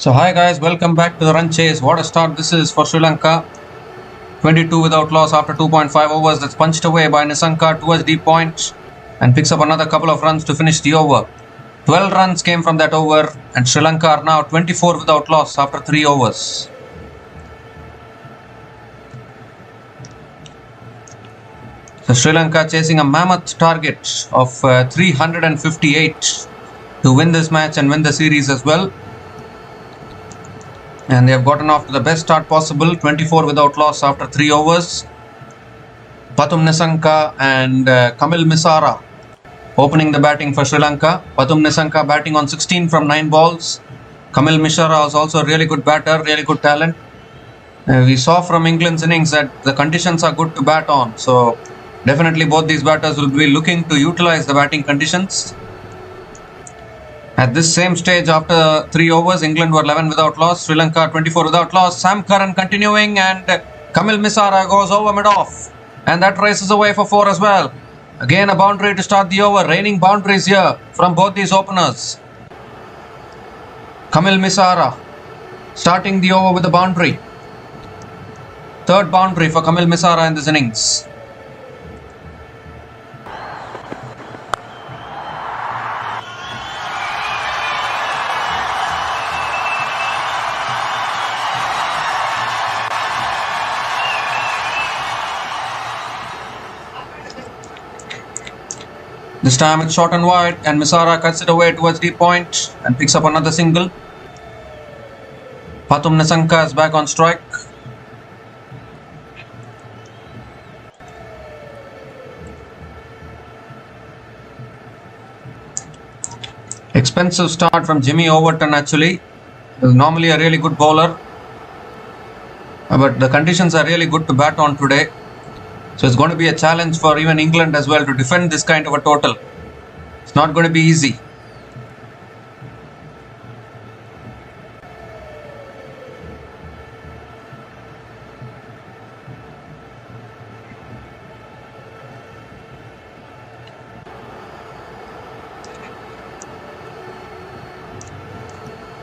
So hi guys, welcome back to the run chase. What a start this is for Sri Lanka. 22 without loss after 2.5 overs. That's punched away by Nisanka towards deep point and picks up another couple of runs to finish the over. 12 runs came from that over and Sri Lanka are now 24 without loss after 3 overs. So Sri Lanka chasing a mammoth target of 358 to win this match and win the series as well. And they have gotten off to the best start possible, 24 without loss after 3 overs. Pathum Nisanka and Kamil Misara opening the batting for Sri Lanka. Pathum Nisanka batting on 16 from 9 balls. Kamil Misara was also a really good batter, really good talent. We saw from England's innings that the conditions are good to bat on. So definitely both these batters will be looking to utilize the batting conditions. At this same stage, after 3 overs, England were 11 without loss, Sri Lanka 24 without loss. Sam Curran continuing and Kamil Misara goes over mid-off. And that races away for 4 as well. Again a boundary to start the over. Raining boundaries here from both these openers. Kamil Misara starting the over with a boundary. Third boundary for Kamil Misara in this innings. This time it's short and wide and Misara cuts it away towards deep point and picks up another single. Pathum Nisanka is back on strike. Expensive start from Jimmy Overton actually. He's normally a really good bowler. But the conditions are really good to bat on today. So it's going to be a challenge for even England as well to defend this kind of a total. It's not going to be easy.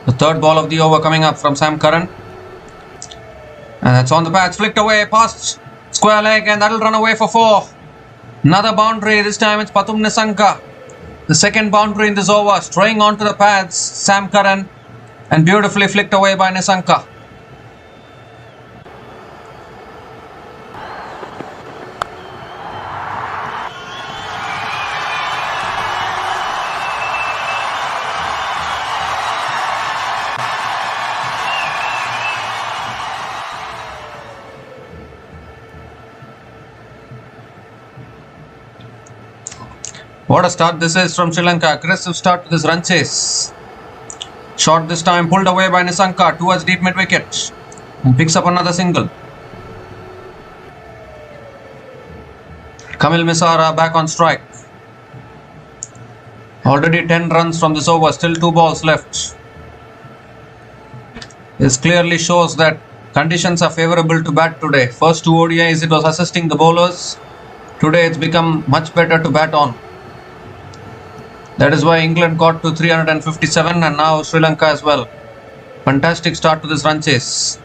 The third ball of the over coming up from Sam Curran. And that's on the patch, flicked away past square leg and that'll run away for 4. Another boundary, this time it's Pathum Nisanka. The second boundary in this over, straying onto the pads, Sam Curran, and beautifully flicked away by Nisanka. What a start this is from Sri Lanka. Aggressive start to this run chase. Shot this time pulled away by Nisanka towards deep mid wicket and picks up another single. Kamil Misara back on strike. Already 10 runs from this over, still 2 balls left. This clearly shows that conditions are favourable to bat today. First 2 ODIs it was assisting the bowlers. Today it's become much better to bat on. That is why England got to 357 and now Sri Lanka as well. Fantastic start to this run chase.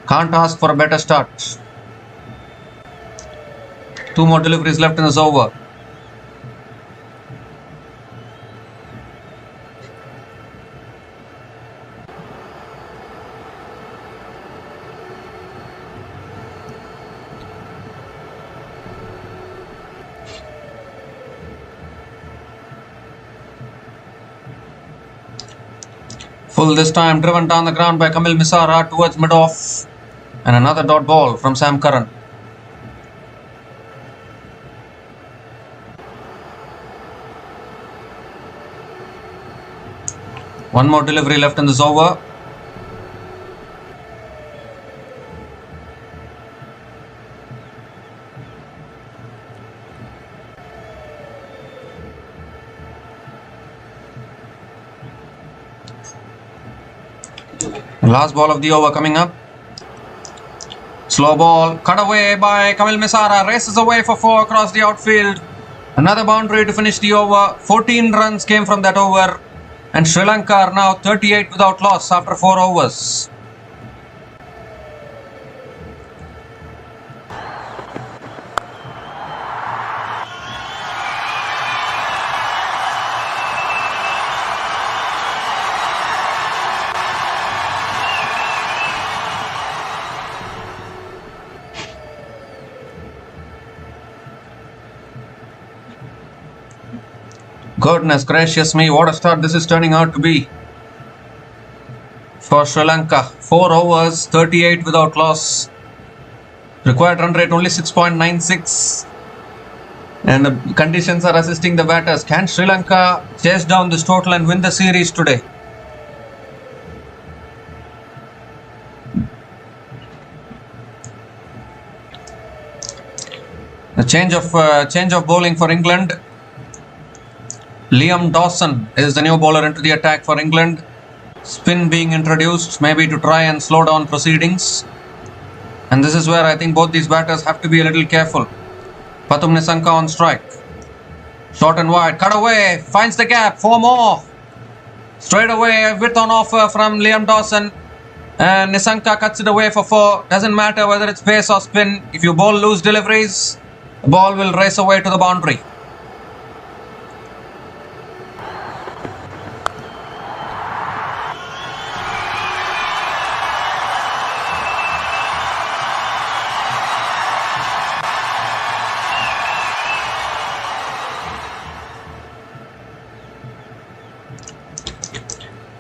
Can't ask for a better start. 2 more deliveries left in this over. Full this time, driven down the ground by Kamil Misara towards mid-off. And another dot ball from Sam Curran. One more delivery left in this over. Last ball of the over coming up. Slow ball, cut away by Kamil Misara, races away for 4 across the outfield. Another boundary to finish the over. 14 runs came from that over. And Sri Lanka are now 38 without loss after 4 overs. Goodness gracious me, what a start this is turning out to be for Sri Lanka. 4 overs, 38 without loss. Required run rate only 6.96. And the conditions are assisting the batters. Can Sri Lanka chase down this total and win the series today? The change of bowling for England. Liam Dawson is the new bowler into the attack for England. Spin being introduced, maybe to try and slow down proceedings. And this is where I think both these batters have to be a little careful. Pathum Nisanka on strike. Short and wide, cut away, finds the gap, 4 more. Straight away, width on offer from Liam Dawson. And Nisanka cuts it away for 4. Doesn't matter whether it's pace or spin. If you bowl loose deliveries, the ball will race away to the boundary.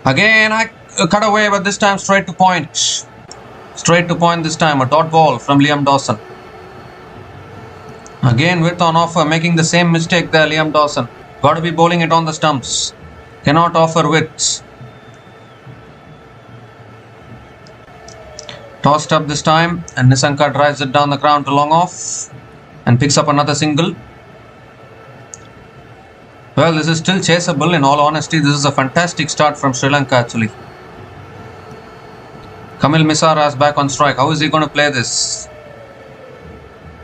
Again, I cut away, but this time straight to point. Straight to point this time, a dot ball from Liam Dawson. Again, width on offer, making the same mistake there, Liam Dawson. Got to be bowling it on the stumps. Cannot offer width. Tossed up this time, and Nisanka drives it down the ground to long off and picks up another single. Well, this is still chaseable. In all honesty, this is a fantastic start from Sri Lanka actually. Kamil Misara is back on strike. How is he going to play this?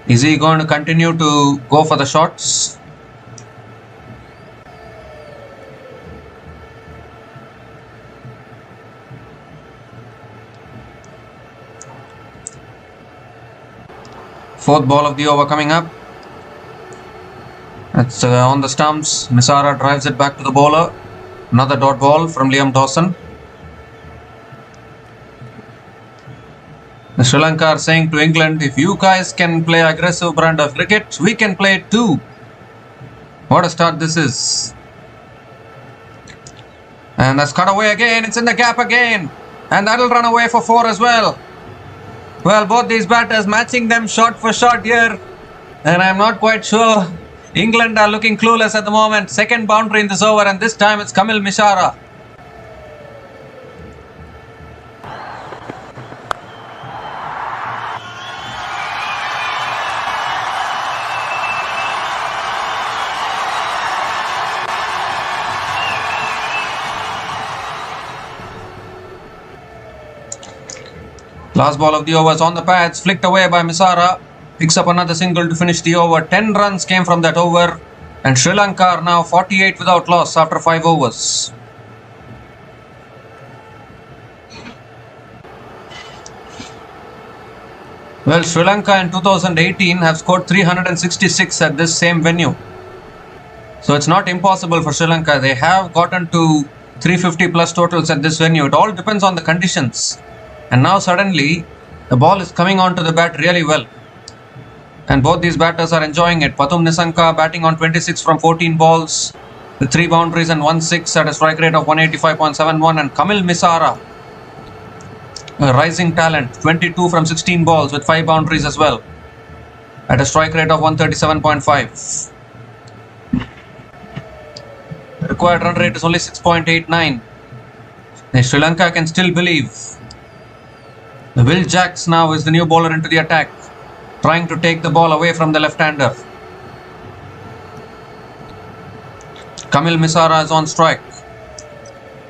Is he going to continue to go for the shots? Fourth ball of the over coming up. It's on the stumps. Misara drives it back to the bowler. Another dot ball from Liam Dawson. The Sri Lanka are saying to England, if you guys can play aggressive brand of cricket, we can play it too. What a start this is. And that's cut away again. It's in the gap again. And that'll run away for 4 as well. Well, both these batters matching them shot for shot here. And I'm not quite sure. England are looking clueless at the moment. Second boundary in this over, and this time it's Kamil Misara. Last ball of the over is on the pads, flicked away by Misara. Picks up another single to finish the over. 10 runs came from that over. And Sri Lanka are now 48 without loss after 5 overs. Well, Sri Lanka in 2018 have scored 366 at this same venue. So it's not impossible for Sri Lanka. They have gotten to 350 plus totals at this venue. It all depends on the conditions. And now suddenly the ball is coming onto the bat really well. And both these batters are enjoying it. Pathum Nisanka batting on 26 from 14 balls with 3 boundaries and 1 6 at a strike rate of 185.71. And Kamil Misara, a rising talent, 22 from 16 balls with 5 boundaries as well at a strike rate of 137.5. The required run rate is only 6.89. Sri Lanka can still believe. Will Jacks now is the new bowler into the attack, trying to take the ball away from the left-hander. Kamil Misara is on strike.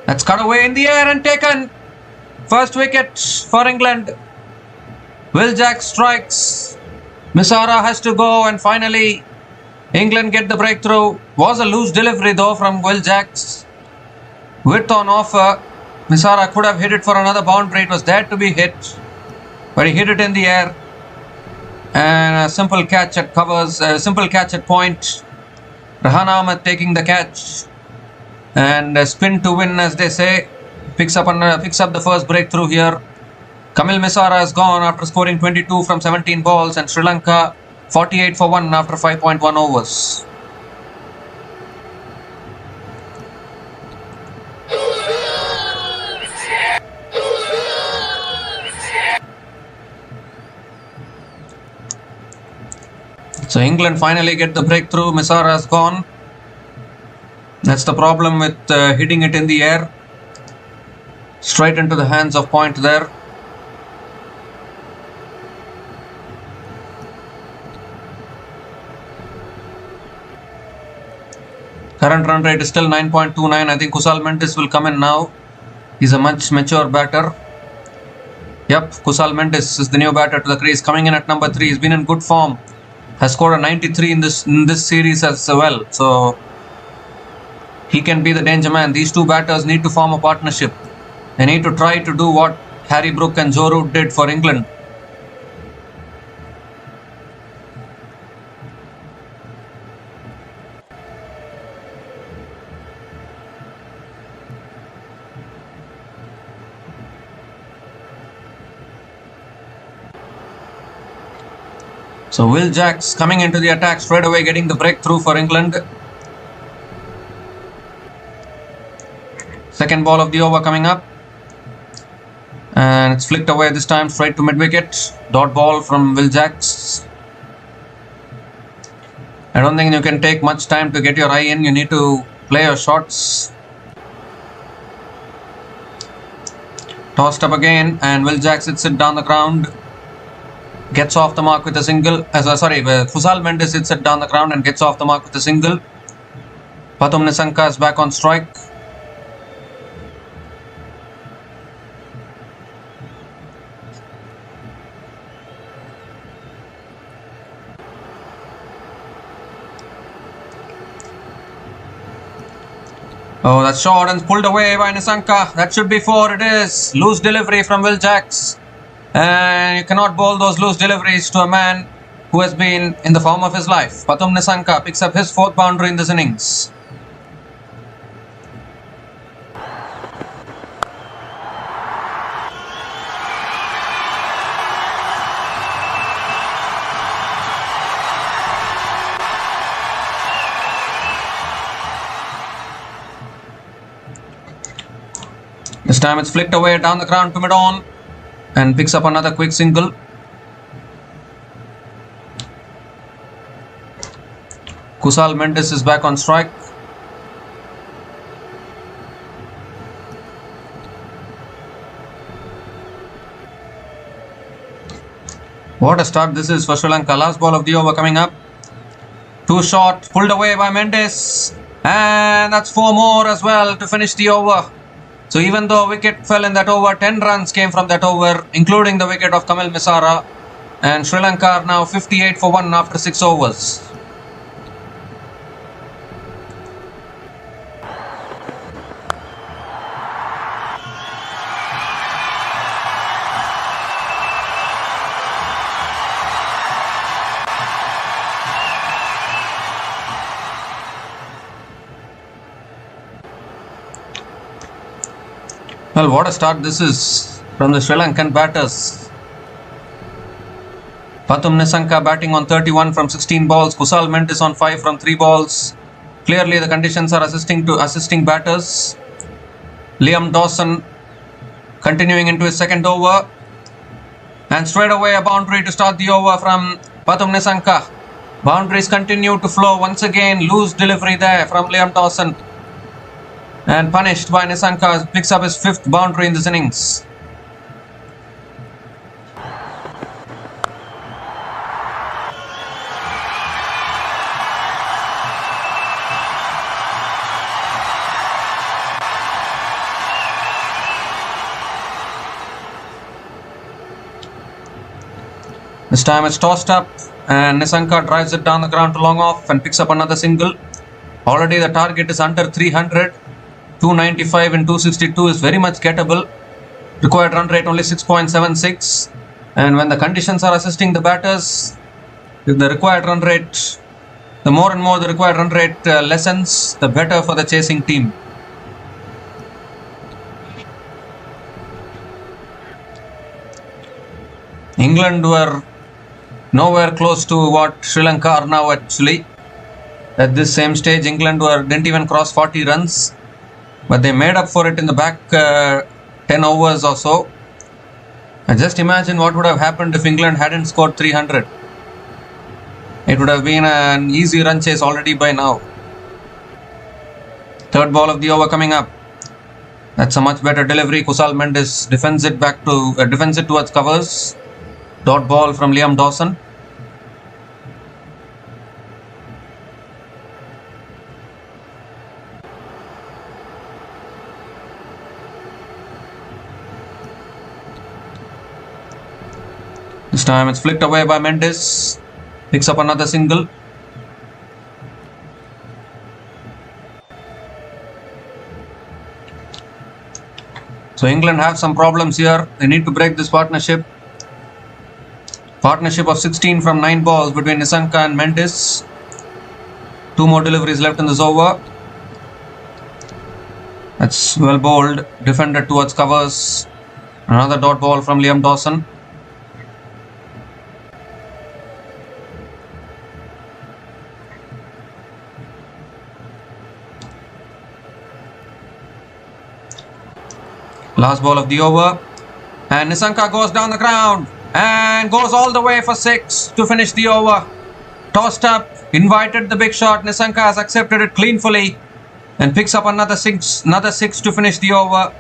That's cut away in the air and taken. First wicket for England. Will Jacks strikes. Misara has to go, and finally England get the breakthrough. Was a loose delivery though from Will Jacks. Width on offer. Misara could have hit it for another boundary. It was there to be hit, but he hit it in the air. And a simple catch at covers, simple catch at point. Rahan Ahmed taking the catch. And a spin to win, as they say. Picks up the first breakthrough here. Kamil Misara has gone after scoring 22 from 17 balls, and Sri Lanka 48 for 1 after 5.1 overs. So England finally get the breakthrough. Misara has gone. That's the problem with hitting it in the air. Straight into the hands of point there. Current run rate is still 9.29. I think Kusal Mendis will come in now. He's a much mature batter. Yep, Kusal Mendis is the new batter to the crease, coming in at number 3. He's been in good form. Has scored a 93 in this series as well. So he can be the danger man. These two batters need to form a partnership. They need to try to do what Harry Brook and Joe Root did for England. So Will Jacks coming into the attack straight away, getting the breakthrough for England. Second ball of the over coming up. And it's flicked away this time straight to mid-wicket. Dot ball from Will Jacks. I don't think you can take much time to get your eye in. You need to play your shots. Tossed up again, and Will Jacks hits it down the ground. Gets off the mark with a single. Kusal Mendis hits it down the ground and gets off the mark with a single. Pathum Nisanka is back on strike. Oh, that's short and pulled away by Nisanka. That should be 4. It is. Loose delivery from Will Jacks. And you cannot bowl those loose deliveries to a man who has been in the form of his life. Pathum Nisanka picks up his 4th boundary in this innings. This time it's flicked away down the ground to mid-on. And picks up another quick single. Kusal Mendis is back on strike. What a start this is for Sri Lanka. Last ball of the over coming up. Too short, pulled away by Mendis. And that's 4 more as well to finish the over. So even though a wicket fell in that over, 10 runs came from that over, including the wicket of Kamil Misara. And Sri Lanka are now 58 for 1 after 6 overs. Well, what a start this is from the Sri Lankan batters. Pathum Nisanka batting on 31 from 16 balls. Kusal Mendis on 5 from 3 balls. Clearly the conditions are assisting batters. Liam Dawson continuing into his 2nd over. And straight away a boundary to start the over from Pathum Nisanka. Boundaries continue to flow once again. Loose delivery there from Liam Dawson. And punished by Nisanka, picks up his 5th boundary in this innings. This time it's tossed up and Nisanka drives it down the ground to long off and picks up another single. Already the target is under 300. 295 and 262 is very much gettable. Required run rate only 6.76. And when the conditions are assisting the batters, if the required run rate, the more and more the required run rate lessens, the better for the chasing team. England were nowhere close to what Sri Lanka are now actually. At this same stage, England didn't even cross 40 runs, but they made up for it in the back 10 overs or so. And just imagine what would have happened if England hadn't scored 300. It would have been an easy run chase already by now. Third ball of the over coming up. That's a much better delivery. Kusal Mendis defends it towards covers. Dot ball from Liam Dawson. This time it's flicked away by Mendis. Picks up another single. So England have some problems here. They need to break this partnership. Partnership of 16 from 9 balls between Nisanka and Mendis. 2 more deliveries left in this over. That's well bowled. Defended towards covers. Another dot ball from Liam Dawson. Last ball of the over. And Nisanka goes down the ground. And goes all the way for 6 to finish the over. Tossed up, invited the big shot. Nisanka has accepted it cleanfully and picks up another 6 to finish the over.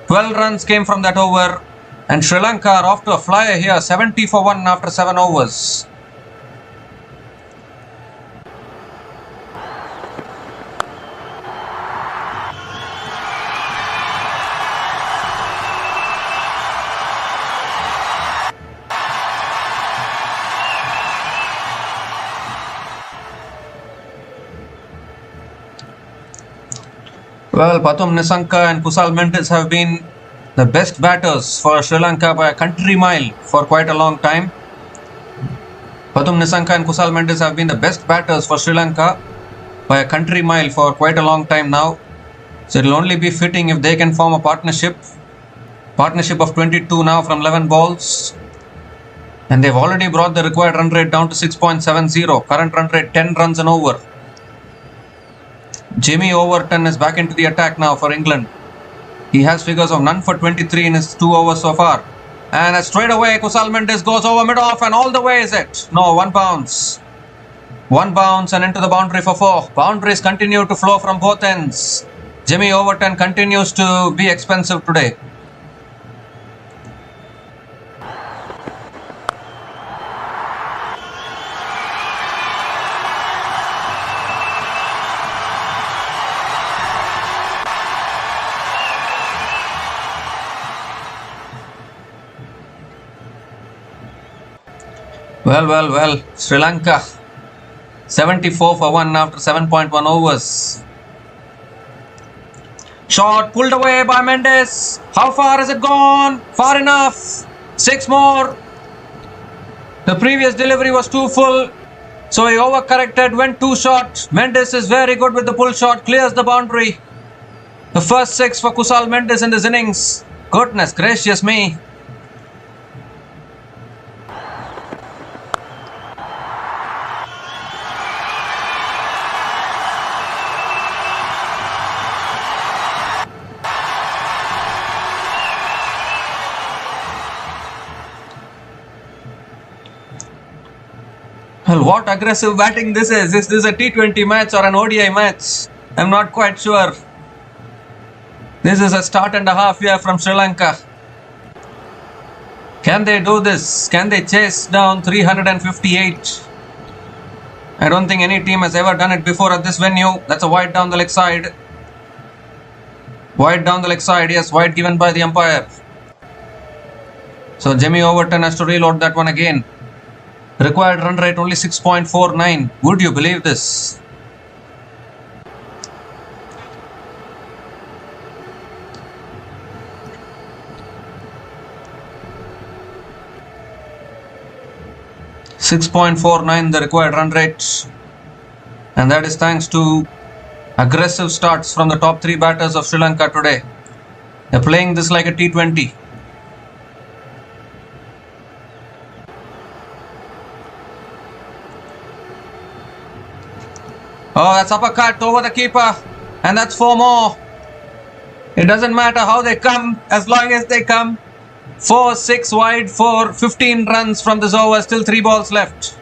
12 runs came from that over. And Sri Lanka are off to a flyer here, 70 for 1 after 7 overs. Well, Pathum Nisanka and Kusal Mendis have been the best batters for Sri Lanka by a country mile for quite a long time. Pathum Nisanka and Kusal Mendis have been the best batters for Sri Lanka by a country mile for quite a long time now. So it will only be fitting if they can form a partnership. Partnership of 22 now from 11 balls. And they've already brought the required run rate down to 6.70. Current run rate 10 runs and over. Jimmy Overton is back into the attack now for England. He has figures of none for 23 in his 2 overs so far. And straight away Kusal Mendis goes over mid-off and all the way is it. No, 1 bounce. 1 bounce and into the boundary for 4. Boundaries continue to flow from both ends. Jimmy Overton continues to be expensive today. Well, Sri Lanka 74 for 1 after 7.1 overs. Shot pulled away by Mendis. How far has it gone? Far enough. 6 more. The previous delivery was too full, so he overcorrected, went too short. Mendis is very good with the pull shot, clears the boundary. The first 6 for Kusal Mendis in this innings. Goodness gracious me. Well, what aggressive batting this is. Is this a T20 match or an ODI match? I'm not quite sure. This is a start and a half here from Sri Lanka. Can they do this? Can they chase down 358? I don't think any team has ever done it before at this venue. That's a wide down the leg side. Wide down the leg side. Yes, wide given by the umpire. So Jimmy Overton has to reload that one again. Required run rate only 6.49. Would you believe this? 6.49 the required run rate, and that is thanks to aggressive starts from the top 3 batters of Sri Lanka today. They're playing this like a T20. Oh, that's uppercut over the keeper, and that's 4 more. It doesn't matter how they come, as long as they come. 4, 6 wide, 4, 15 runs from this over, still 3 balls left.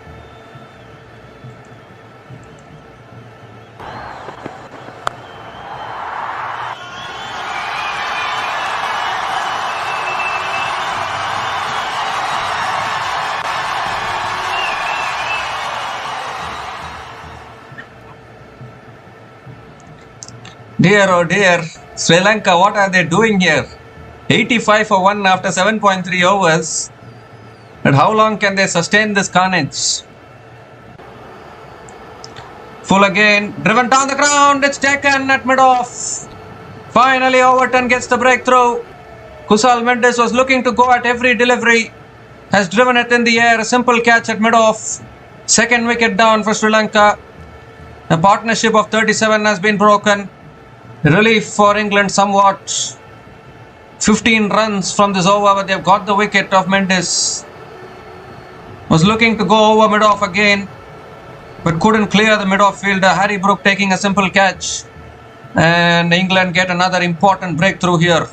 Dear oh dear, Sri Lanka, what are they doing here? 85 for 1 after 7.3 overs. But how long can they sustain this carnage? Full again, driven down the ground, it's taken at mid-off. Finally Overton gets the breakthrough. Kusal Mendis was looking to go at every delivery. Has driven it in the air, a simple catch at mid-off. Second wicket down for Sri Lanka. The partnership of 37 has been broken. Relief for England somewhat. 15 runs from this over, but they've got the wicket of Mendis. Was looking to go over mid-off again, but couldn't clear the mid-off fielder. Harry Brook taking a simple catch, and England get another important breakthrough here.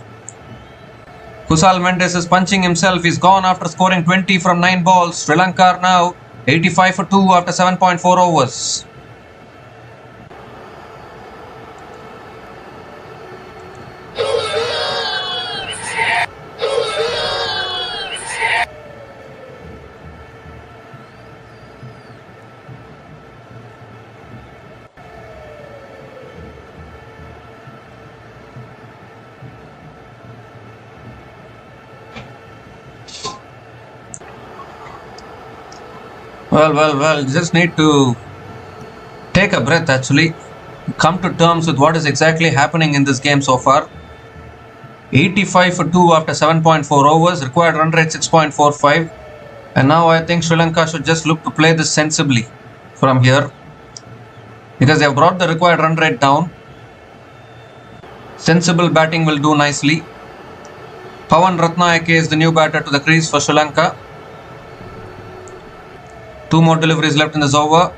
Kusal Mendis is punching himself. He's gone after scoring 20 from 9 balls. Sri Lanka are now 85 for 2 after 7.4 overs. Well, just need to take a breath actually. Come to terms with what is exactly happening in this game so far. 85 for 2 after 7.4 overs, required run rate 6.45. And now I think Sri Lanka should just look to play this sensibly from here, because they have brought the required run rate down. Sensible batting will do nicely. Ratna is the new batter to the crease for Sri Lanka. 2 more deliveries left in this over.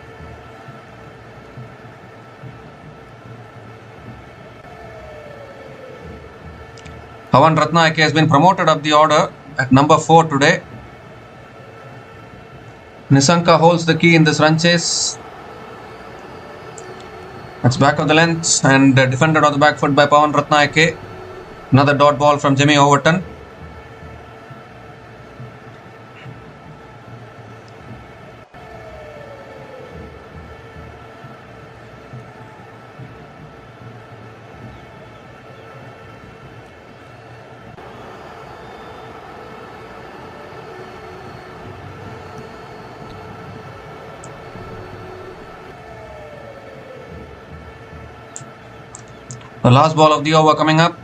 Ratna has been promoted up the order at number 4 today. Nisanka holds the key in this run chase. That's back of the length and defended on the back foot by Ratna. Another dot ball from Jimmy Overton. The last ball of the over coming up.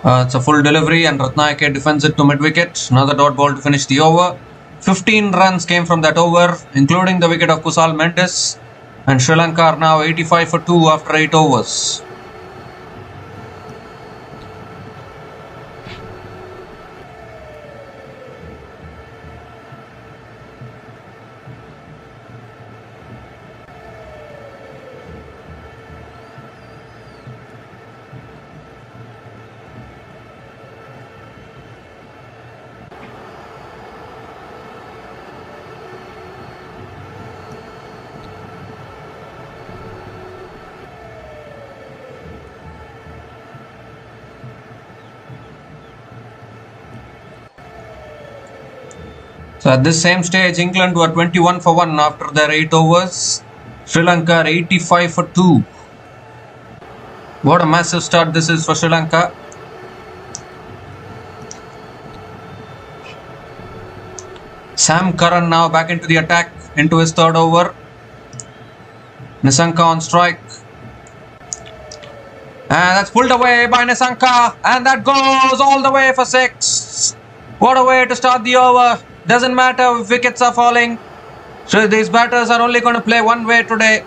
It's a full delivery and Ratna defends it to mid-wicket. Another dot ball to finish the over. 15 runs came from that over, including the wicket of Kusal Mendis. And Sri Lanka are now 85 for 2 after 8 overs. So at this same stage, England were 21 for 1 after their 8 overs. Sri Lanka 85 for 2. What a massive start this is for Sri Lanka. Sam Curran now back into the attack, into his 3rd over. Nisanka on strike. And that's pulled away by Nisanka. And that goes all the way for 6. What a way to start the over. Doesn't matter if wickets are falling. So these batters are only going to play one way today.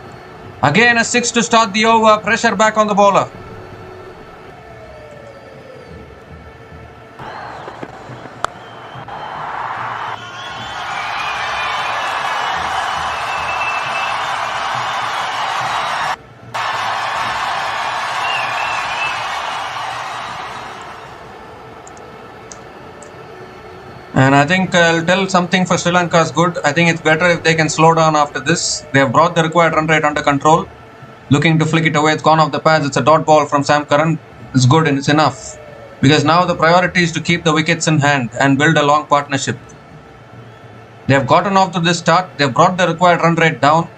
Again a 6 to start the over. Pressure back on the bowler. And I think I'll tell something for Sri Lanka is good. I think it's better if they can slow down after this. They have brought the required run rate under control. Looking to flick it away. It's gone off the pads. It's a dot ball from Sam Curran. It's good and it's enough. Because now the priority is to keep the wickets in hand and build a long partnership. They have gotten off to this start. They have brought the required run rate down.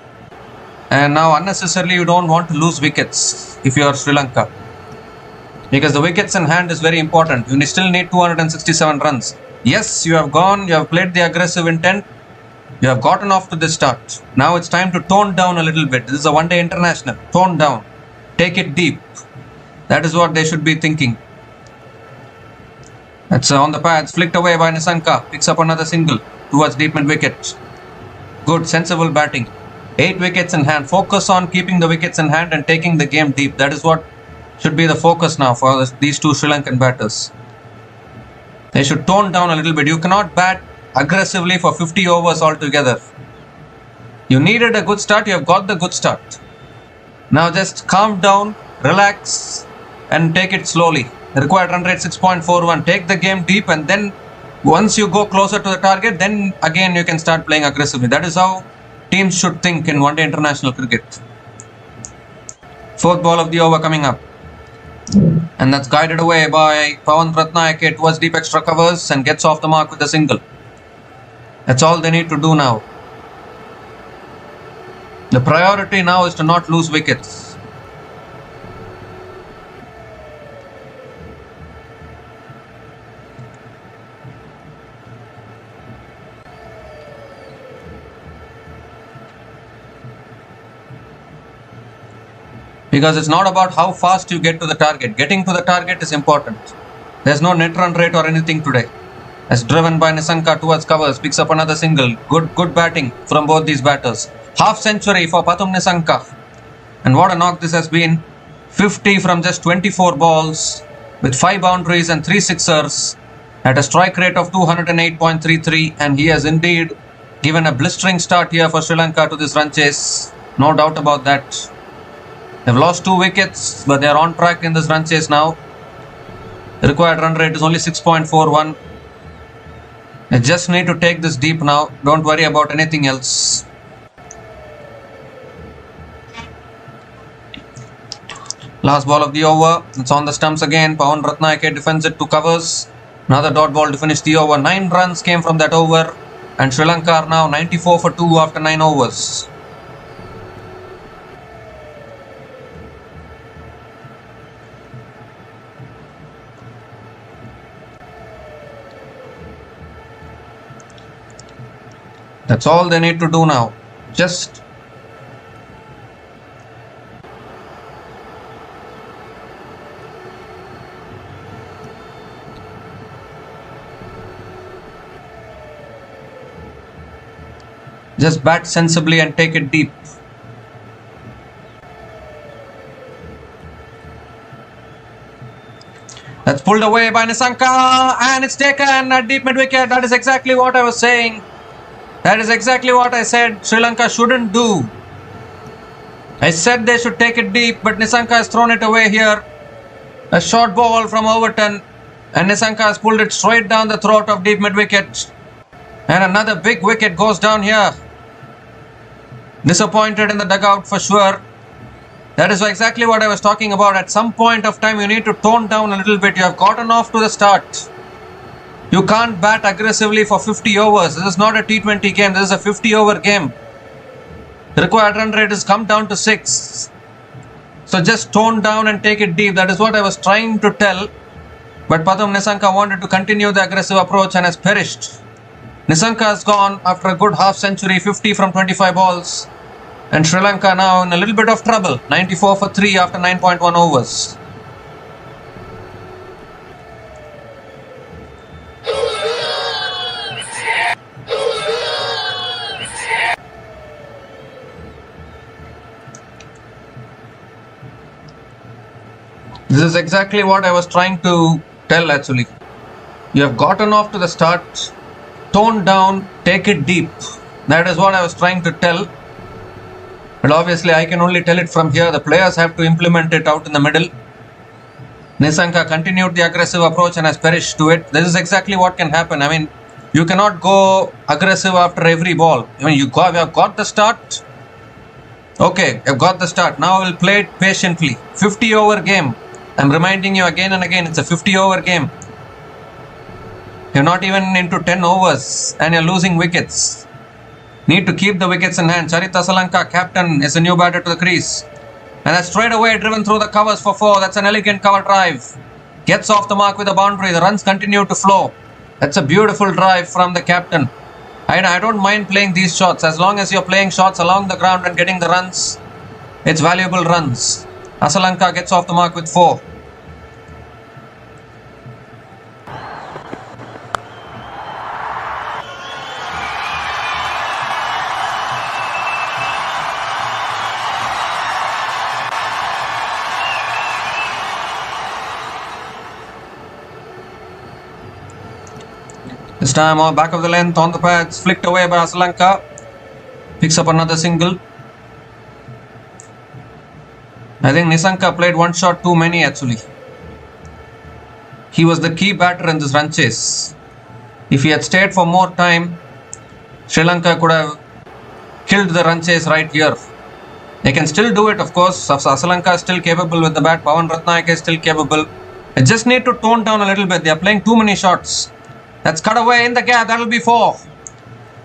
And now unnecessarily you don't want to lose wickets if you are Sri Lanka. Because the wickets in hand is very important. You still need 267 runs. Yes, you have gone, you have played the aggressive intent, you have gotten off to this start. Now it's time to tone down a little bit. This is a one-day international. Tone down. Take it deep. That is what they should be thinking. That's on the pads. Flicked away by Nisanka. Picks up another single towards deep mid wicket. Good, sensible batting. 8 wickets in hand. Focus on keeping the wickets in hand and taking the game deep. That is what should be the focus now for these two Sri Lankan batters. They should tone down a little bit. You cannot bat aggressively for 50 overs altogether. You needed a good start. You have got the good start. Now just calm down, relax and take it slowly. The required run rate 6.41. Take the game deep and then once you go closer to the target, then again you can start playing aggressively. That is how teams should think in one-day international cricket. 4th ball of the over coming up. And that's guided away by Ratna towards deep extra covers and gets off the mark with a single. That's all they need to do now. The priority now is to not lose wickets. Because it's not about how fast you get to the target. Getting to the target is important. There's no net run rate or anything today. As driven by Nisanka towards covers, picks up another single. Good batting from both these batters. Half century for Pathum Nisanka. And what a knock this has been. 50 from just 24 balls with 5 boundaries and 3 sixers at a strike rate of 208.33, and he has indeed given a blistering start here for Sri Lanka to this run chase. No doubt about that. They've lost 2 wickets, but they are on track in this run chase now. The required run rate is only 6.41. They just need to take this deep now. Don't worry about anything else. Last ball of the over. It's on the stumps again. Ratna defends it to covers. Another dot ball to finish the over. 9 runs came from that over. And Sri Lanka are now 94 for 2 after 9 overs. That's all they need to do now. Just bat sensibly and take it deep. That's pulled away by Nisanka and it's taken at deep mid wicket. That is exactly what I was saying. That is exactly what I said Sri Lanka shouldn't do. I said they should take it deep, but Nisanka has thrown it away here. A short ball from Overton, and Nisanka has pulled it straight down the throat of deep mid wicket. And another big wicket goes down here. Disappointed in the dugout for sure. That is exactly what I was talking about. At some point of time, you need to tone down a little bit. You have gotten off to the start. You can't bat aggressively for 50 overs. This is not a T20 game. This is a 50-over game. The required run rate has come down to 6. So just tone down and take it deep. That is what I was trying to tell. But Pathum Nisanka wanted to continue the aggressive approach and has perished. Nisanka has gone after a good half century, 50 from 25 balls. And Sri Lanka now in a little bit of trouble. 94 for 3 after 9.1 overs. This is exactly what I was trying to tell actually. You have gotten off to the start, tone down, take it deep. That is what I was trying to tell. But obviously I can only tell it from here. The players have to implement it out in the middle. Nisanka continued the aggressive approach and has perished to it. This is exactly what can happen. I mean, you cannot go aggressive after every ball. I mean, you have got the start. Okay, I've got the start. Now I will play it patiently. 50 over game. I'm reminding you again and again, it's a 50 over game. You're not even into 10 overs and you're losing wickets. Need to keep the wickets in hand. Charita Salanka, captain, is a new batter to the crease. And that's straight away driven through the covers for 4. That's an elegant cover drive. Gets off the mark with a boundary. The runs continue to flow. That's a beautiful drive from the captain. I don't mind playing these shots. As long as you're playing shots along the ground and getting the runs, it's valuable runs. Asalanka gets off the mark with 4. This time on back of the length on the pads, flicked away by Asalanka. Picks up another single. I think Nisanka played one shot too many actually. He was the key batter in this run chase. If he had stayed for more time, Sri Lanka could have killed the run chase right here. They can still do it, of course. Asalanka is still capable with the bat. Ratna is still capable. They just need to tone down a little bit. They are playing too many shots. That's cut away in the gap. That will be 4.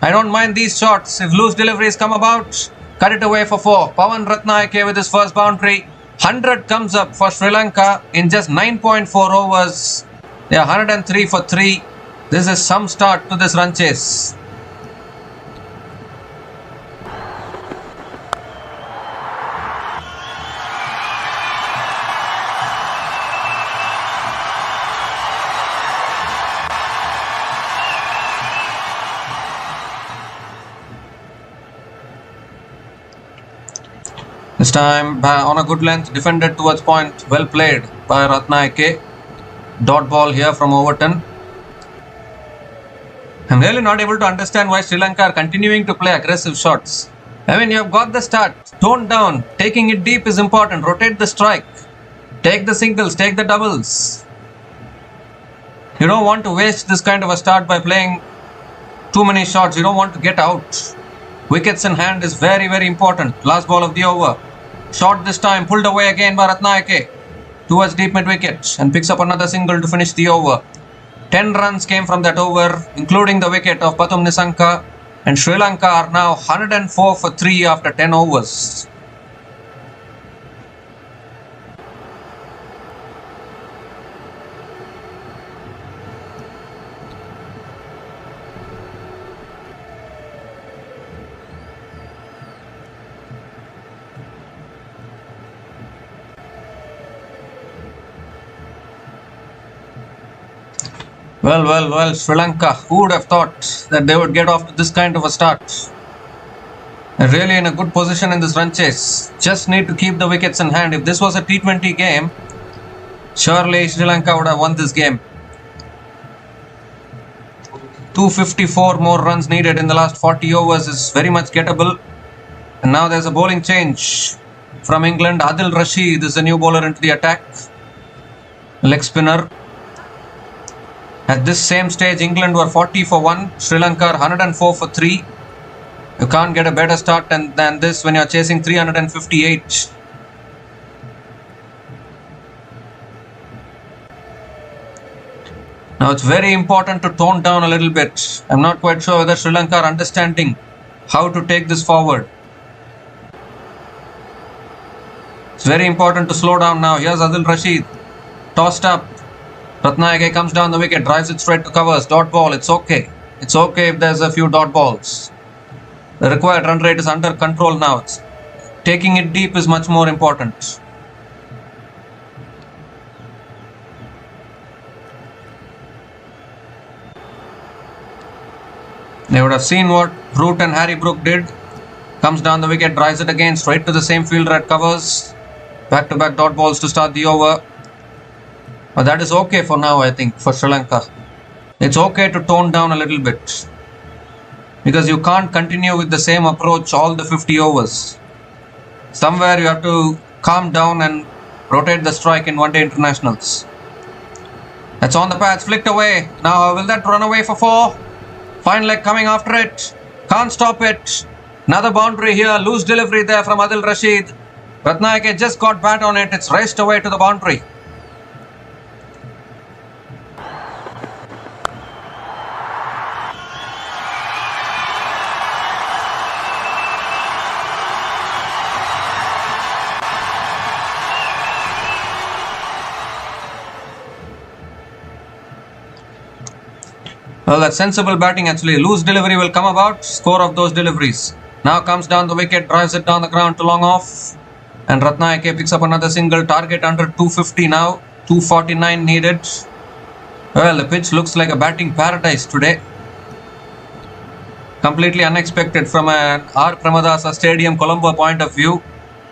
I don't mind these shots. If loose deliveries come about, cut it away for 4. Ratna with his first boundary. 100 comes up for Sri Lanka in just 9.4 overs. They are 103 for 3. This is some start to this run chase. This time on a good length, defended towards point, well played by Ratna. Dot ball here from Overton. I'm really not able to understand why Sri Lanka are continuing to play aggressive shots. I mean, you have got the start, tone down, taking it deep is important, rotate the strike, take the singles, take the doubles. You don't want to waste this kind of a start by playing too many shots. You don't want to get out. Wickets in hand is very, very important. Last ball of the over. Shot this time, pulled away again by Ratna towards deep mid wicket and picks up another single to finish the over. 10 runs came from that over, including the wicket of Nisanka, and Sri Lanka are now 104 for 3 after 10 overs. Well, Sri Lanka, who would have thought that they would get off to this kind of a start? They're really in a good position in this run chase. Just need to keep the wickets in hand. If this was a T20 game, surely Sri Lanka would have won this game. 254 more runs needed in the last 40 overs is very much gettable. And now there's a bowling change from England. Adil Rashid is the new bowler into the attack. Leg spinner. At this same stage, England were 40 for 1, Sri Lanka 104 for 3. You can't get a better start than this when you're chasing 358. Now it's very important to tone down a little bit. I'm not quite sure whether Sri Lanka are understanding how to take this forward. It's very important to slow down now. Here's Adil Rashid. Tossed up. Ratna comes down the wicket, drives it straight to covers. Dot ball, it's okay. It's okay if there's a few dot balls. The required run rate is under control now. Taking it deep is much more important. They would have seen what Root and Harry Brook did. Comes down the wicket, drives it again straight to the same fielder at covers. Back-to-back dot balls to start the over. But that is okay for now, I think, for Sri Lanka. It's okay to tone down a little bit, because you can't continue with the same approach all the 50 overs. Somewhere you have to calm down and rotate the strike in one-day internationals. That's on the pads, flicked away. Now will that run away for 4? Fine leg coming after it. Can't stop it. Another boundary here. Loose delivery there from Adil Rashid. Ratna just got bat on it. It's raced away to the boundary. Well, that's sensible batting actually. Loose delivery will come about. Score of those deliveries. Now comes down the wicket, drives it down the ground to long off. And Ratna picks up another single. Target under 250 now. 249 needed. Well, the pitch looks like a batting paradise today. Completely unexpected from an R. Pramadasa Stadium, Colombo point of view.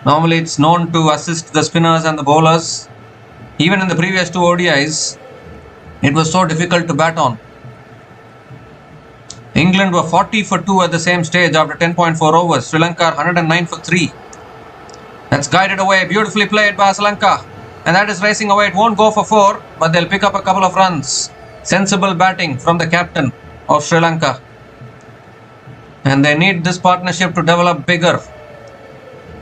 Normally it's known to assist the spinners and the bowlers. Even in the previous 2 ODIs, it was so difficult to bat on. England were 40 for 2 at the same stage after 10.4 overs. Sri Lanka 109 for 3. That's guided away. Beautifully played by Sri Lanka. And that is racing away. It won't go for 4, but they'll pick up a couple of runs. Sensible batting from the captain of Sri Lanka. And they need this partnership to develop bigger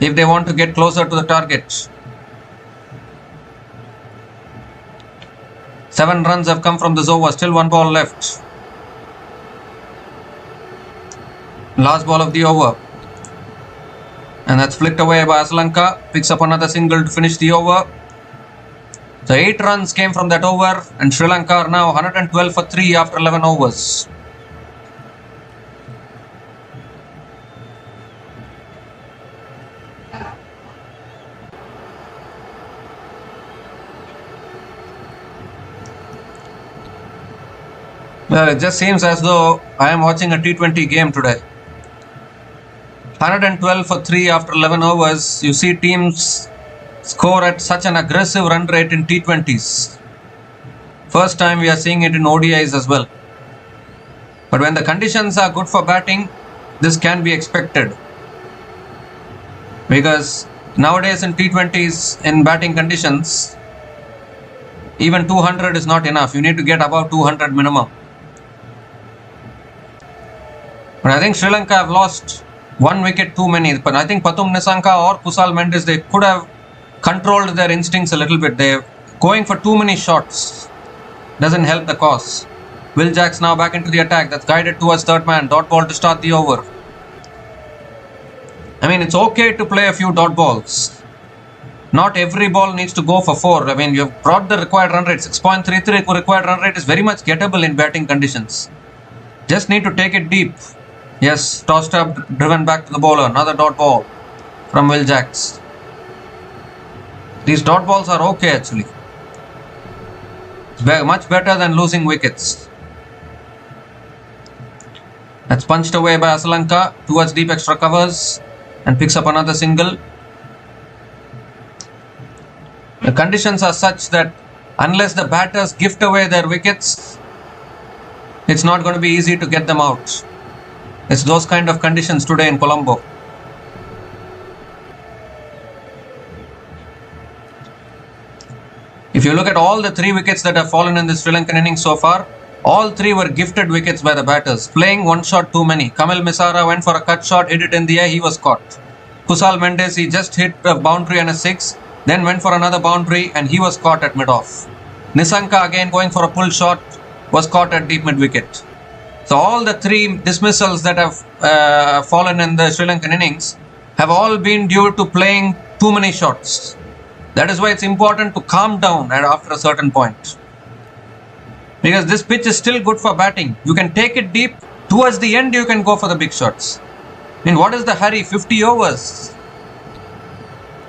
if they want to get closer to the target. 7 runs have come from this over. Still 1 ball left. Last ball of the over. And that's flicked away by Sri Lanka. Picks up another single to finish the over. So 8 runs came from that over. And Sri Lanka are now 112 for 3 after 11 overs. Well, it just seems as though I am watching a T20 game today. 112 for 3 after 11 overs. You see teams score at such an aggressive run rate in T20s. First time we are seeing it in ODIs as well. But when the conditions are good for batting, this can be expected. Because nowadays in T20s, in batting conditions, even 200 is not enough. You need to get above 200 minimum. But I think Sri Lanka have lost 1 wicket too many. But I think Nisanka or Mendis, they could have controlled their instincts a little bit. They're going for too many shots. Doesn't help the cause. Will Jacks now back into the attack. That's guided towards third man. Dot ball to start the over. I mean, it's okay to play a few dot balls. Not every ball needs to go for 4. I mean, you've brought the required run rate. 6.33 required run rate is very much gettable in batting conditions. Just need to take it deep. Yes, tossed up, driven back to the bowler. Another dot ball from Will Jacks. These dot balls are okay actually. It's much better than losing wickets. That's punched away by Sri Lanka towards deep extra covers and picks up another single. The conditions are such that unless the batters gift away their wickets, it's not going to be easy to get them out. It's those kind of conditions today in Colombo. If you look at all the 3 wickets that have fallen in this Sri Lankan innings so far, all 3 were gifted wickets by the batters, playing 1 shot too many. Kamil Misara went for a cut shot, hit it in the air, he was caught. Kusal Mendis, he just hit a boundary and a 6, then went for another boundary and he was caught at mid-off. Nisanka again going for a pull shot, was caught at deep mid-wicket. So all the 3 dismissals that have fallen in the Sri Lankan innings have all been due to playing too many shots. That is why it's important to calm down after a certain point. Because this pitch is still good for batting. You can take it deep. Towards the end, you can go for the big shots. I mean, what is the hurry? 50 overs.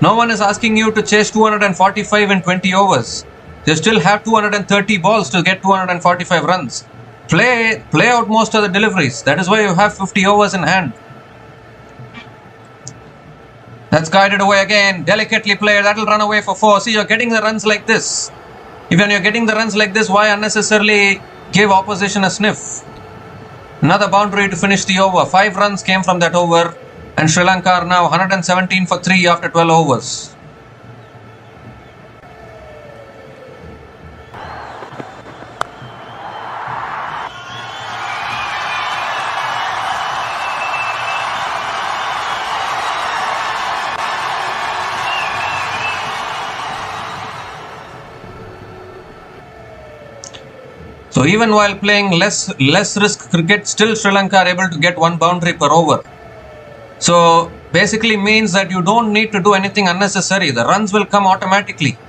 No one is asking you to chase 245 in 20 overs. You still have 230 balls to get 245 runs. Play out most of the deliveries. That is why you have 50 overs in hand. That's guided away again. Delicately played. That will run away for 4. See, you're getting the runs like this. When you're getting the runs like this, why unnecessarily give opposition a sniff? Another boundary to finish the over. 5 runs came from that over, and Sri Lanka are now 117 for 3 after 12 overs. So even while playing less risk cricket, still Sri Lanka are able to get 1 boundary per over. So basically means that you don't need to do anything unnecessary. The runs will come automatically.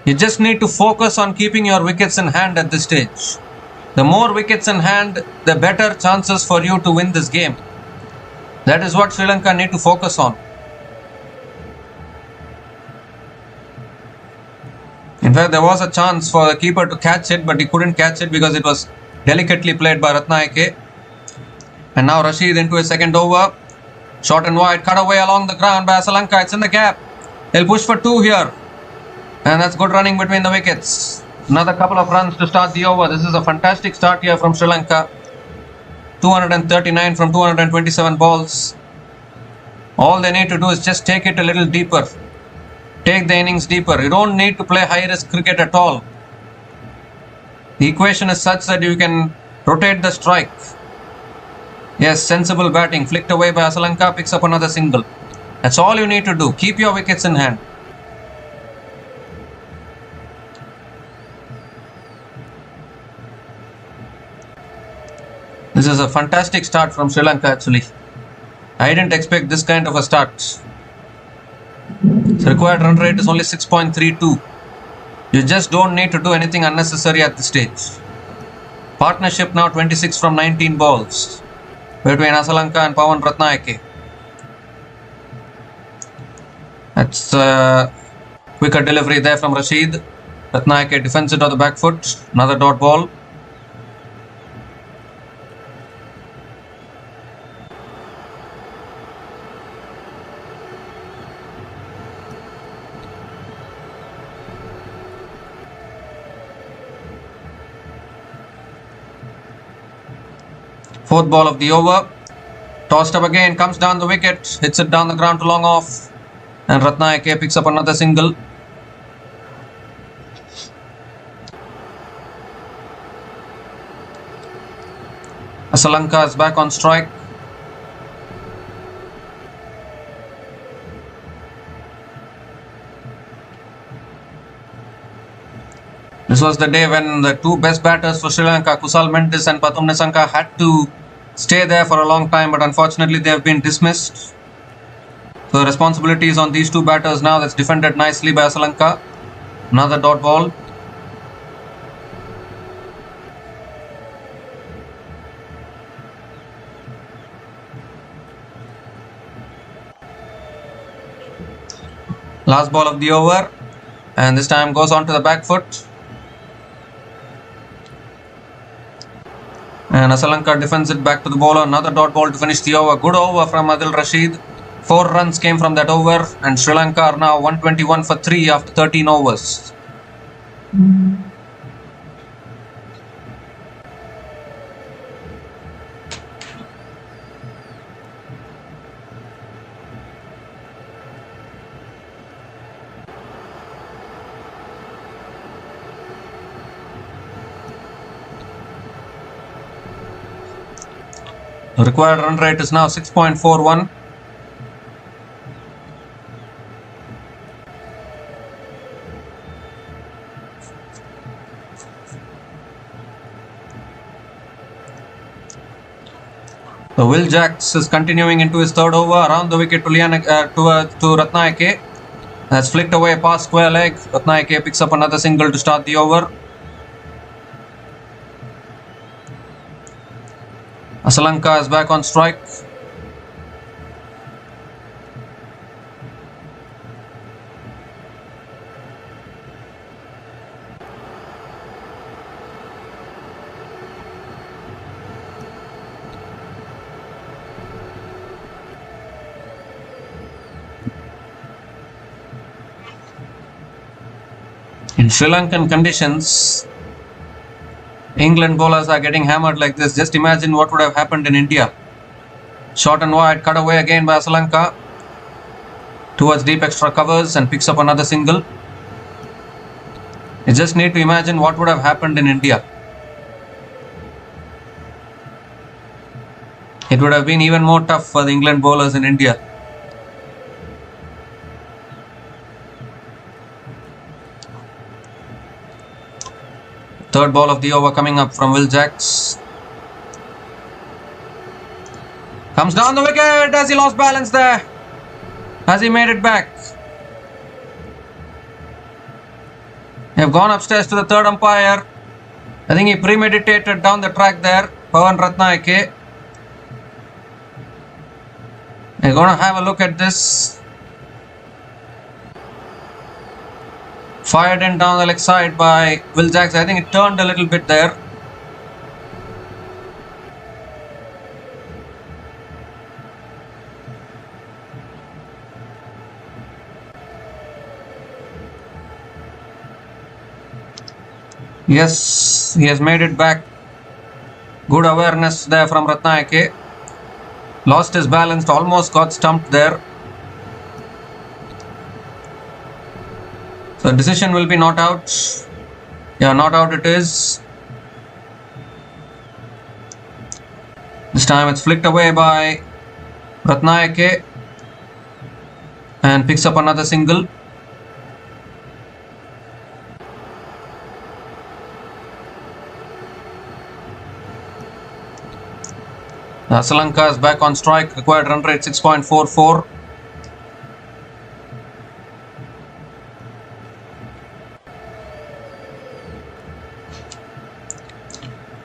You just need to focus on keeping your wickets in hand at this stage. The more wickets in hand, the better chances for you to win this game. That is what Sri Lanka need to focus on. In fact, there was a chance for the keeper to catch it, but he couldn't catch it because it was delicately played by Ratna. And now Rashid into his second over. Short and wide, cut away along the ground by Sri Lanka. It's in the gap. They'll push for 2 here. And that's good running between the wickets. Another couple of runs to start the over. This is a fantastic start here from Sri Lanka. 239 from 227 balls. All they need to do is just take it a little deeper. Take the innings deeper. You don't need to play high risk cricket at all. The equation is such that you can rotate the strike. Yes, sensible batting. Flicked away by Sri Lanka. Picks up another single. That's all you need to do. Keep your wickets in hand. This is a fantastic start from Sri Lanka actually. I didn't expect this kind of a start. The required run rate is only 6.32. You just don't need to do anything unnecessary at this stage. Partnership now 26 from 19 balls between Sri Lanka and Pawan Ratna. That's a quicker delivery there from Rashid. Ratna defends it on the back foot. Another dot ball. Fourth ball of the over. Tossed up again, comes down the wicket, hits it down the ground to long off. And Ratna picks up another single. Sri Lanka is back on strike. This was the day when the 2 best batters for Sri Lanka, Mendis and Nisanka, had to stay there for a long time, but unfortunately they have been dismissed. So the responsibility is on these 2 batters now. That's defended nicely by Sri Lanka. Another dot ball. Last ball of the over, and this time goes on to the back foot. And Sri Lanka defends it back to the bowler. Another dot ball to finish the over. Good over from Adil Rashid. 4 runs came from that over, and Sri Lanka are now 121 for 3 after 13 overs. The required run rate is now 6.41. So Will Jacks is continuing into his 3rd over, around the wicket to Liyanage, to Ratna. That's flicked away past square leg. Ratna picks up another single to start the over. Sri Lanka is back on strike. In Sri Lankan conditions, England bowlers are getting hammered like this. Just imagine what would have happened in India. Short and wide, cut away again by Sri Lanka towards deep extra covers and picks up another single. You just need to imagine what would have happened in India. It would have been even more tough for the England bowlers in India. Third ball of the over coming up from Will Jacks. Comes down the wicket as he lost balance there. Has he made it back? They have gone upstairs to the third umpire. I think he premeditated down the track there. Ratna. They're going to have a look at this. Fired in down the leg side by Will Jacks. I think it turned a little bit there. Yes, he has made it back. Good awareness there from Ratna. Lost his balance, almost got stumped there. So decision will be not out. Yeah, not out it is. This time it's flicked away by Ratna and picks up another single. Sri Lanka is back on strike, required run rate 6.44.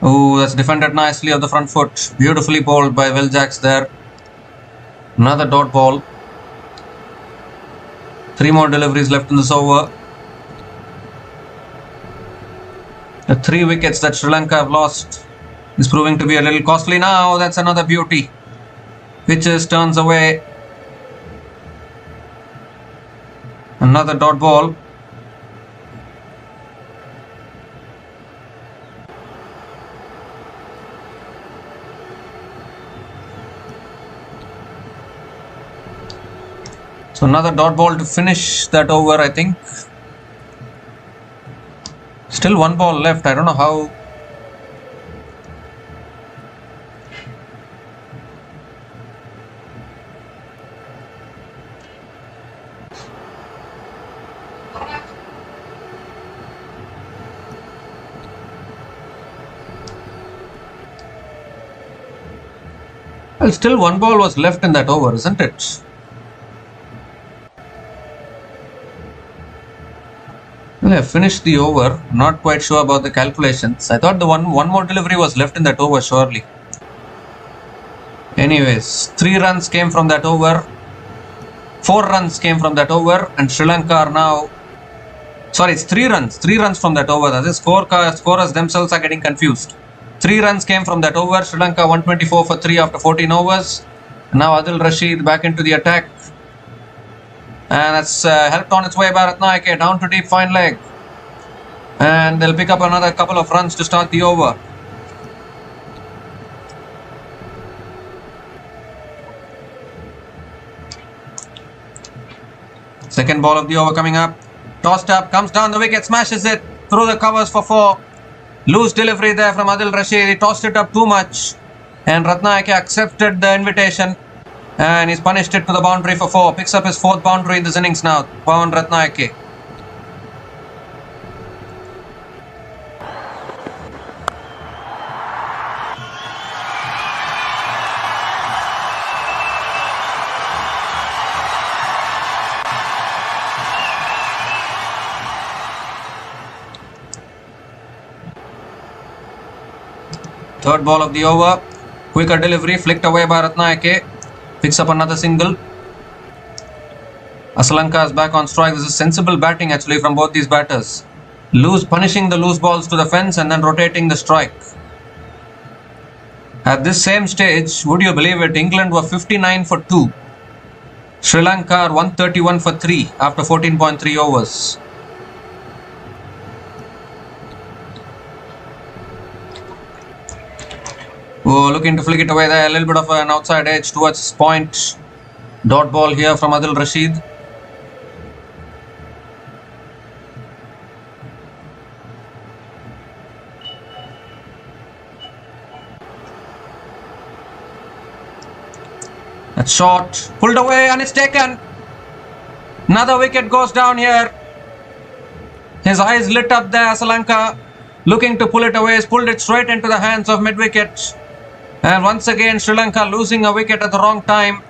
Oh, that's defended nicely on the front foot. Beautifully bowled by Will Jacks there. Another dot ball. 3 more deliveries left in this over. The 3 wickets that Sri Lanka have lost is proving to be a little costly now. That's another beauty. Pitches, turns away. Another dot ball. So another dot ball to finish that over, I think. Still 1 ball left. I don't know how. Well, still 1 ball was left in that over, isn't it? Well, I finished the over. Not quite sure about the calculations. I thought the one more delivery was left in that over, surely. Anyways, 3 runs came from that over. 4 runs came from that over. And Sri Lanka are now... Sorry, it's 3 runs. 3 runs from that over. The scorers themselves are getting confused. 3 runs came from that over. Sri Lanka 124 for 3 after 14 overs. Now Adil Rashid back into the attack. And that's helped on its way by Ratna down to deep fine leg. And they'll pick up another couple of runs to start the over. Second ball of the over coming up. Tossed up, comes down the wicket, smashes it through the covers for 4. Loose delivery there from Adil Rashid. He tossed it up too much. And Ratna accepted the invitation. And he's punished it to the boundary for 4. Picks up his 4th boundary in this innings now. Pawan Ratna. Third ball of the over. Quicker delivery, flicked away by Ratna. Picks up another single. Sri Lanka is back on strike. This is sensible batting actually from both these batters. Punishing the loose balls to the fence and then rotating the strike. At this same stage, would you believe it, England were 59 for 2. Sri Lanka are 131 for 3 after 14.3 overs. Oh, looking to flick it away there. A little bit of an outside edge towards point. Dot ball here from Adil Rashid. That shot pulled away and it's taken. Another wicket goes down here. His eyes lit up there. Sri Lanka looking to pull it away. He's pulled it straight into the hands of mid-wicket. And once again Sri Lanka losing a wicket at the wrong time.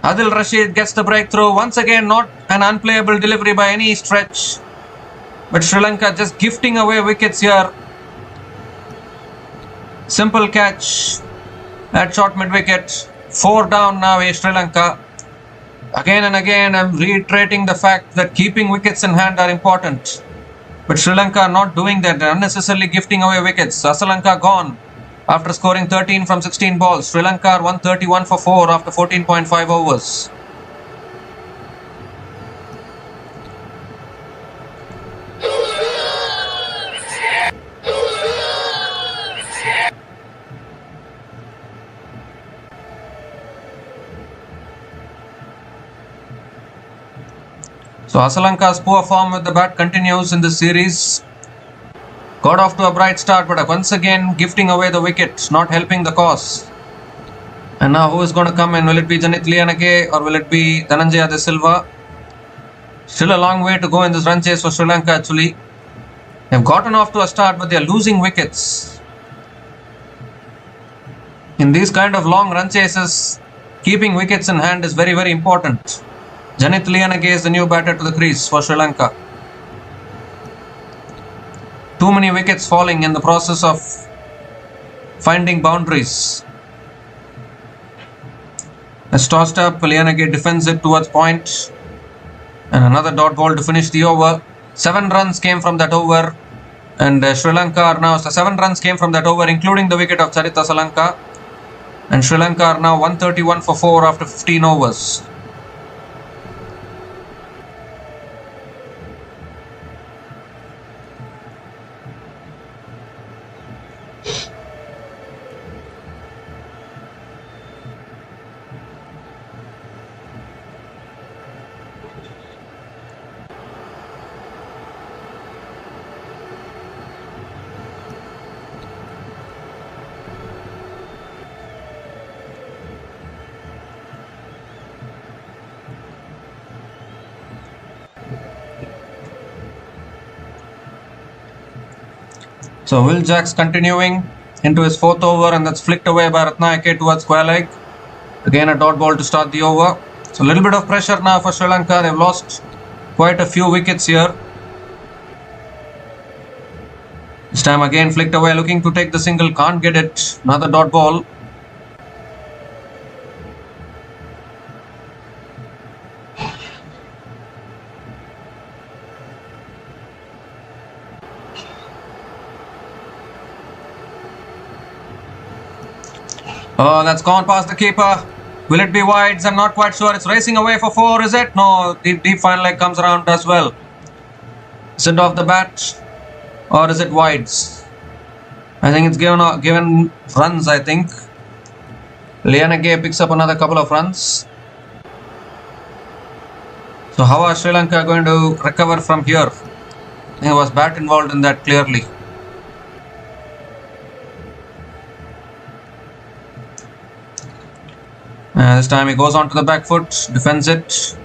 Adil Rashid gets the breakthrough. Once again not an unplayable delivery by any stretch. But Sri Lanka just gifting away wickets here. Simple catch at short mid-wicket. 4 down now is Sri Lanka. Again and again I'm reiterating the fact that keeping wickets in hand are important. But Sri Lanka are not doing that. They're unnecessarily gifting away wickets. Sri Lanka gone after scoring 13 from 16 balls. Sri Lanka are 131 for 4 after 14.5 overs. So Sri Lanka's poor form with the bat continues in this series. Got off to a bright start, but once again gifting away the wicket, not helping the cause. And now who is going to come in? Will it be Janit Liyanage or will it be Dhananjaya De Silva? Still a long way to go in this run chase for Sri Lanka actually. They've gotten off to a start, but they're losing wickets. In these kind of long run chases, keeping wickets in hand is very, very important. Janit Liyanage is the new batter to the crease for Sri Lanka. Too many wickets falling in the process of finding boundaries. It's tossed up. Liyanage defends it towards point. And another dot ball to finish the over. 7 runs came from that over. And Sri Lanka are now 7 runs came from that over, including the wicket of Charita Salanka. And Sri Lanka are now 131 for 4 after 15 overs. So Will Jacks continuing into his 4th over, and that's flicked away by Ratna towards square leg. Again a dot ball to start the over. So a little bit of pressure now for Sri Lanka. They've lost quite a few wickets here. This time again flicked away, looking to take the single, can't get it. Another dot ball. Oh, that's gone past the keeper. Will it be wides? I'm not quite sure. It's racing away for 4, is it? No, deep fine leg comes around as well. Is it off the bat or is it wides? I think it's given runs, I think. Liyanage picks up another couple of runs. So how are Sri Lanka going to recover from here? I think there was bat involved in that clearly. This time he goes on to the back foot, defends it.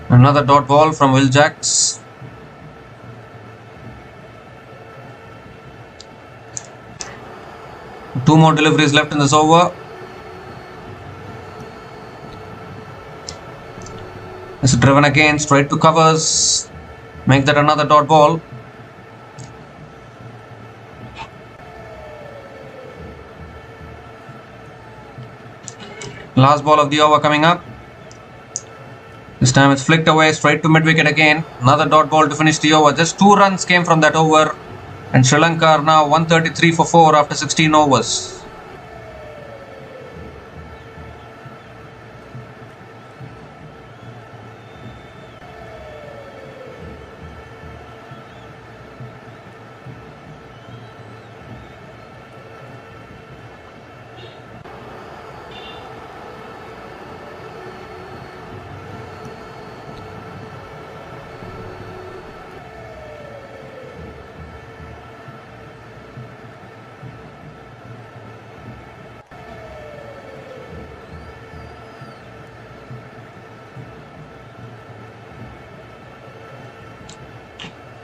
Another dot ball from Will Jacks. Two more deliveries left in this over. It's driven again, straight to covers. Make that another dot ball. Last ball of the over coming up. This time it's flicked away straight to mid-wicket again. Another dot ball to finish the over. Just 2 runs came from that over. And Sri Lanka are now 133 for 4 after 16 overs.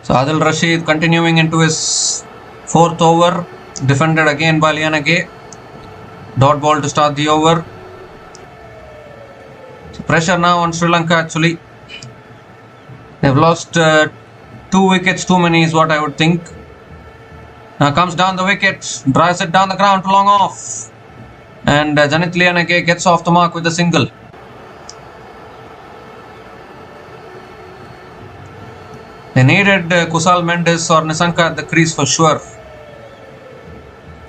So Adil Rashid continuing into his fourth over, defended again by Liyanage. Dot ball to start the over. So pressure now on Sri Lanka actually. They've lost 2 wickets too many is what I would think. Now comes down the wicket, drives it down the ground to long off. And Janit Liyanage gets off the mark with a single. They needed Kusal Mendis or Nisanka at the crease for sure.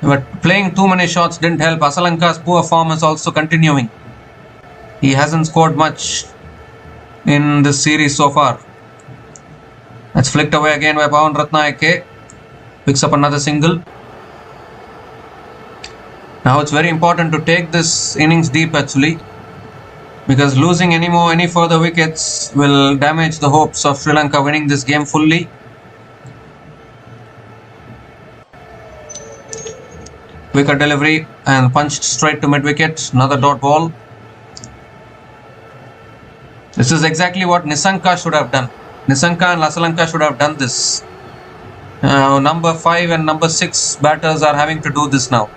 But playing too many shots didn't help. Asalanka's poor form is also continuing. He hasn't scored much in this series so far. That's flicked away again by Ratna. Picks up another single. Now it's very important to take this innings deep actually, because losing any further wickets will damage the hopes of Sri Lanka winning this game fully. Wicket delivery and punched straight to mid wicket. Another dot ball. This is exactly what Nisanka should have done. Nisanka and Asalanka should have done this. Number 5 and number 6 batters are having to do this now.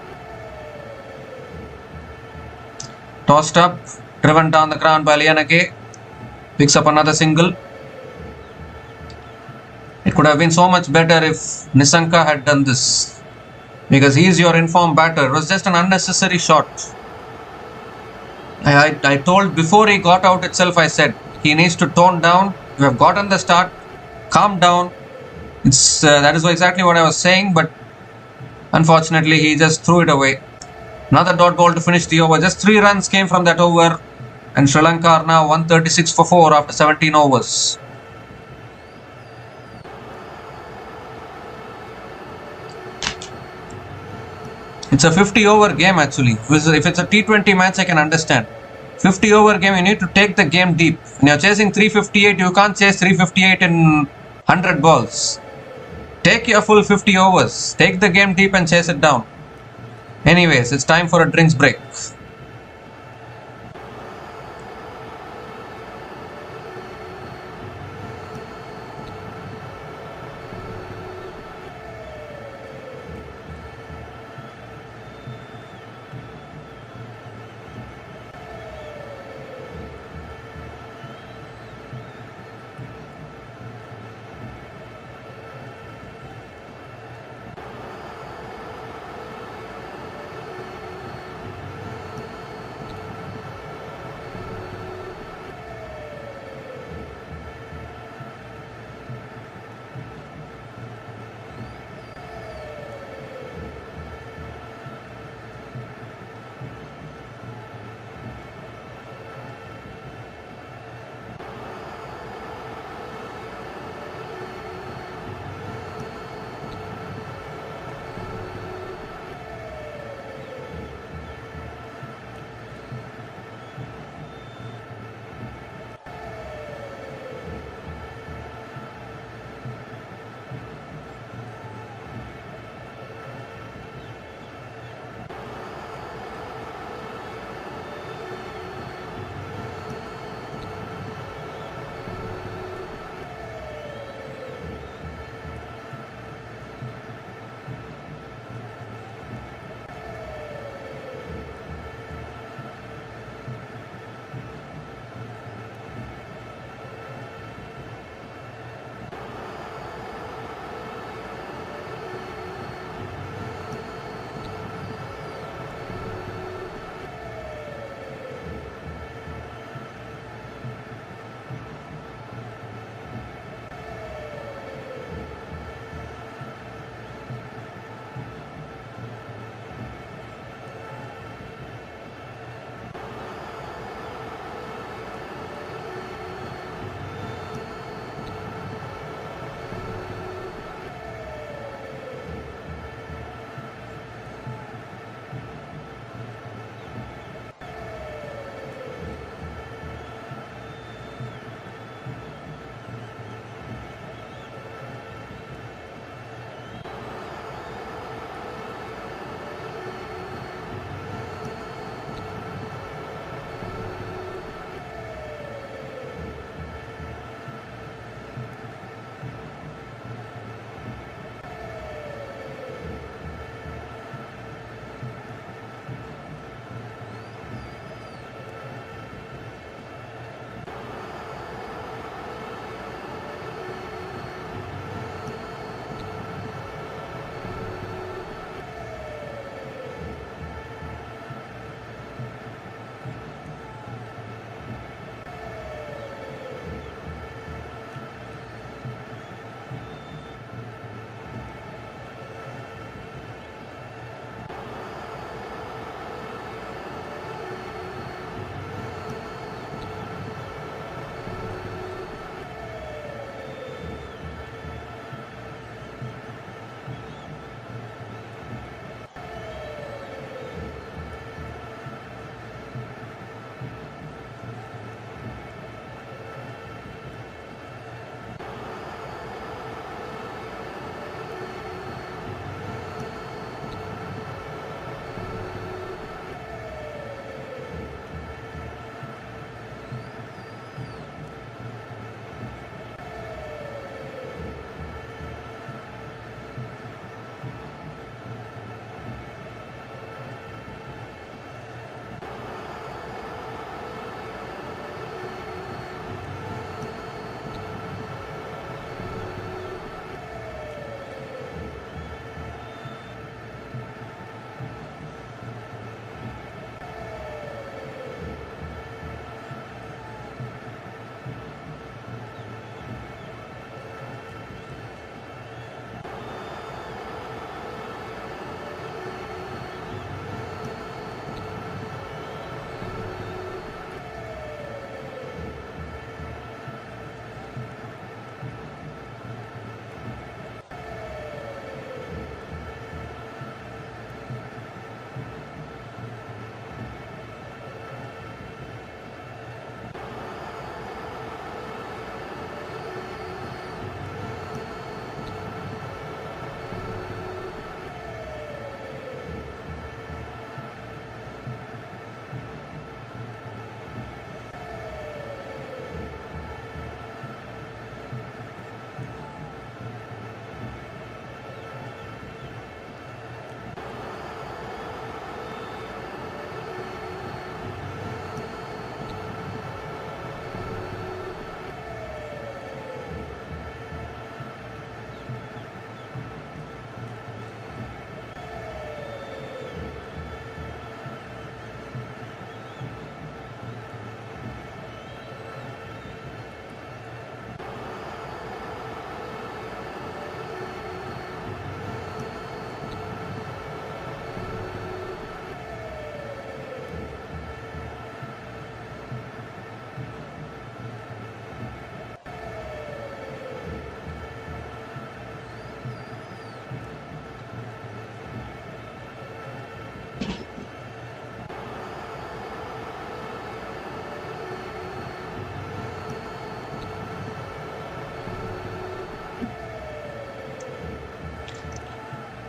Tossed up, driven down the ground by Liyanage. Picks up another single. It could have been so much better if Nisanka had done this, because he is your informed batter. It was just an unnecessary shot. I told before he got out itself, I said he needs to tone down. You have gotten the start, calm down. That is exactly what I was saying, but unfortunately he just threw it away. Another dot ball to finish the over. Just 3 runs came from that over, and Sri Lanka are now 136 for 4 after 17 overs. It's a 50 over game actually. If it's a T20 match, I can understand. 50 over game, you need to take the game deep. When you're chasing 358, you can't chase 358 in 100 balls. Take your full 50 overs. Take the game deep and chase it down. Anyways, it's time for a drinks break.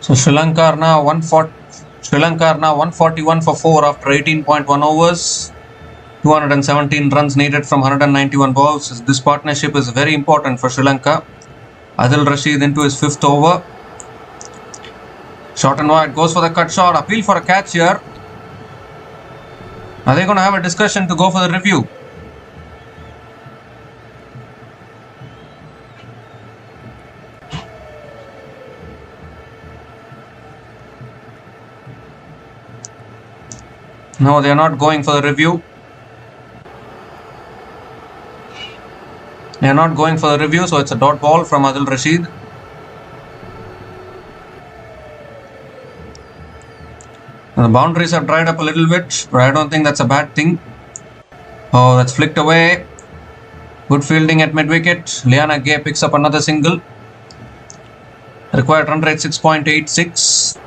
So Sri Lanka are now 141 for 4 after 18.1 overs. 217 runs needed from 191 balls. This partnership is very important for Sri Lanka. Adil Rashid into his 5th over. Short and wide, goes for the cut shot. Appeal for a catch here. Are they going to have a discussion to go for the review? No, they are not going for the review. They are not going for the review, so it's a dot ball from Adil Rashid. The boundaries have dried up a little bit, but I don't think that's a bad thing. Oh, that's flicked away. Good fielding at mid-wicket. Liyanage picks up another single. Required run rate 6.86.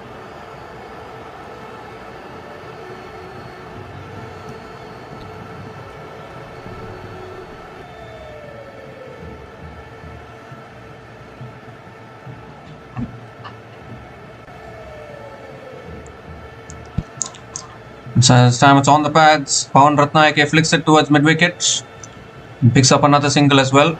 So this time it's on the pads. Ratna flicks it towards mid-wicket. Picks up another single as well.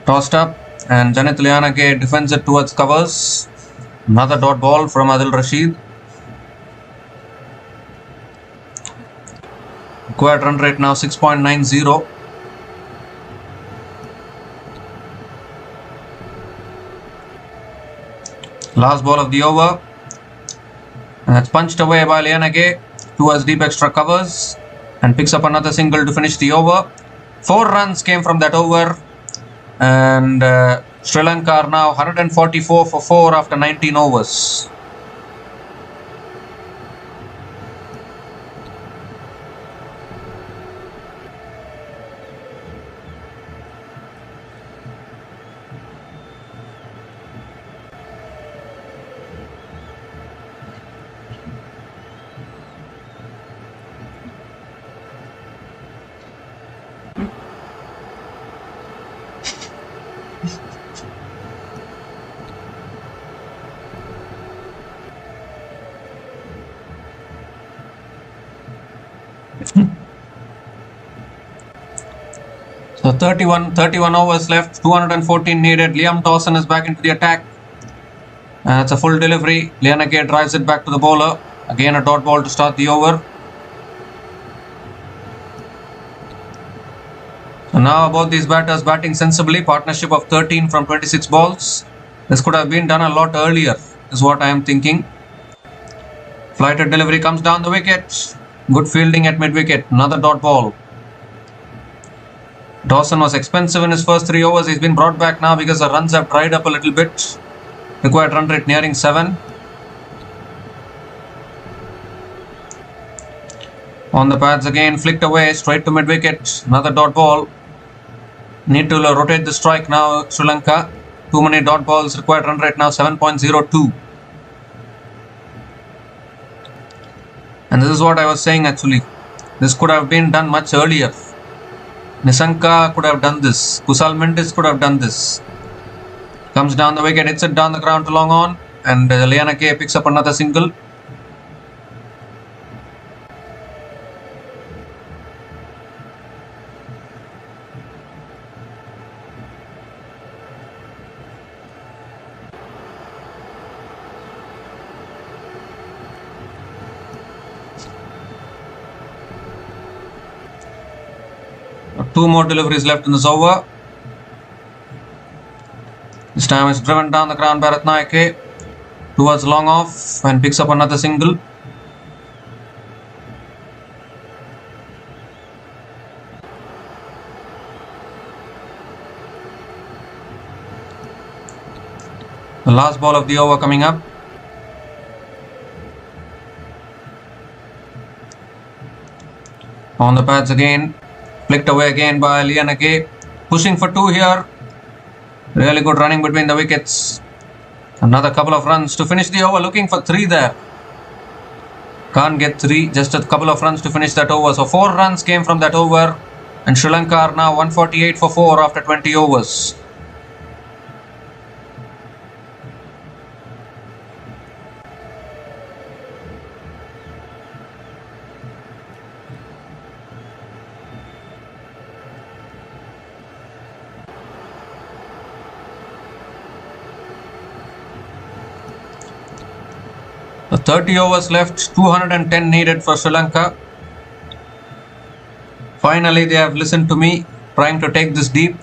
Tossed up and Janit Liyanage defends it towards covers. Another dot ball from Adil Rashid. Required run rate now 6.90. Last ball of the over. And that's punched away by Liyanage towards deep extra covers and picks up another single to finish the over. 4 runs came from that over. And Sri Lanka are now 144 for 4 after 19 overs. So 31 overs left, 214 needed. Liam Dawson is back into the attack. It's a full delivery. Liyanage drives it back to the bowler. Again a dot ball to start the over. So now both these batters batting sensibly. Partnership of 13 from 26 balls. This could have been done a lot earlier, is what I am thinking. Flighted delivery comes down the wicket. Good fielding at mid-wicket. Another dot ball. Dawson was expensive in his first 3 overs. He's been brought back now because the runs have dried up a little bit. Required run rate nearing 7. On the pads again, flicked away straight to mid-wicket. Another dot ball. Need to rotate the strike now, Sri Lanka. Too many dot balls. Required run rate now 7.02. And this is what I was saying actually. This could have been done much earlier. Nisanka could have done this. Mendis could have done this. Comes down the wicket, hits it down the ground to long on. And Liyanage picks up another single. Two more deliveries left in this over. This time it's driven down the ground by Ratna towards long off and picks up another single. The last ball of the over coming up. On the pads again. Flicked away again by Liyanage. Pushing for 2 here. Really good running between the wickets. Another couple of runs to finish the over. Looking for 3 there. Can't get 3, just a couple of runs to finish that over. So 4 runs came from that over, and Sri Lanka are now 148 for 4 after 20 overs. So 30 overs left, 210 needed for Sri Lanka. Finally, they have listened to me, trying to take this deep.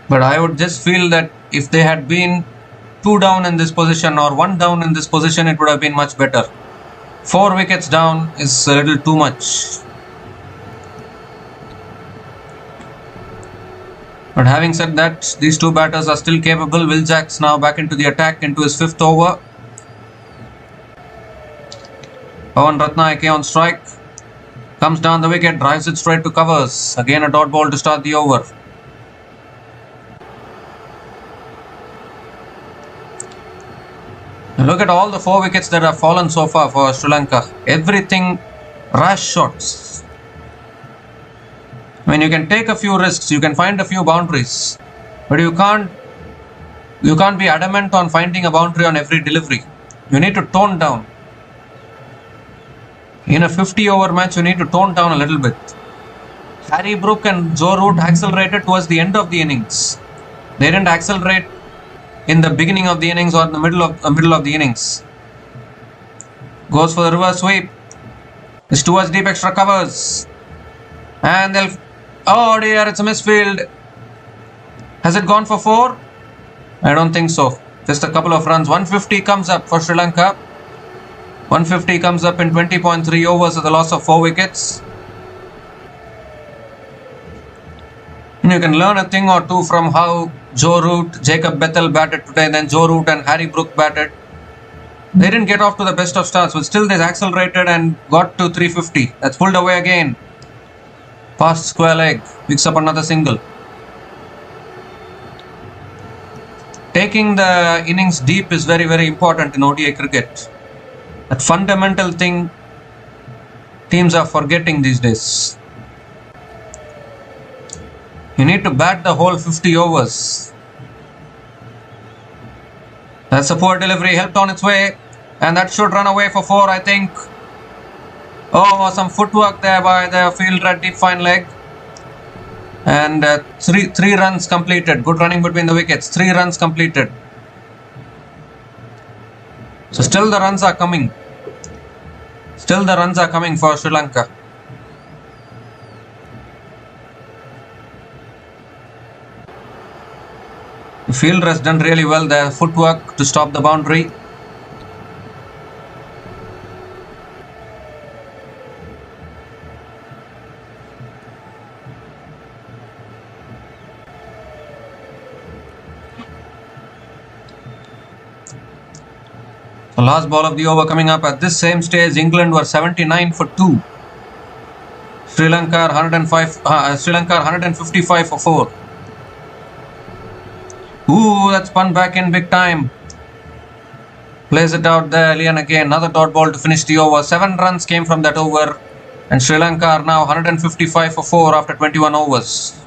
But I would just feel that if they had been 2 down in this position or 1 down in this position, it would have been much better. 4 wickets down is a little too much. But having said that, these 2 batters are still capable. Will Jacks now back into the attack into his 5th over. Ratna on strike. Comes down the wicket, drives it straight to covers. Again a dot ball to start the over. Now look at all the 4 wickets that have fallen so far for Sri Lanka. Everything rash shots. I mean, you can take a few risks, you can find a few boundaries, but you can't be adamant on finding a boundary on every delivery. You need to tone down. In a 50 over match, you need to tone down a little bit. Harry Brook and Joe Root accelerated towards the end of the innings. They didn't accelerate in the beginning of the innings or in the middle of the innings. Goes for the reverse sweep. It's towards deep extra covers. And they'll... Oh dear, it's a misfield. Has it gone for 4? I don't think so. Just a couple of runs. 150 comes up for Sri Lanka. 150 comes up in 20.3 overs with a loss of 4 wickets. And you can learn a thing or two from how Joe Root, Jacob Bethel batted today, then Joe Root and Harry Brook batted. They didn't get off to the best of starts, but still they accelerated and got to 350. That's pulled away again. Past square leg, picks up another single. Taking the innings deep is very, very important in ODI cricket. That fundamental thing teams are forgetting these days. You need to bat the whole 50 overs. That's a poor delivery, helped on its way, and that should run away for 4, I think. Oh, some footwork there by the fielder at deep fine leg. And three runs completed. Good running between the wickets. 3 runs completed. So still the runs are coming. Still the runs are coming for Sri Lanka. The fielder has done really well there. Footwork to stop the boundary. The last ball of the over coming up. At this same stage, England were 79 for 2. Sri Lanka are 155 for 4. Ooh, that's spun back in big time. Plays it out there. Liyanage, another dot ball to finish the over. 7 runs came from that over. And Sri Lanka are now 155 for 4 after 21 overs.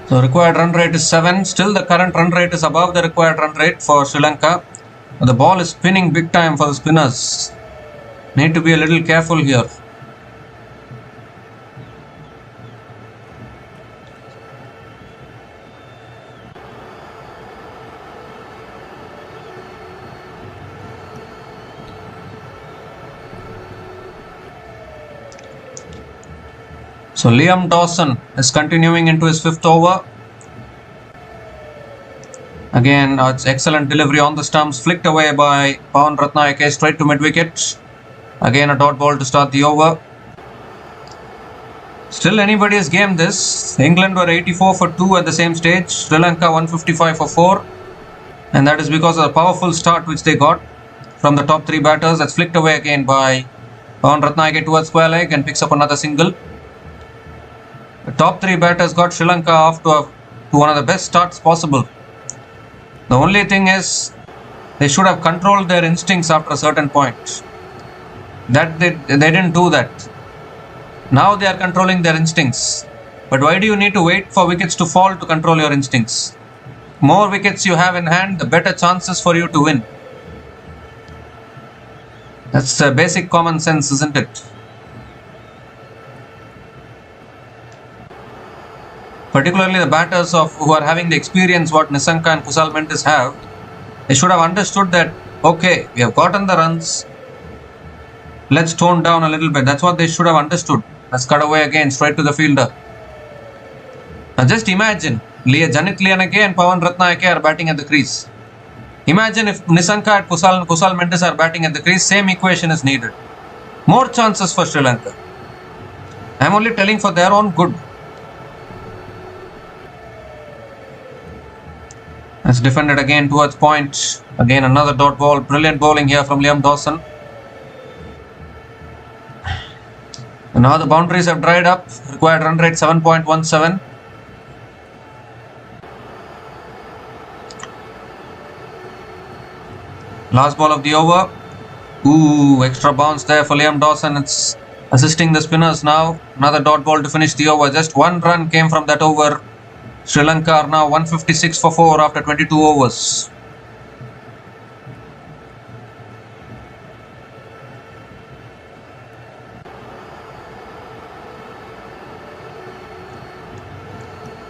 So required run rate is 7. Still the current run rate is above the required run rate for Sri Lanka. The ball is spinning big time for the spinners. Need to be a little careful here. So Liam Dawson is continuing into his 5th over. Again, it's excellent delivery on the stumps, flicked away by Pawan Ratna straight to mid-wicket. Again, a dot ball to start the over. Still anybody's game this. England were 84 for 2 at the same stage. Sri Lanka 155 for 4. And that is because of the powerful start which they got from the top 3 batters. That's flicked away again by Pawan Ratna towards square leg and picks up another single. The top 3 batters got Sri Lanka off to one of the best starts possible. The only thing is they should have controlled their instincts after a certain point. That they didn't do that. Now they are controlling their instincts. But why do you need to wait for wickets to fall to control your instincts? More wickets you have in hand, the better chances for you to win. That's basic common sense, isn't it? Particularly the batters who are having the experience what Nisanka and Mendis have, they should have understood that, okay, we have gotten the runs, let's tone down a little bit. That's what they should have understood. Let's cut away again, straight to the fielder. Now just imagine, Janit Liyanage and Pawan Ratna are batting at the crease. Imagine if Nisanka and Mendis are batting at the crease, same equation is needed. More chances for Sri Lanka. I am only telling for their own good. It's defended again towards point. Again another dot ball. Brilliant bowling here from Liam Dawson. And now the boundaries have dried up. Required run rate 7.17. Last ball of the over. Ooh, extra bounce there for Liam Dawson. It's assisting the spinners now. Another dot ball to finish the over. Just one run came from that over. Sri Lanka are now 156 for 4 after 22 overs.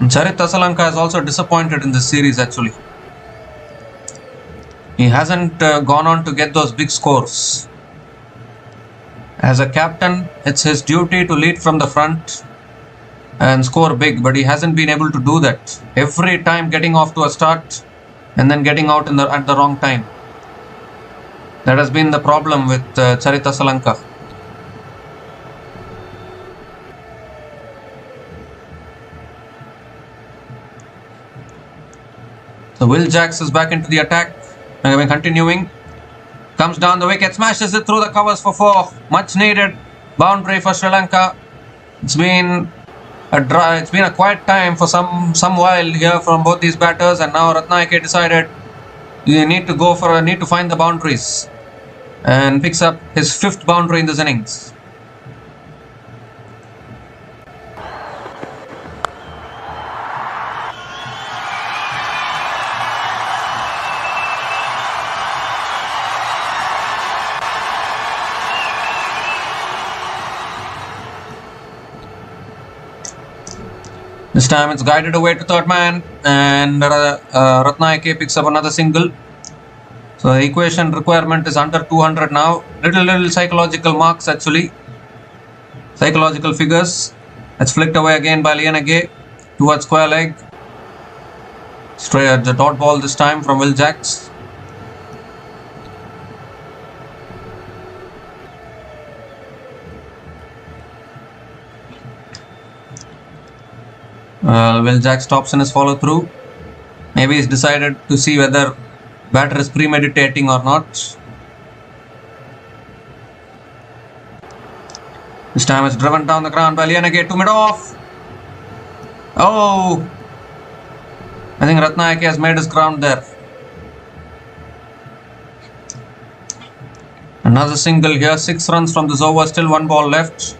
Charith Asalanka is also disappointed in this series actually. He hasn't gone on to get those big scores. As a captain, it's his duty to lead from the front and score big, but he hasn't been able to do that. Every time getting off to a start and then getting out at the wrong time. That has been the problem with Charith Asalanka. So Will Jacks is back into the attack. Continuing. Comes down the wicket, smashes it through the covers for 4. Much needed boundary for Sri Lanka. It's been a quiet time for some while here from both these batters, and now Ratna decided you need to find the boundaries and picks up his 5th boundary in this innings. This time it's guided away to third man, and Ratna picks up another single. So the equation requirement is under 200 now. Little psychological marks actually. Psychological figures. It's flicked away again by Liyanage towards square leg. Straight at the dot ball this time from Will Jacks. Will Jack stops in his follow through. Maybe he's decided to see whether batter is premeditating or not. This time it's driven down the ground by Liyanage to mid off. Oh! I think Ratna has made his ground there. Another single here. 6 runs from this over. Still 1 ball left.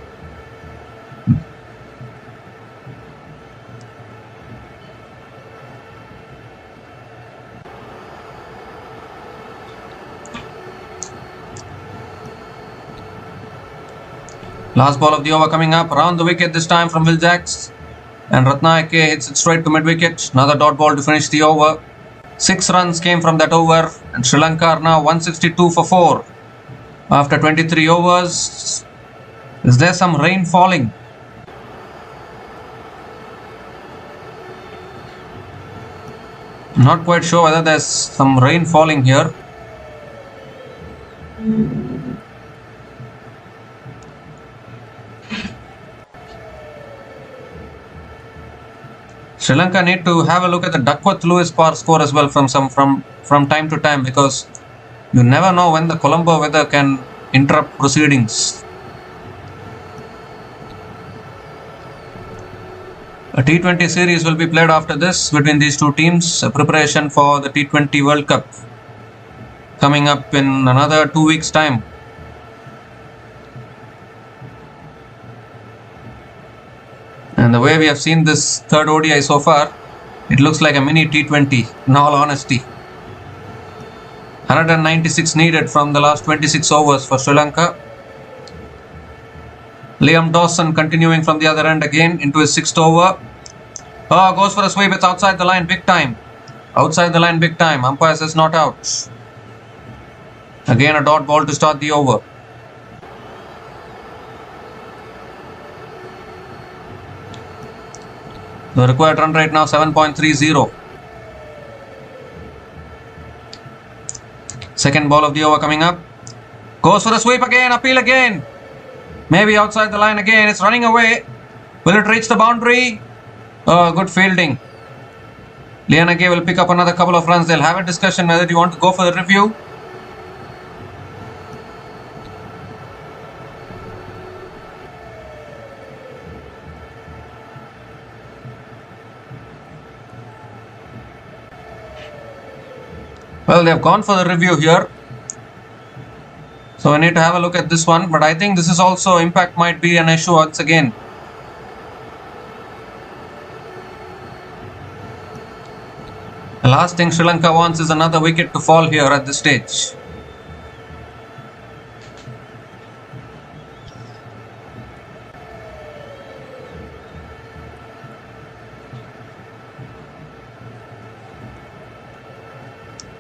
Last ball of the over coming up. Around the wicket this time from Will Jacks. And Ratna hits it straight to mid-wicket. Another dot ball to finish the over. 6 runs came from that over. And Sri Lanka are now 162 for 4. After 23 overs. Is there some rain falling? Not quite sure whether there's some rain falling here. Sri Lanka need to have a look at the Duckworth-Lewis par score as well from time to time, because you never know when the Colombo weather can interrupt proceedings. A T20 series will be played after this between these two teams, a preparation for the T20 World Cup coming up in another 2 weeks' time. And the way we have seen this third ODI so far, it looks like a mini T20 in all honesty. 196 needed from the last 26 overs for Sri Lanka. Liam Dawson continuing from the other end again into his 6th over. Oh, goes for a sweep. It's outside the line big time. Outside the line big time. Umpire says not out. Again a dot ball to start the over. The required run rate now 7.30. Second ball of the over coming up. Goes for the sweep again. Appeal again. Maybe outside the line again. It's running away. Will it reach the boundary? Oh, good fielding. Liyanage will pick up another couple of runs. They'll have a discussion whether you want to go for the review. Well, they have gone for the review here. So we need to have a look at this one. But I think this is also, impact might be an issue once again. The last thing Sri Lanka wants is another wicket to fall here at this stage.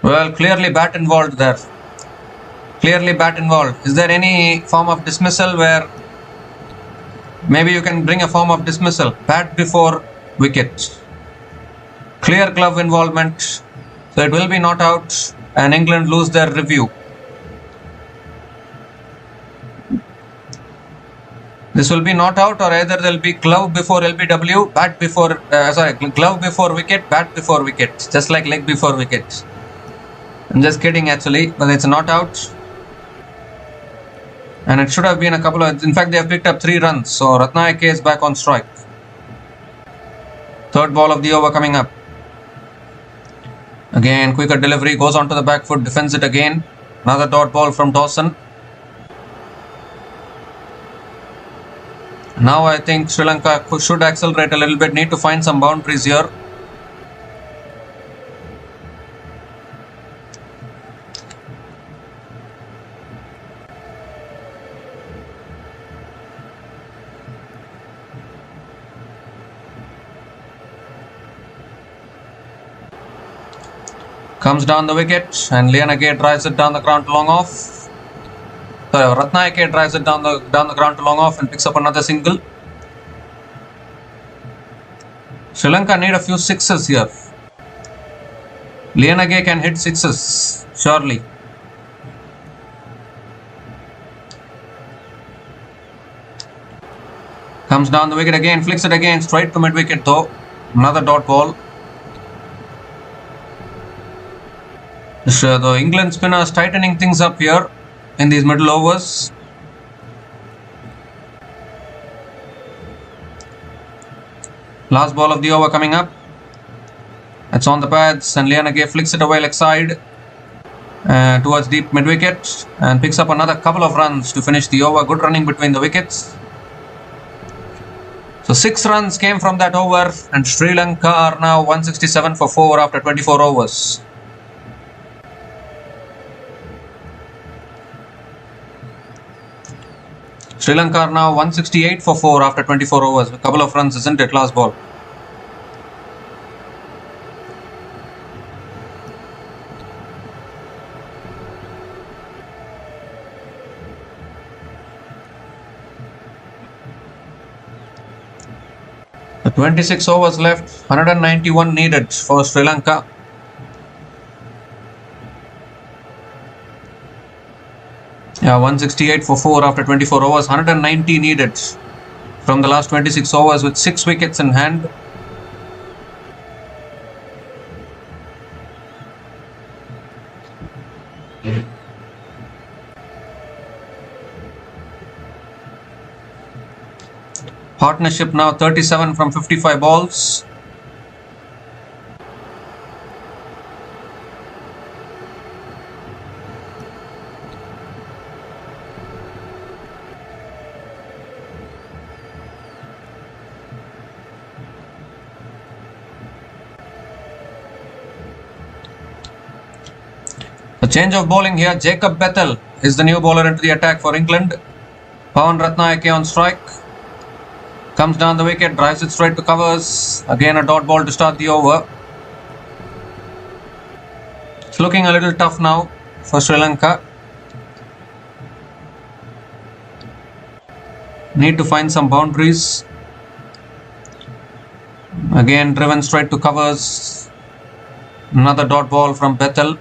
Well, clearly bat involved there. Clearly bat involved. Is there any form of dismissal where maybe you can bring a form of dismissal? Bat before wicket. Clear glove involvement. So it will be not out and England lose their review. This will be not out, or either there will be glove before LBW, bat before, glove before wicket, bat before wicket. Just like leg before wicket. I'm just kidding actually, but it's not out. And it should have been a couple of, in fact they have picked up 3 runs. So Ratna is back on strike. Third ball of the over coming up. Again, quicker delivery, goes onto the back foot, defends it again. Another dot ball from Dawson. Now I think Sri Lanka should accelerate a little bit, need to find some boundaries here. Comes down the wicket and Liyanage drives it down the ground to long off. Sorry, Ratna drives it down the ground to long off and picks up another single. Sri Lanka need a few sixes here. Liyanage can hit sixes, surely. Comes down the wicket again, flicks it again, straight to mid wicket though. Another dot ball. The England spinners tightening things up here in these middle overs. Last ball of the over coming up. It's on the pads and Liyanage flicks it away leg side towards deep mid wicket and picks up another couple of runs to finish the over. Good running between the wickets. So 6 runs came from that over and Sri Lanka are now 167 for 4 after 24 overs. Sri Lanka are now 168 for 4 after 24 overs. A couple of runs, isn't it? Last ball. The 26 overs left, 191 needed for Sri Lanka. Yeah, 168 for 4 after 24 overs. 190 needed from the last 26 overs with 6 wickets in hand. Partnership now 37 from 55 balls. A change of bowling here. Jacob Bethel is the new bowler into the attack for England. Pawan Ratna on strike. Comes down the wicket, drives it straight to covers. Again a dot ball to start the over. It's looking a little tough now for Sri Lanka. Need to find some boundaries. Again driven straight to covers. Another dot ball from Bethel.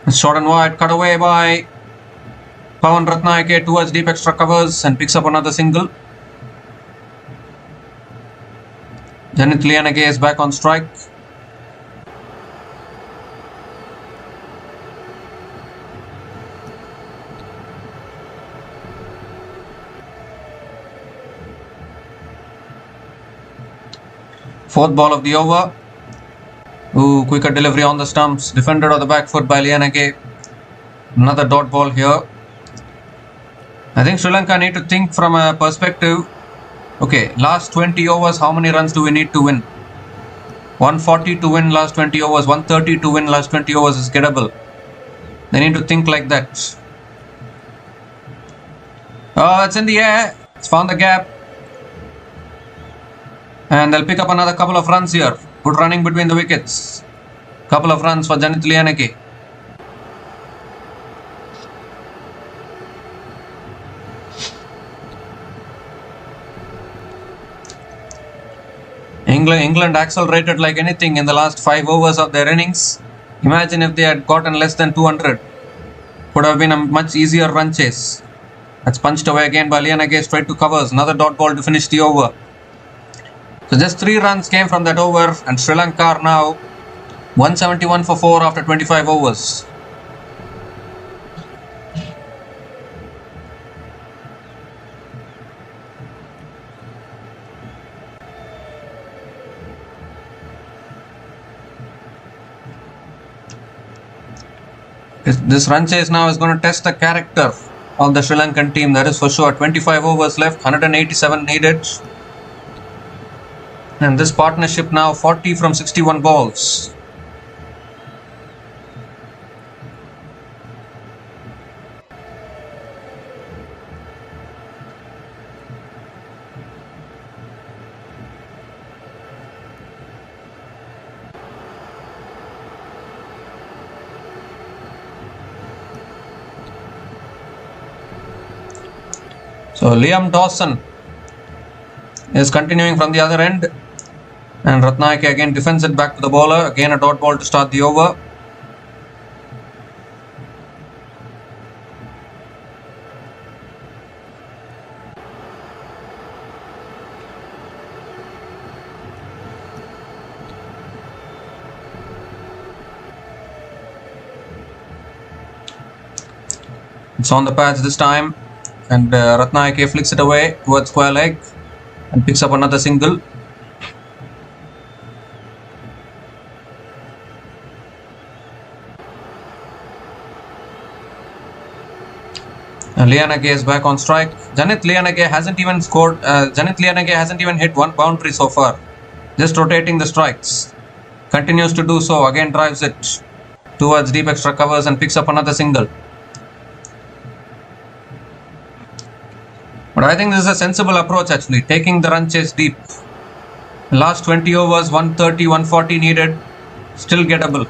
Short and wide, cut away by Pawan Ratna towards deep extra covers and picks up another single. Liyanage is back on strike. Fourth ball of the over. Ooh, quicker delivery on the stumps. Defended on the back foot by Liyanage. Another dot ball here. I think Sri Lanka need to think from a perspective. Okay, last 20 overs, how many runs do we need to win? 140 to win last 20 overs. 130 to win last 20 overs is gettable. They need to think like that. Oh, it's in the air. It's found the gap. And they'll pick up another couple of runs here. Good running between the wickets. Couple of runs for Liyanage. England accelerated like anything in the last 5 overs of their innings. Imagine if they had gotten less than 200. Would have been a much easier run chase. That's punched away again by Liyanage straight to covers. Another dot ball to finish the over. So just 3 runs came from that over, and Sri Lanka are now 171 for 4 after 25 overs. This run chase now is going to test the character of the Sri Lankan team, that is for sure. 25 overs left, 187 needed. And this partnership now 40 from 61 balls. So Liam Dawson is continuing from the other end. And Ratna again defends it back to the bowler. Again a dot ball to start the over. It's on the pads this time. And Ratna flicks it away towards square leg and picks up another single. And Liyanage is back on strike. Liyanage hasn't even scored. Liyanage hasn't even hit one boundary so far. Just rotating the strikes. Continues to do so. Again drives it towards deep extra covers and picks up another single. But I think this is a sensible approach actually. Taking the run chase deep. Last 20 overs, 130, 140 needed. Still gettable.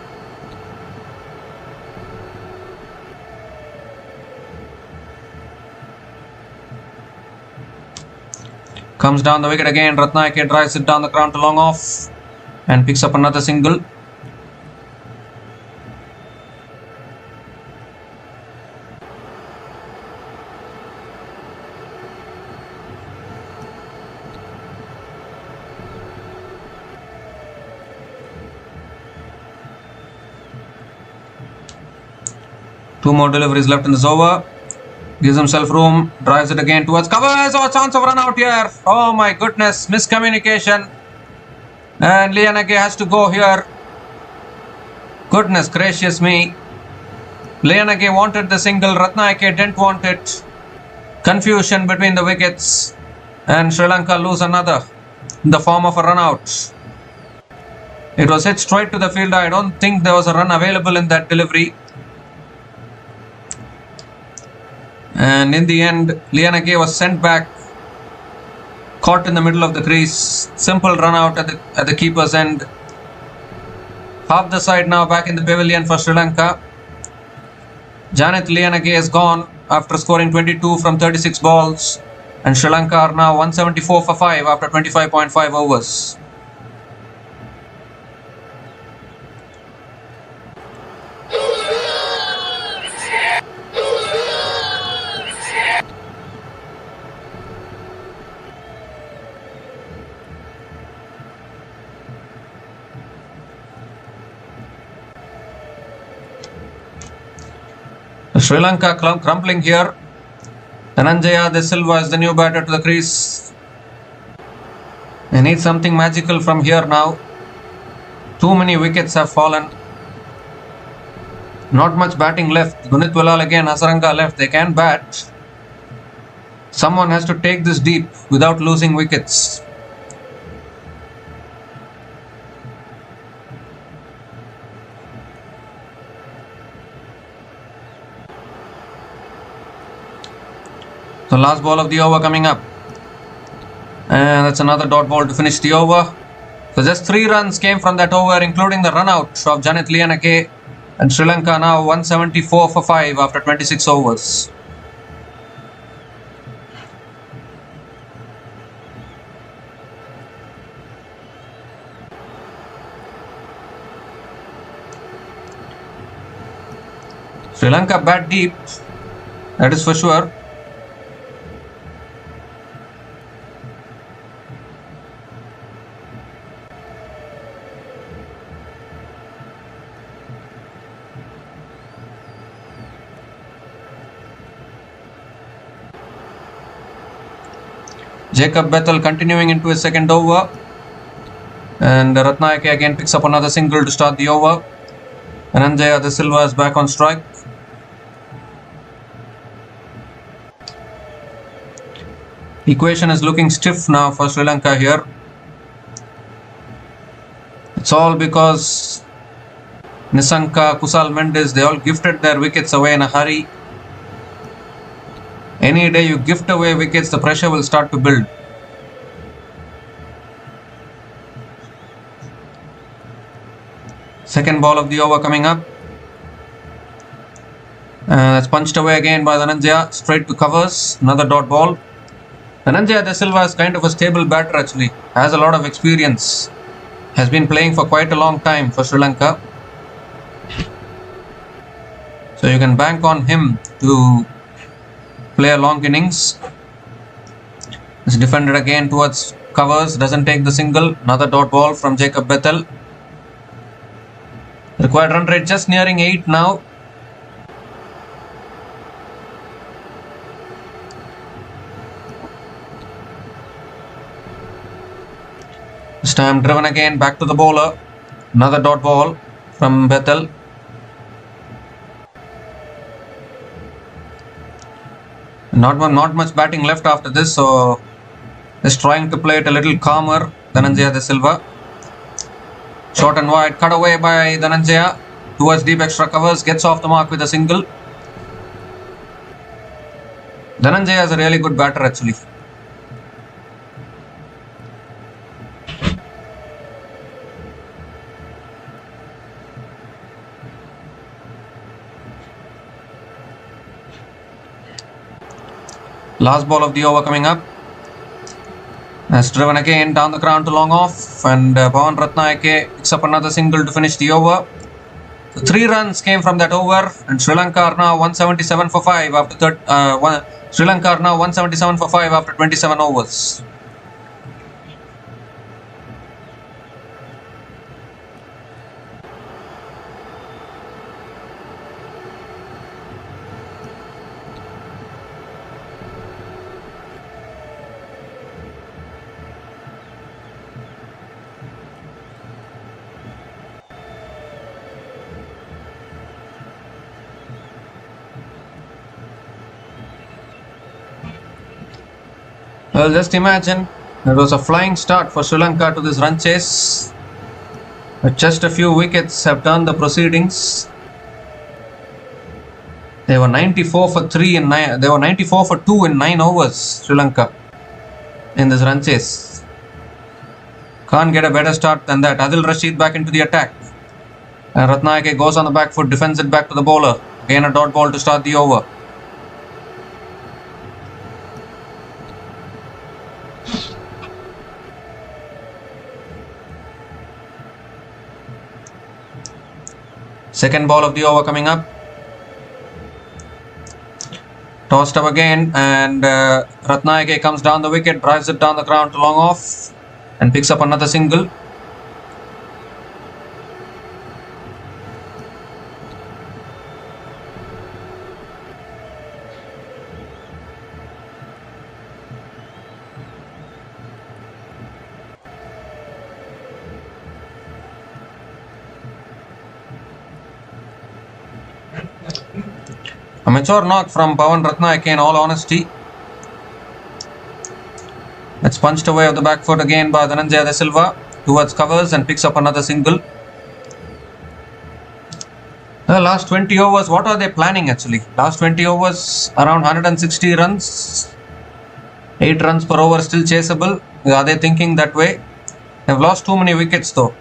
Comes down the wicket again. Ratna drives it down the ground to long off and picks up another single. Two more deliveries left in this over. Gives himself room, drives it again towards covers. Oh, chance of run out here. Oh my goodness, miscommunication. And Liyanage has to go here. Goodness gracious me. Liyanage wanted the single, Ratna didn't want it. Confusion between the wickets. And Sri Lanka lose another in the form of a run out. It was hit straight to the fielder. I don't think there was a run available in that delivery. And in the end, Liyanage was sent back, caught in the middle of the crease. Simple run out at the keeper's end. Half the side now back in the pavilion for Sri Lanka. Janith Liyanage is gone after scoring 22 from 36 balls. And Sri Lanka are now 174 for 5 after 25.5 overs. Sri Lanka crumpling here. Dhananjaya De Silva is the new batter to the crease. They need something magical from here now. Too many wickets have fallen. Not much batting left. Gunit Willal again, Hasaranga left. They can bat. Someone has to take this deep without losing wickets. The last ball of the over coming up. And that's another dot ball to finish the over. So just 3 runs came from that over, including the run out of Janith Liyanage. And Sri Lanka now 174 for 5 after 26 overs. Sri Lanka bat deep, that is for sure. Jacob Bethel continuing into his second over. And Ratna again picks up another single to start the over. Dhananjaya De Silva is back on strike. Equation is looking stiff now for Sri Lanka here. It's all because Nisanka, Kusal Mendis, they all gifted their wickets away in a hurry. Any day you gift away wickets, the pressure will start to build. Second ball of the over coming up. That's punched away again by Dhananjaya, straight to covers. Another dot ball. Dhananjaya De Silva is kind of a stable batter actually. Has a lot of experience. Has been playing for quite a long time for Sri Lanka. So you can bank on him to play a long innings. It's defended again towards covers. Doesn't take the single. Another dot ball from Jacob Bethel. Required run rate just nearing 8 now. This time driven again back to the bowler. Another dot ball from Bethel. Not much batting left after this, so just trying to play it a little calmer. Dhananjaya De Silva. Short and wide, cut away by Dhananjaya towards deep extra covers, gets off the mark with a single. Dhananjaya is a really good batter actually. Last ball of the over coming up. Has driven again down the ground to long off, and Pawan Ratna picks up another single to finish the over. So 3 runs came from that over, and Sri Lanka are now 177 for 5 after Sri Lanka are now 177 for 5 after 27 overs. Well, just imagine, it was a flying start for Sri Lanka to this run chase. But just a few wickets have turned the proceedings. They were 94 for 3 in 9. They were 94 for 2 in 9 overs, Sri Lanka, in this run chase. Can't get a better start than that. Adil Rashid back into the attack. And Ratna goes on the back foot, defends it back to the bowler. Again a dot ball to start the over. Second ball of the over coming up. Tossed up again, and Ratna comes down the wicket, drives it down the ground to long off, and picks up another single. A mature knock from Pawan Ratna in all honesty. It's punched away off the back foot again by Dhananjaya De Silva towards covers and picks up another single. The last 20 overs, what are they planning actually? Last 20 overs, around 160 runs. 8 runs per over still chaseable. Are they thinking that way? They've lost too many wickets though.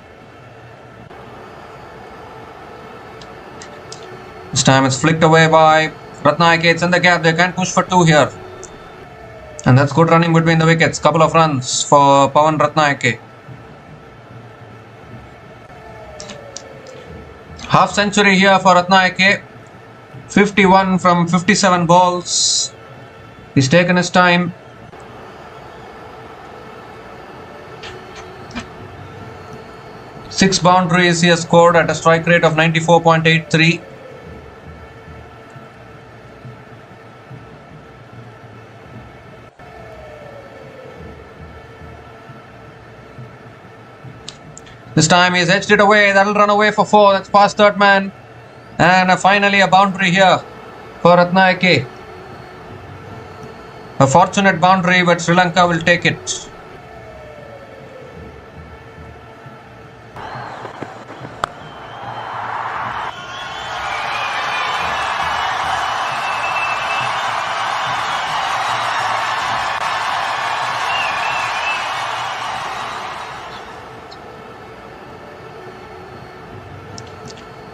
This time it's flicked away by Ratna. It's in the gap. They can push for 2 here. And that's good running between the wickets. Couple of runs for Pawan Ratna. Half century here for Ratna. 51 from 57 balls. He's taken his time. Six boundaries he has scored at a strike rate of 94.83. This time he's edged it away. That'll run away for 4. That's past third man. And finally a boundary here for Ratna. A fortunate boundary, but Sri Lanka will take it.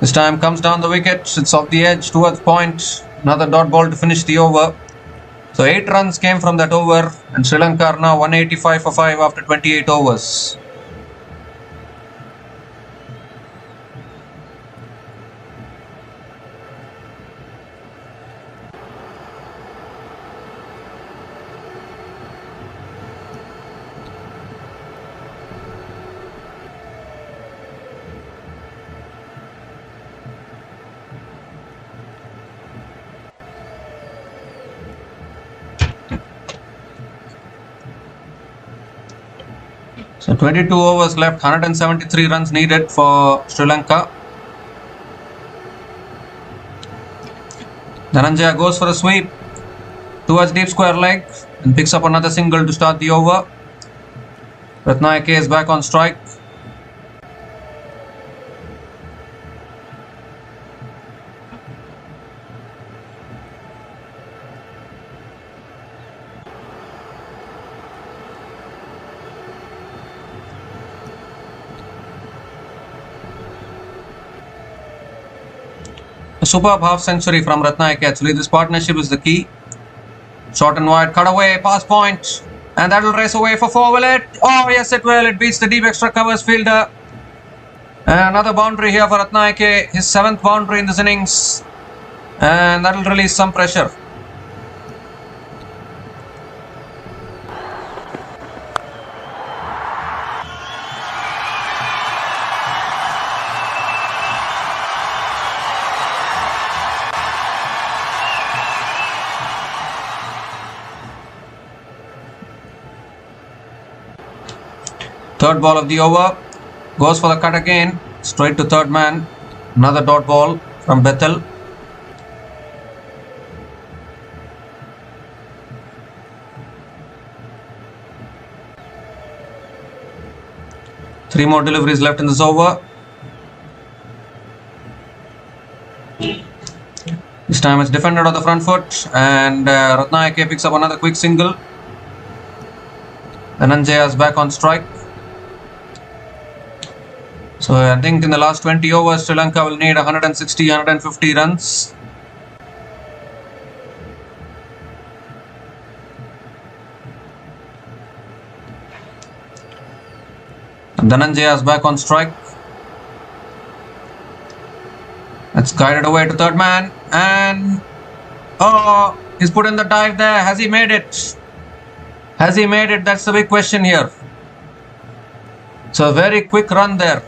This time comes down the wicket, it's off the edge towards point. Another dot ball to finish the over. So 8 runs came from that over, and Sri Lanka are now 185 for 5 after 28 overs. So 22 overs left, 173 runs needed for Sri Lanka. Dhananjaya goes for a sweep towards deep square leg and picks up another single to start the over. Ratna is back on strike. A superb half century from Ratna. Actually, this partnership is the key. Short and wide, cut away, pass point. And that will race away for 4, will it? Oh, yes, it will. It beats the deep extra covers fielder. Another boundary here for Ratna, his 7th boundary in this innings. And that will release some pressure. Third ball of the over. Goes for the cut again. Straight to third man. Another dot ball from Bethel. Three more deliveries left in this over. This time it's defended on the front foot, and Ratna picks up another quick single. Dhananjaya is back on strike. So I think in the last 20 overs, Sri Lanka will need 160, 150 runs. Dhananjaya is back on strike. It's guided away to third man, and oh, he's put in the dive there. Has he made it? Has he made it? That's the big question here. So a very quick run there.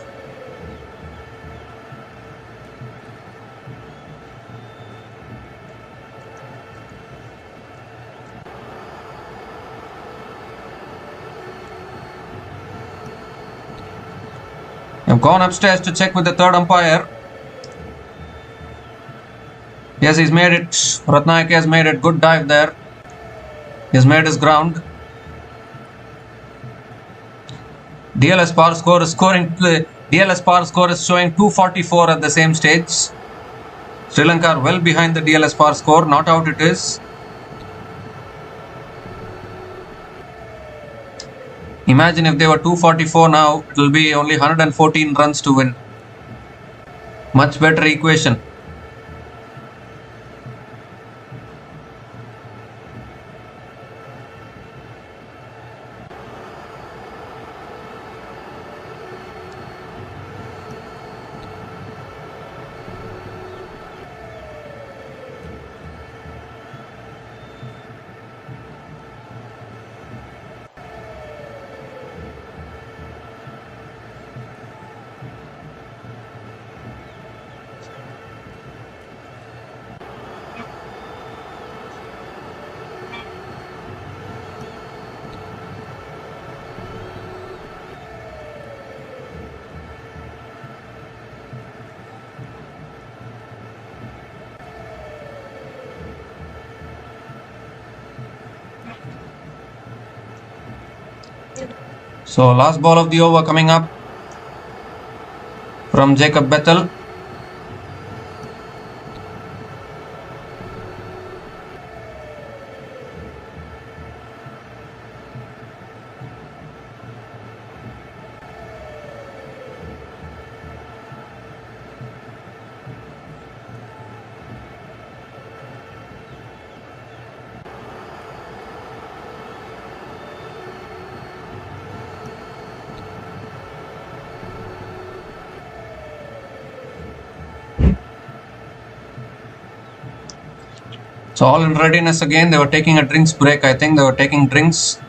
I've gone upstairs to check with the third umpire. Yes, he's made it. Ratna has made it. Good dive there. He's made his ground. DLS power score is showing 244 at the same stage. Sri Lanka are well behind the DLS power score. Not out it is. Imagine if they were 244 now, it will be only 114 runs to win. Much better equation. So last ball of the over coming up from Jacob Bethel. So all in readiness again. They were taking a drinks break. I think they were taking drinks.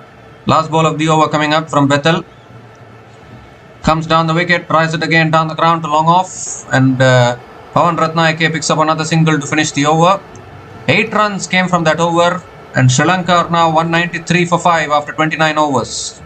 Last ball of the over coming up from Bethel. Comes down the wicket, tries it again down the ground to long off, and Pawan Ratna picks up another single to finish the over. 8 runs came from that over, and Sri Lanka are now 193 for 5 after 29 overs.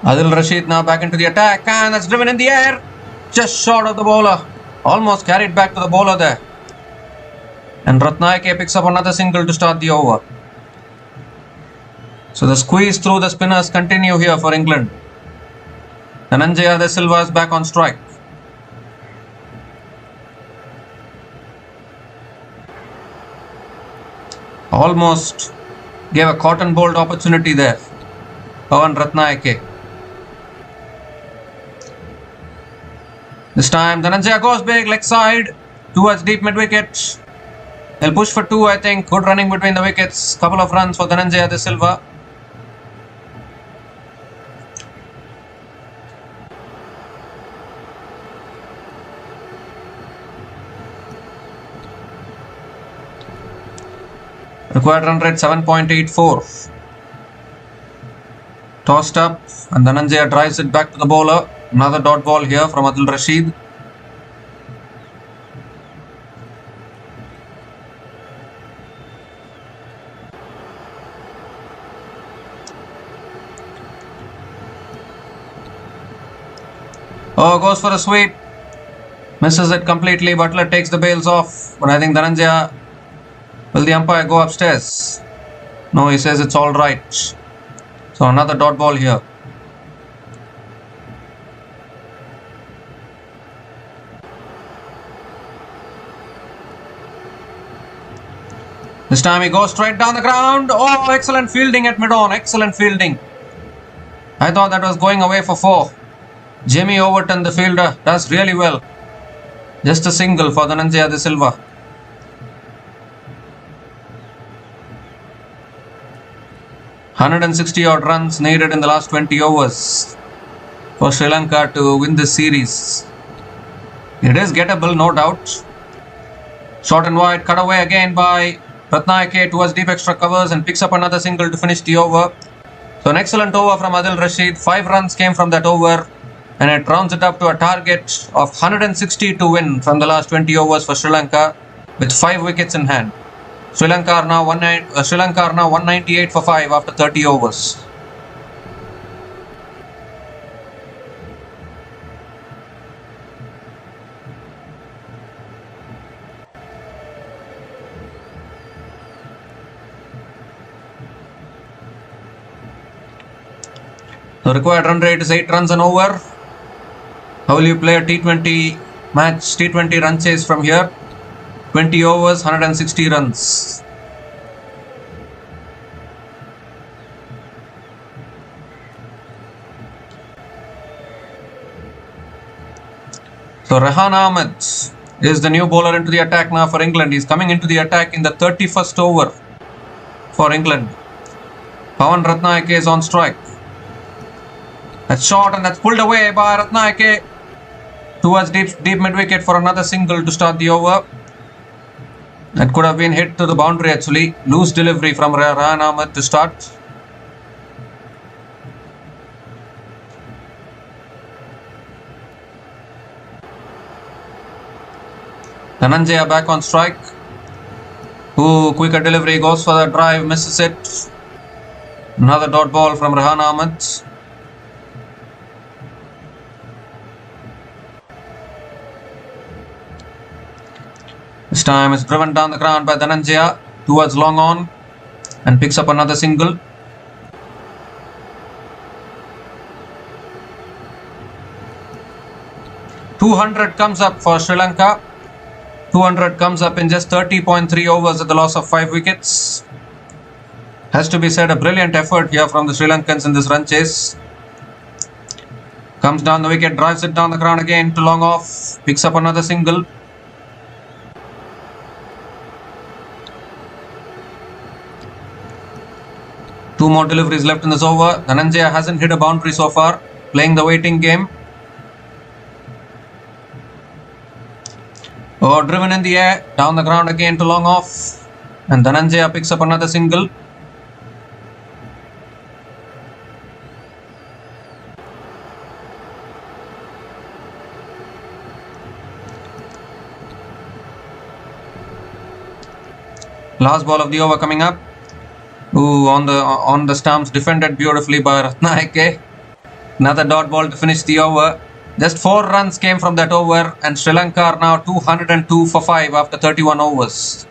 Adil Rashid now back into the attack, and that's driven in the air, just short of the bowler. Almost carried back to the bowler there. And Ratna picks up another single to start the over. So the squeeze through the spinners continue here for England. Dhananjaya De Silva is back on strike. Almost gave a cotton bolt opportunity there. Pawan Ratna. This time Dhananjaya goes big, leg side, towards deep mid wicket. They'll push for 2, I think. Good running between the wickets. Couple of runs for Dhananjaya De Silva. Required run rate 7.84. Tossed up and Dhananjaya drives it back to the bowler. Another dot ball here from Rashid. Oh, goes for a sweep. Misses it completely. Butler takes the bails off. But I think Dhananjaya, will the umpire go upstairs? No, he says it's all right. So another dot ball here. This time he goes straight down the ground. Oh, excellent fielding at mid-on. Excellent fielding. I thought that was going away for 4. Jimmy Overton, the fielder, does really well. Just a single for Dhananjaya De Silva. ...160 odd runs needed in the last 20 overs for Sri Lanka to win this series. It is gettable, no doubt. Short and wide, cut away again by Ratna towards deep extra covers and picks up another single to finish the over. So an excellent over from Adil Rashid. 5 runs came from that over and it rounds it up to a target of 160 to win from the last 20 overs for Sri Lanka with 5 wickets in hand. Sri Lanka are now 198 for 5 after 30 overs. The required run rate is 8 runs and over. How will you play a T20 match, T20 run chase from here? 20 overs, 160 runs. So Rehan Ahmed is the new bowler into the attack now for England. He's coming into the attack in the 31st over for England. Pawan Ratna is on strike. That's short and that's pulled away by Ratna towards deep mid wicket for another single to start the over. That could have been hit to the boundary actually. Loose delivery from Rehan Ahmed to start. Dhananjaya back on strike. Ooh, quicker delivery, goes for the drive, misses it. Another dot ball from Rehan Ahmed. This time it's driven down the ground by Dhananjaya towards long on and picks up another single. .200 comes up for Sri Lanka. 200 comes up in just 30.3 overs at the loss of 5 wickets. Has to be said, a brilliant effort here from the Sri Lankans in this run chase. Comes down the wicket, drives it down the ground again to long off, picks up another single. Two more deliveries left in this over. Dhananjaya hasn't hit a boundary so far, playing the waiting game. Oh, driven in the air, down the ground again to long off. And Dhananjaya picks up another single. Last ball of the over coming up. Ooh, on the stumps, defended beautifully by Ratna. Another dot ball to finish the over. Just 4 runs came from that over, and Sri Lanka are now 202 for 5 after 31 overs.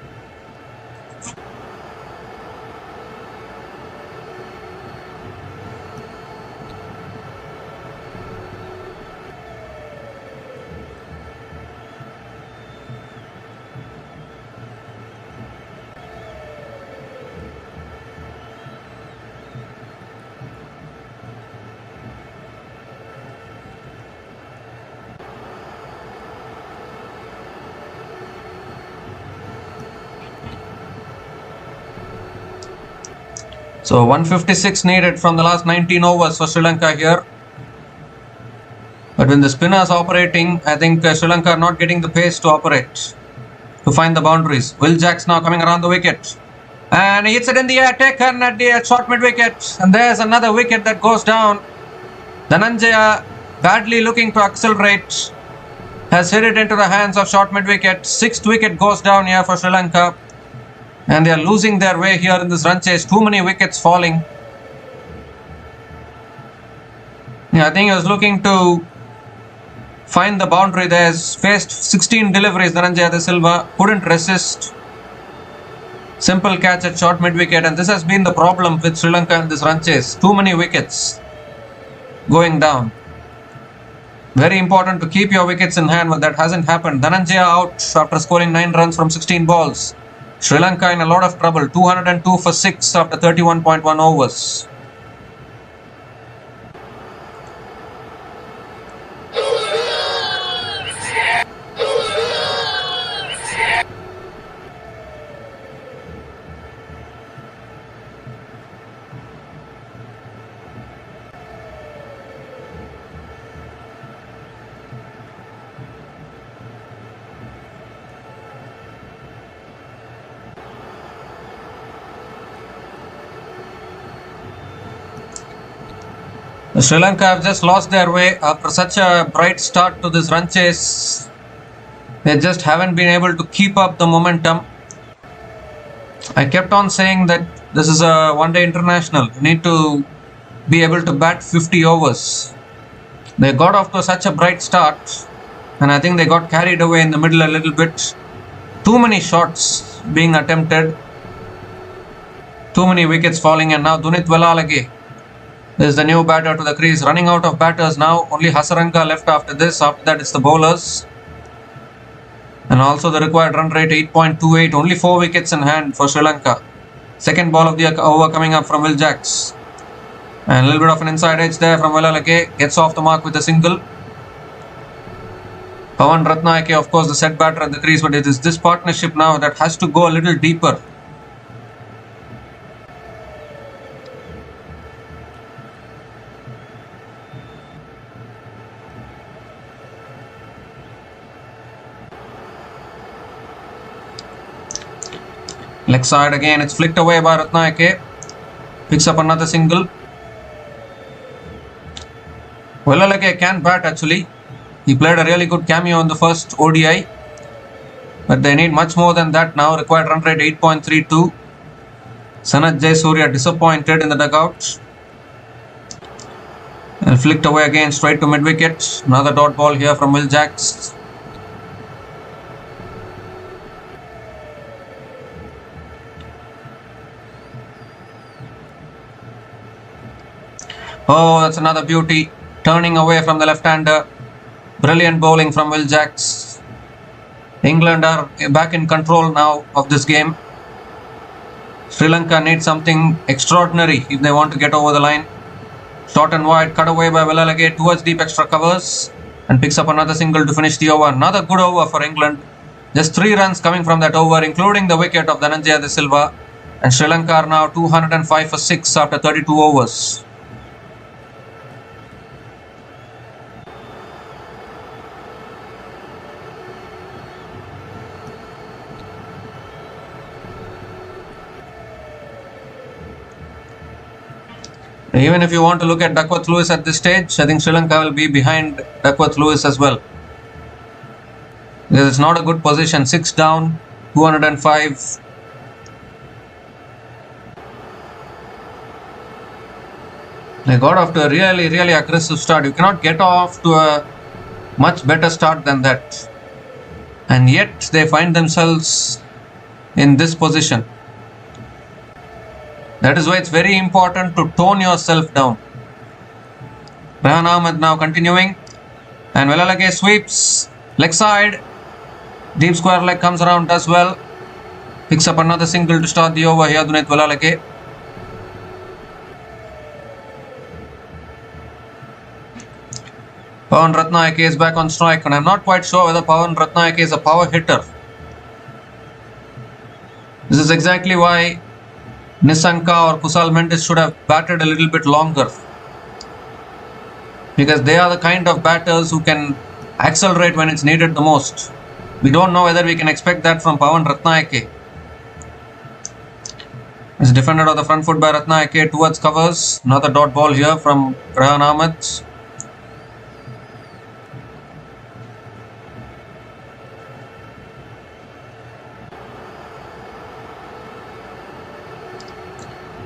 So 156 needed from the last 19 overs for Sri Lanka here. But when the spinners operating, I think Sri Lanka are not getting the pace to operate, to find the boundaries. Will Jacks now coming around the wicket. And he hits it in the air, taken at the short mid wicket. And there's another wicket that goes down. Dhananjaya, badly looking to accelerate, has hit it into the hands of short mid wicket. 6th wicket goes down here for Sri Lanka. And they are losing their way here in this run chase. Too many wickets falling. Yeah, I think he was looking to find the boundary there. Faced 16 deliveries, Dhananjaya De Silva. Couldn't resist. Simple catch at short mid wicket. And this has been the problem with Sri Lanka in this run chase. Too many wickets going down. Very important to keep your wickets in hand, but that hasn't happened. Dhananjaya out after scoring 9 runs from 16 balls. Sri Lanka in a lot of trouble, 202 for 6 after 31.1 overs. Sri Lanka have just lost their way after such a bright start to this run chase. They just haven't been able to keep up the momentum. I kept on saying that this is a one-day international. You need to be able to bat 50 overs. They got off to such a bright start, and I think they got carried away in the middle a little bit. Too many shots being attempted. Too many wickets falling, and now Dunith Velalage is the new batter to the crease. Running out of batters now. Only Hasaranga left after this. After that, it's the bowlers. And also the required run rate 8.28. Only 4 wickets in hand for Sri Lanka. Second ball of the over coming up from Will Jacks. And a little bit of an inside edge there from Velalage. Gets off the mark with a single. Pawan Ratna, of course, the set batter at the crease. But it is this partnership now that has to go a little deeper. Leg side again, it's flicked away by Ratna. Picks up another single. Velalage can bat actually. He played a really good cameo in the first ODI. But they need much more than that now. Required run rate 8.32. Sanath Jayasuriya disappointed in the dugout. And flicked away again straight to mid wicket. Another dot ball here from Will Jacks. Oh, that's another beauty. Turning away from the left-hander. Brilliant bowling from Will Jacks. England are back in control now of this game. Sri Lanka needs something extraordinary if they want to get over the line. Short and wide, cut away by Velalage towards deep extra covers. And picks up another single to finish the over. Another good over for England. Just 3 runs coming from that over, including the wicket of Dhananjaya De Silva. And Sri Lanka are now 205 for 6 after 32 overs. Even if you want to look at Duckworth Lewis at this stage, I think Sri Lanka will be behind Duckworth Lewis as well. Because it's not a good position. 6 down, 205. They got off to a really aggressive start. You cannot get off to a Much better start than that. And yet they find themselves in this position. That is why it's very important to tone yourself down. Rehan Ahmed now continuing. And Velalage sweeps. Leg side. Deep square leg comes around, does well. Picks up another single to start the over here, Dunit Velalage. Pawan Ratna is back on strike, and I'm not quite sure whether Pawan Ratna is a power hitter. This is exactly why Nisanka or Kusal Mendis should have batted a little bit longer, because they are the kind of batters who can accelerate when it's needed the most. We don't know whether we can expect that from Pawan Ratna. It's defended on the front foot by Ratna towards covers. Another dot ball here from Rehan Ahmed.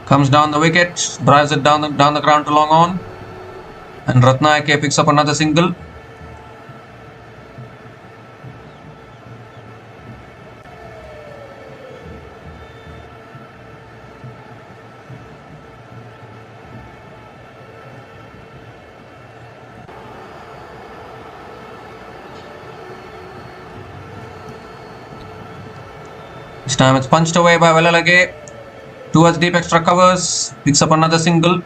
Comes down the wicket, drives it down the ground to long on, and Ratna picks up another single. This time it's punched away by Velalage. Towards deep extra covers, picks up another single.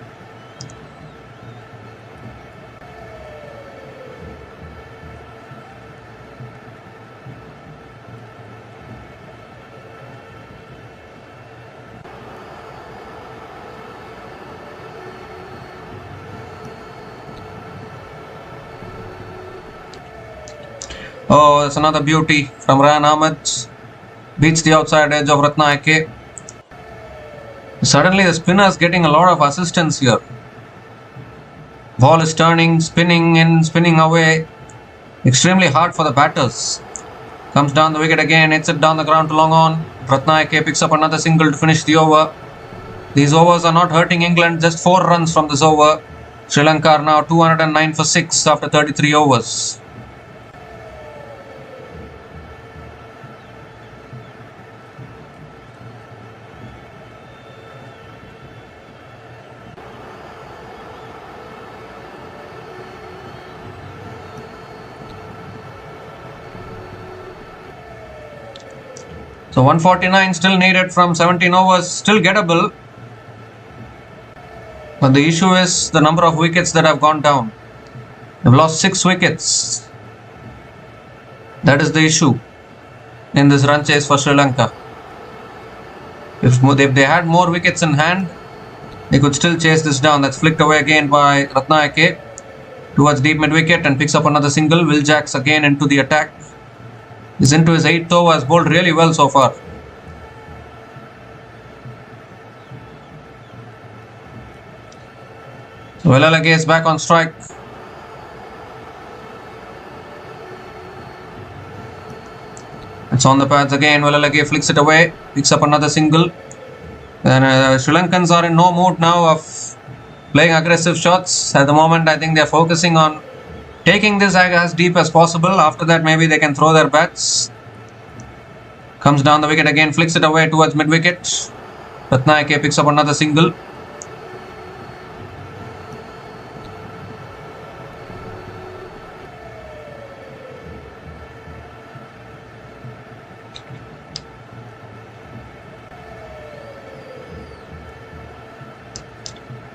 Oh, that's another beauty from Rehan Ahmed. Beats the outside edge of Ratna. Suddenly the spinner is getting a lot of assistance here. Ball is turning, spinning in, spinning away. Extremely hard for the batters. Comes down the wicket again, hits it down the ground to long on. Ratna picks up another single to finish the over. These overs are not hurting England, just 4 runs from this over. Sri Lanka are now 209 for 6 after 33 overs. So 149 still needed from 17 overs, still gettable. But the issue is the number of wickets that have gone down. They've lost 6 wickets. That is the issue in this run chase for Sri Lanka. If they had more wickets in hand, they could still chase this down. That's flicked away again by Ratna towards deep mid wicket and picks up another single. Will Jacks again into the attack. He's into his 8th over, has bowled really well so far. So Velalage is back on strike. It's on the pads again. Velalage flicks it away, picks up another single. Then Sri Lankans are in no mood now of playing aggressive shots. At the moment, I think they're focusing on taking this as deep as possible. After that, maybe they can throw their bats. Comes down the wicket again, flicks it away towards mid wicket. Ratna picks up another single.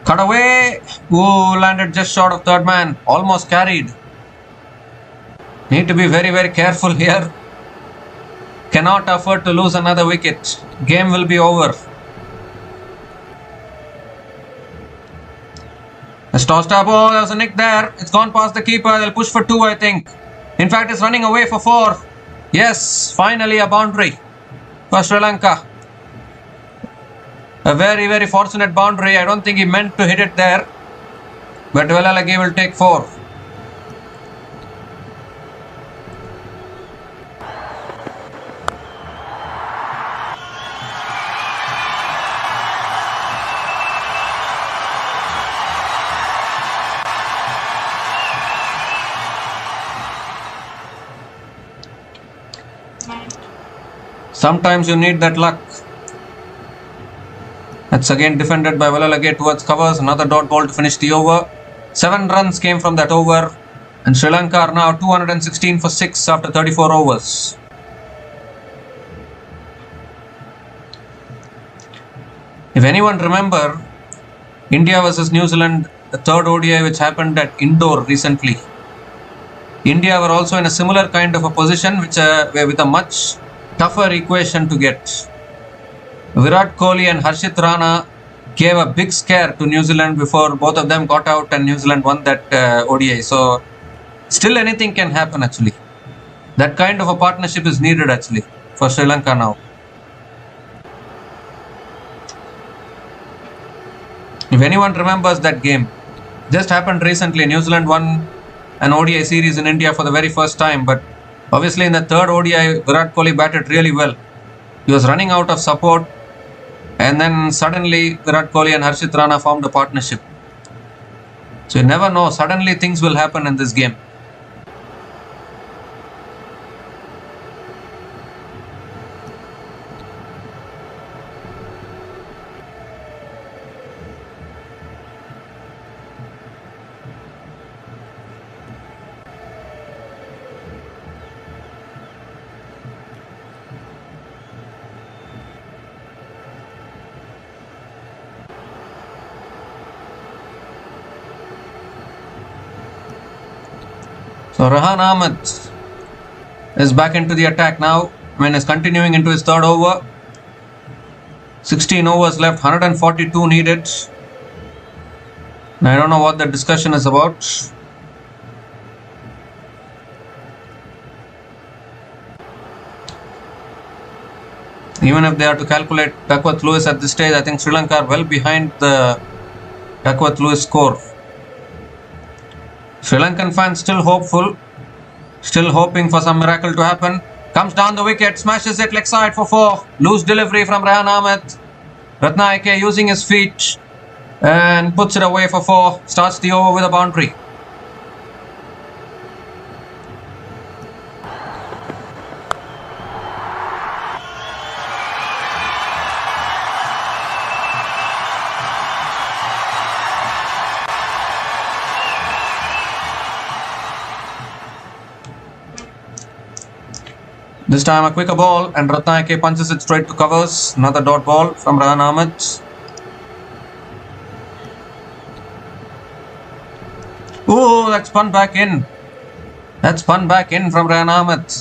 Cut away. Ooh, landed just short of third man. Almost carried. Need to be very, very careful here. Cannot afford to lose another wicket. Game will be over. It's tossed up. Oh, there was a nick there. It's gone past the keeper. They'll push for 2, I think. In fact, it's running away for 4. Yes, finally a boundary for Sri Lanka. A very, very fortunate boundary. I don't think he meant to hit it there. But Velalage will take 4. Sometimes you need that luck. That's again defended by Liyanage towards covers. Another dot ball to finish the over. 7 runs came from that over. And Sri Lanka are now 216 for 6 after 34 overs. If anyone remember, India versus New Zealand, the third ODI which happened at Indore recently. India were also in a similar kind of a position with a much tougher equation to get. Virat Kohli and Rashid Ratna gave a big scare to New Zealand before both of them got out and New Zealand won that ODI. So still anything can happen actually. That kind of a partnership is needed actually for Sri Lanka now. If anyone remembers that game, just happened recently. New Zealand won an ODI series in India for the very first time, but obviously in the third ODI, Virat Kohli batted really well. He was running out of support, and then suddenly Virat Kohli and Rashid Ratna formed a partnership. So you never know, suddenly things will happen in this game. So Rahan Ahmed is back into the attack now. Is continuing into his third over. 16 overs left, 142 needed. I don't know what the discussion is about. Even if they are to calculate Duckworth-Lewis at this stage, I think Sri Lanka are well behind the Duckworth-Lewis score. Sri Lankan fans still hopeful, still hoping for some miracle to happen. Comes down the wicket, smashes it leg side for 4. Loose delivery from Rahan Ahmed. Ratna using his feet and puts it away for 4. Starts the over with a boundary. This time a quicker ball and Ratna punches it straight to covers. Another dot ball from Rahan Ahmed. Oh, that's spun back in. That's spun back in from Rahan Ahmed.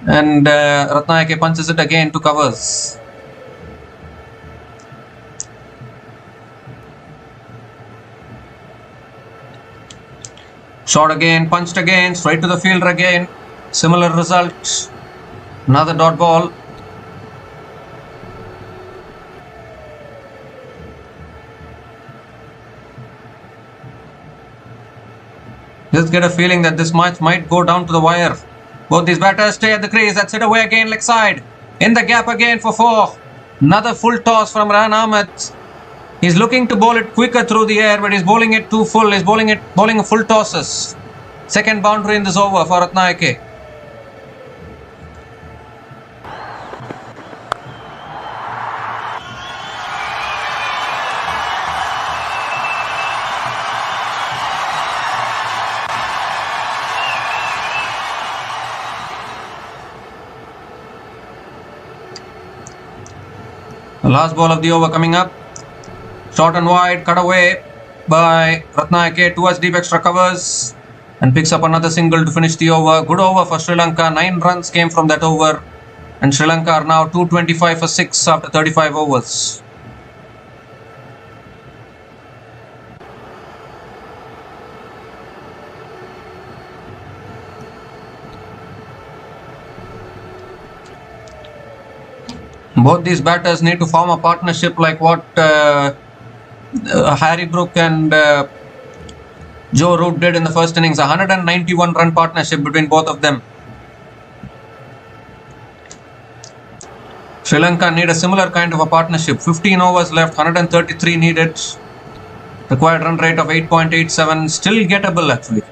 And Ratna punches it again to covers. Shot again, punched again, straight to the fielder again. Similar result. Another dot ball. Just get a feeling that this match might go down to the wire. Both these batters stay at the crease. That's it away again, leg side. In the gap again for 4. Another full toss from Rahan Ahmed. He's looking to bowl it quicker through the air, but he's bowling it too full. He's bowling full tosses. Second boundary in this over for Ratna. The last ball of the over coming up. Short and wide, cut away by Ratna towards deep extra covers and picks up another single to finish the over. Good over for Sri Lanka. 9 runs came from that over. And Sri Lanka are now 225 for 6 after 35 overs. Both these batters need to form a partnership like what Harry Brook and Joe Root did in the first innings. 191 run partnership between both of them. Sri Lanka need a similar kind of a partnership. 15 overs left, 133 needed. Required run rate of 8.87. Still gettable actually.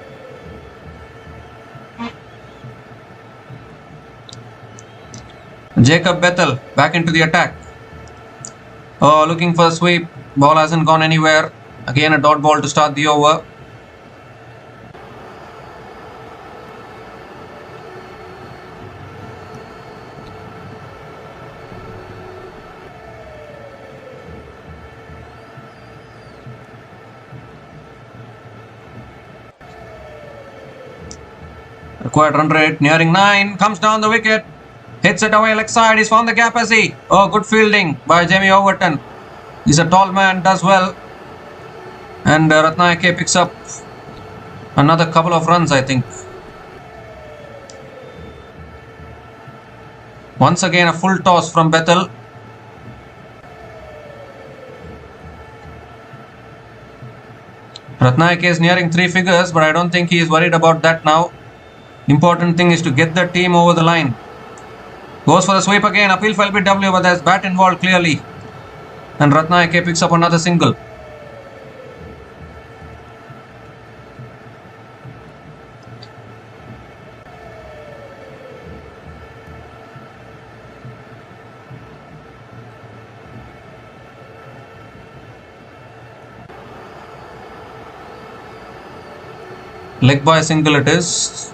Jacob Bethel back into the attack. Oh, looking for a sweep. Ball hasn't gone anywhere. Again a dot ball to start the over. Required run rate nearing 9. Comes down the wicket. Hits it away leg side. He's found the gap, has he? Oh, good fielding by Jamie Overton. He's a tall man, does well. And Ratna picks up another couple of runs, I think. Once again, a full toss from Bethel. Ratna is nearing 3 figures, but I don't think he is worried about that now. Important thing is to get the team over the line. Goes for the sweep again. Appeal for LBW, but there's bat involved clearly. And Ratna picks up another single. Leg by single it is.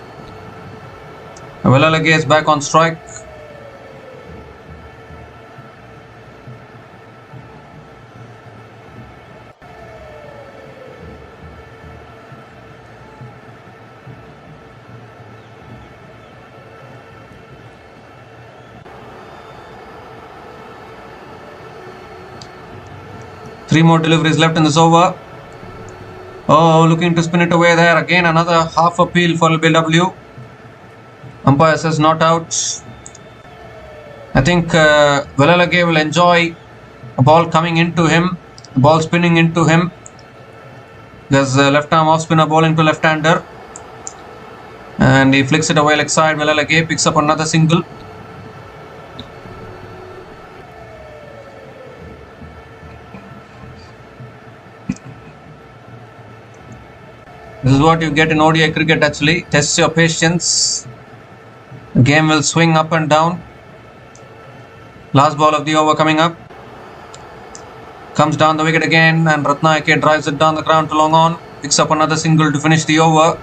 Liyanage is back on strike. Three more deliveries left in this over. Oh, looking to spin it away there. Again, another half appeal for LBW. Umpire says not out. I think Liyanage will enjoy a ball coming into him, a ball spinning into him. There's a left arm off spinner bowling to left-hander. And he flicks it away leg side. Liyanage picks up another single. This is what you get in ODI cricket actually. Tests your patience. The game will swing up and down. Last ball of the over coming up. Comes down the wicket again and Ratna drives it down the ground to long on. Picks up another single to finish the over.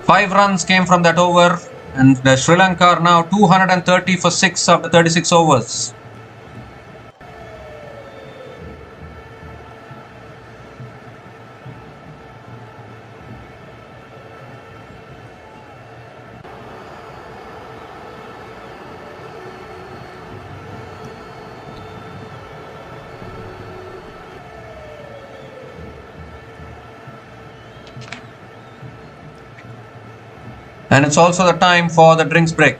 5 runs came from that over. And Sri Lanka are now 230 for 6 after 36 overs. And it's also the time for the drinks break.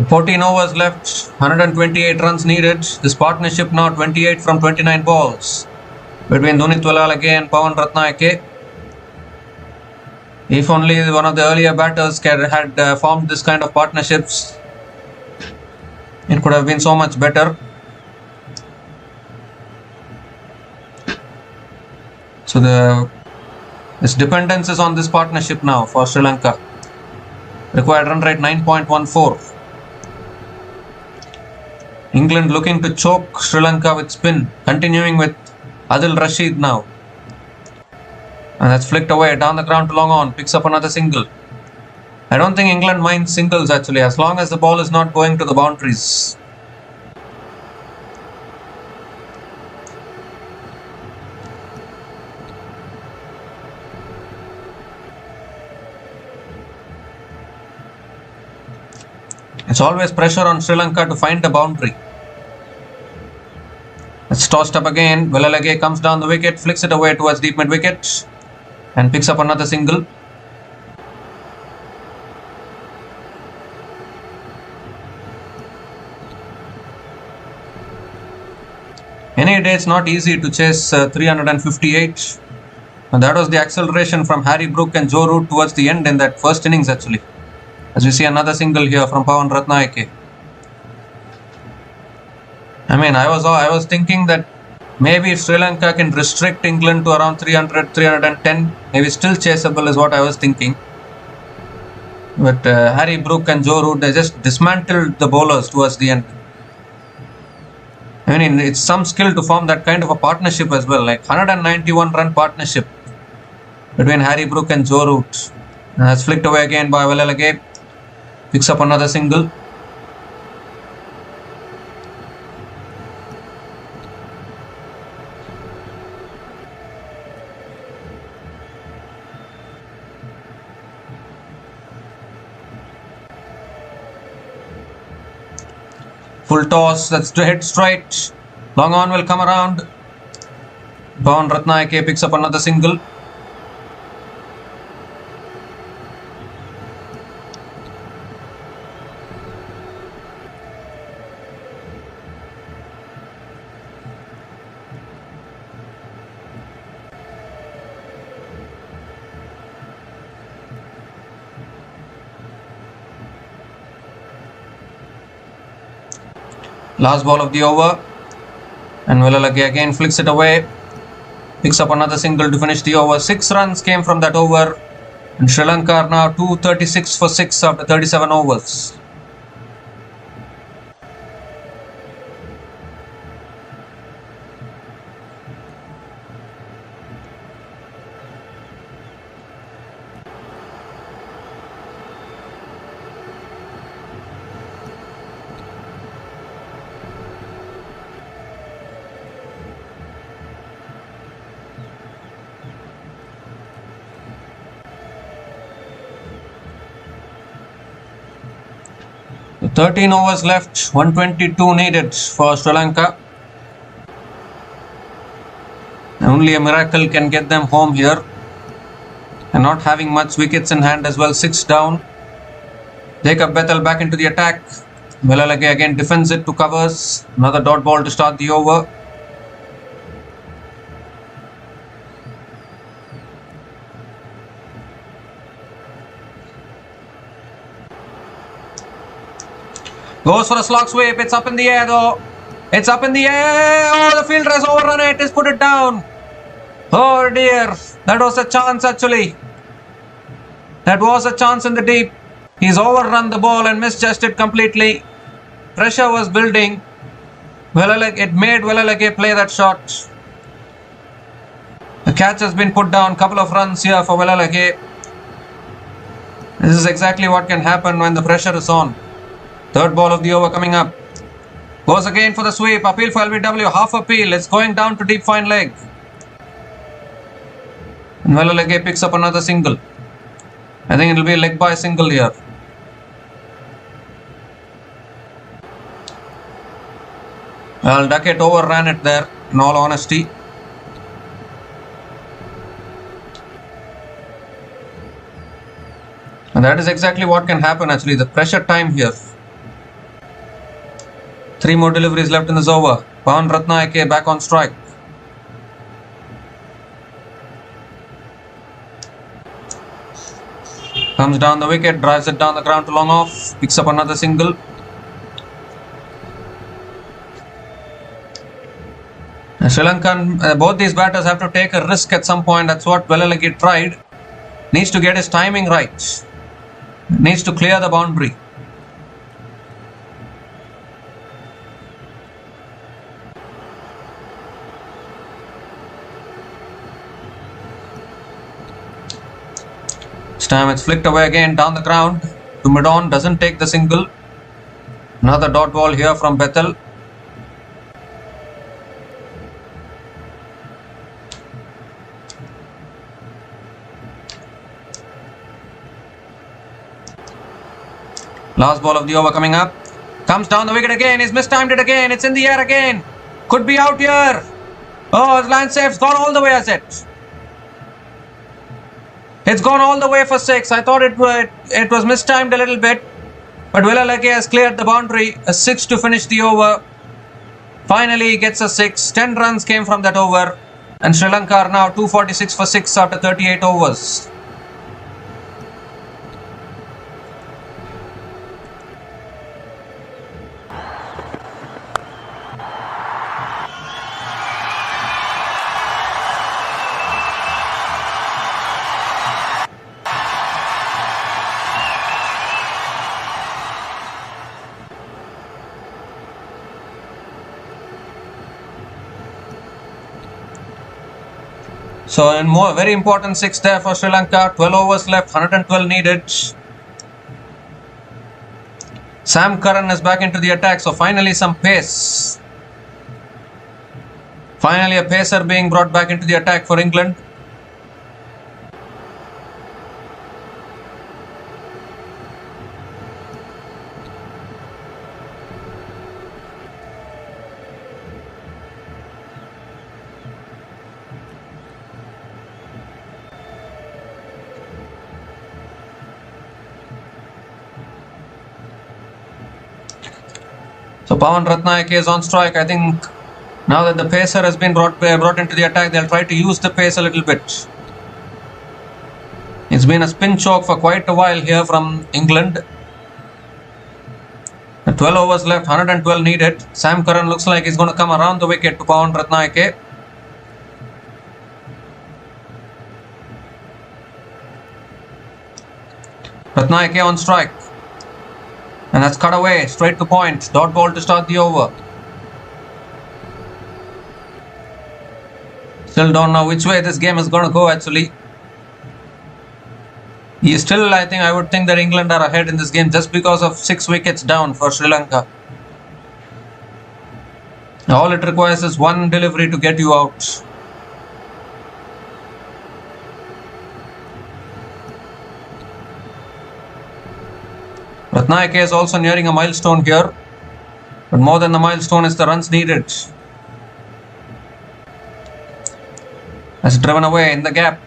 14 overs left, 128 runs needed. This partnership now 28 from 29 balls between Dunit Velalage and Pawan Ratna. If only one of the earlier batters had formed this kind of partnerships, it could have been so much better. So this dependence is on this partnership now for Sri Lanka. Required run rate 9.14. England looking to choke Sri Lanka with spin, continuing with Adil Rashid now. And that's flicked away down the ground to long on, picks up another single. I don't think England minds singles actually, as long as the ball is not going to the boundaries. It's always pressure on Sri Lanka to find the boundary. It's tossed up again. Velalage comes down the wicket, flicks it away towards deep mid wicket and picks up another single. Any day it's not easy to chase 358. And that was the acceleration from Harry Brook and Joe Root towards the end in that first innings actually. As we see another single here from Pawan Ratna. I mean, I was thinking that maybe if Sri Lanka can restrict England to around 300, 310, maybe still chaseable is what I was thinking. But Harry Brook and Joe Root, they just dismantled the bowlers towards the end. I mean, it's some skill to form that kind of a partnership as well, like 191 run partnership between Harry Brook and Joe Root. And that's flicked away again by Velalage. Picks up another single. Full toss, that's to hit straight. Long on will come around. Pawan Ratna picks up another single. Last ball of the over, and Velalage again flicks it away, picks up another single to finish the over. 6 runs came from that over, and Sri Lanka are now 236 for 6 after 37 overs. So 13 overs left, 122 needed for Sri Lanka. Only a miracle can get them home here. And not having much wickets in hand as well, 6 down. Jacob Bethel back into the attack. Velalage again defends it to covers. Another dot ball to start the over. Goes for a slog sweep. It's up in the air though. It's up in the air. Oh, the fielder has overrun it. He's put it down. Oh dear. That was a chance actually. That was a chance in the deep. He's overrun the ball and misjudged it completely. Pressure was building. It made Velalage play that shot. The catch has been put down. Couple of runs here for Velalage. This is exactly what can happen when the pressure is on. Third ball of the over coming up. Goes again for the sweep. Appeal for LBW. Half appeal. It's going down to deep fine leg. And Velalage picks up another single. I think it will be a leg by single here. Well, Duckett overran it there, in all honesty. And that is exactly what can happen actually. The pressure time here. 3 more deliveries left in this over. Pawan Ratna AK back on strike. Comes down the wicket, drives it down the ground to long off, picks up another single. Sri Lankan, both these batters have to take a risk at some point. That's what Liyanage tried. Needs to get his timing right. Needs to clear the boundary. This time it's flicked away again down the ground to mid-on, doesn't take the single. Another dot ball here from Bethel. Last ball of the over coming up. Comes down the wicket again. He's mistimed it again. It's in the air again. Could be out here. Oh, his line safe's gone all the way, as it. It's gone all the way for 6. I thought it was mistimed a little bit. But Liyanage has cleared the boundary. A 6 to finish the over. Finally, he gets a 6. 10 runs came from that over. And Sri Lanka are now 246 for 6 after 38 overs. So, in very important 6 there for Sri Lanka. 12 overs left, 112 needed. Sam Curran is back into the attack. So, finally some pace. Finally a pacer being brought back into the attack for England. So Pawan Ratna is on strike. I think now that the pacer has been brought into the attack, they'll try to use the pace a little bit. It's been a spin choke for quite a while here from England. 12 overs left, 112 needed. Sam Curran looks like he's going to come around the wicket to Pawan Ratna. Ratna on strike. And that's cut away, straight to point. Dot ball to start the over. Still don't know which way this game is going to go actually. I would think that England are ahead in this game just because of 6 wickets down for Sri Lanka. All it requires is one delivery to get you out. Ratna is also nearing a milestone here, but more than the milestone is the runs needed. As driven away in the gap,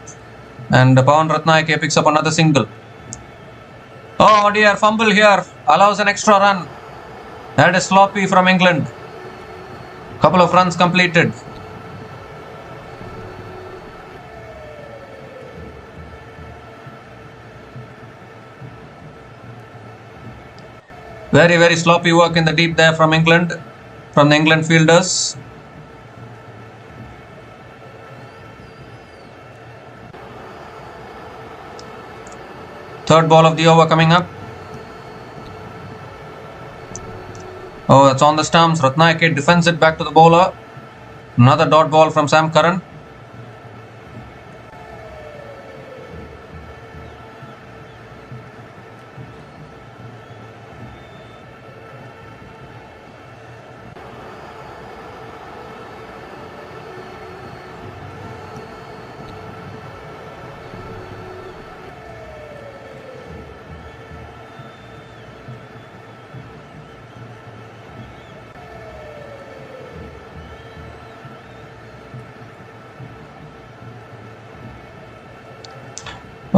and Pawan Ratna picks up another single. Oh dear, fumble here, allows an extra run. That is sloppy from England. Couple of runs completed. Very, very sloppy work in the deep there from England, from the England fielders. Third ball of the over coming up. Oh, it's on the stumps. Ratna defends it back to the bowler. Another dot ball from Sam Curran.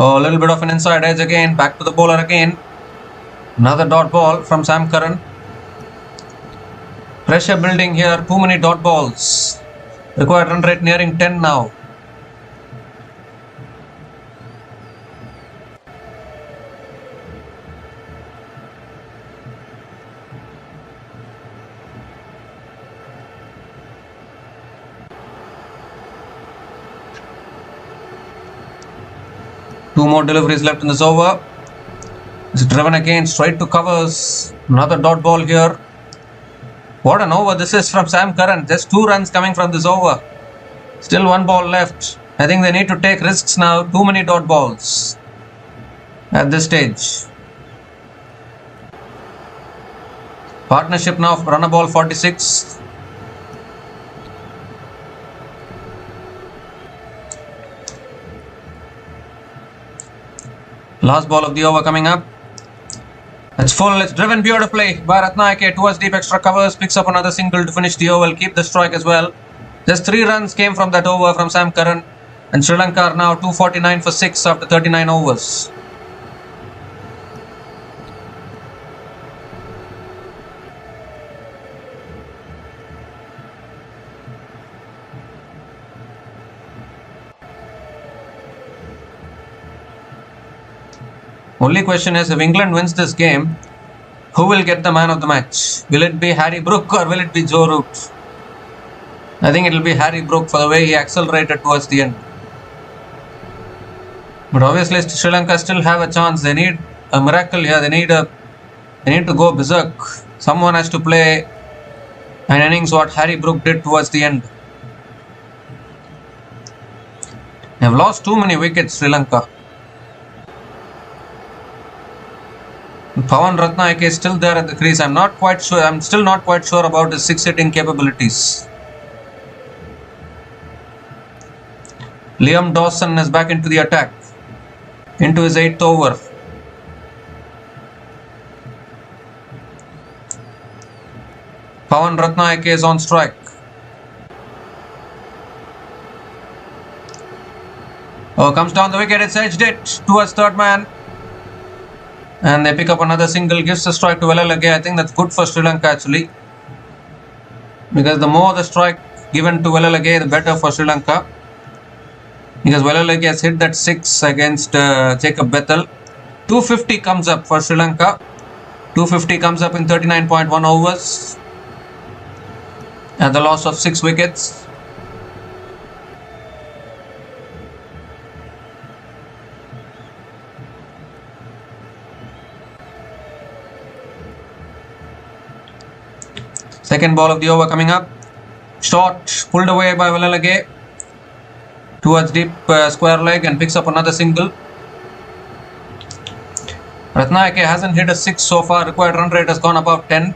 Oh, a little bit of an inside edge again, back to the bowler again. Another dot ball from Sam Curran. Pressure building here, too many dot balls. Required run rate nearing 10 now. Two more deliveries left in this over. It's driven again, straight to covers. Another dot ball here. What an over this is from Sam Curran. Just 2 runs coming from this over. Still 1 ball left. I think they need to take risks now. Too many dot balls at this stage. Partnership now, run a ball 46. Last ball of the over coming up. It's full, it's driven beautifully by Ratna towards deep extra covers, picks up another single to finish the over, keep the strike as well. Just 3 runs came from that over from Sam Curran, and Sri Lanka are now 249 for 6 after 39 overs. Only question is, if England wins this game, who will get the man of the match? Will it be Harry Brook or will it be Joe Root? I think it will be Harry Brook for the way he accelerated towards the end. But obviously Sri Lanka still have a chance. They need a miracle here. They need to go berserk. Someone has to play an innings what Harry Brook did towards the end. They have lost too many wickets, Sri Lanka. Pawan Ratna is still there at the crease. I'm still not quite sure about his 6-hitting capabilities. Liam Dawson is back into the attack, into his 8th over. Pawan Ratna is on strike. Oh, comes down the wicket, it's edged it towards third man. And they pick up another single, gives a strike to Liyanage. I think that's good for Sri Lanka actually. Because the more the strike given to Liyanage, the better for Sri Lanka. Because Liyanage has hit that 6 against Jacob Bethel. 250 comes up for Sri Lanka. 250 comes up in 39.1 overs. At the loss of 6 wickets. Second ball of the over coming up. Short, pulled away by Liyanage towards deep square leg and picks up another single. Ratna hasn't hit a 6 so far. Required run rate has gone above 10.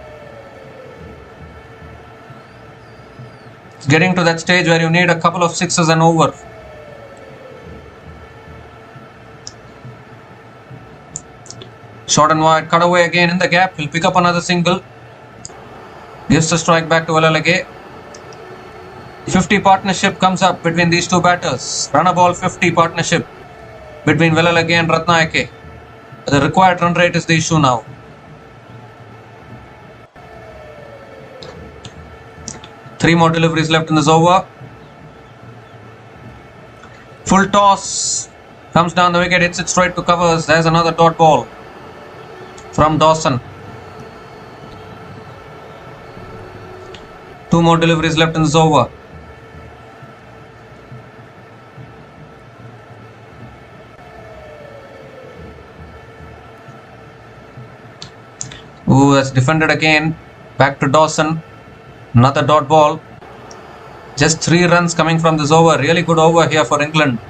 It's getting to that stage where you need a couple of 6s and over. Short and wide, cut away again in the gap. He'll pick up another single. Gives the strike back to Liyanage. 50 partnership comes up between these two batters. Run a ball 50 partnership between Liyanage and Ratna. The required run rate is the issue now. Three more deliveries left in this over. Full toss. Comes down the wicket, hits it straight to covers. There's another dot ball from Dawson. 2 more deliveries left in this over. Ooh, that's defended again. Back to Dawson. Another dot ball. Just 3 runs coming from this over. Really good over here for England.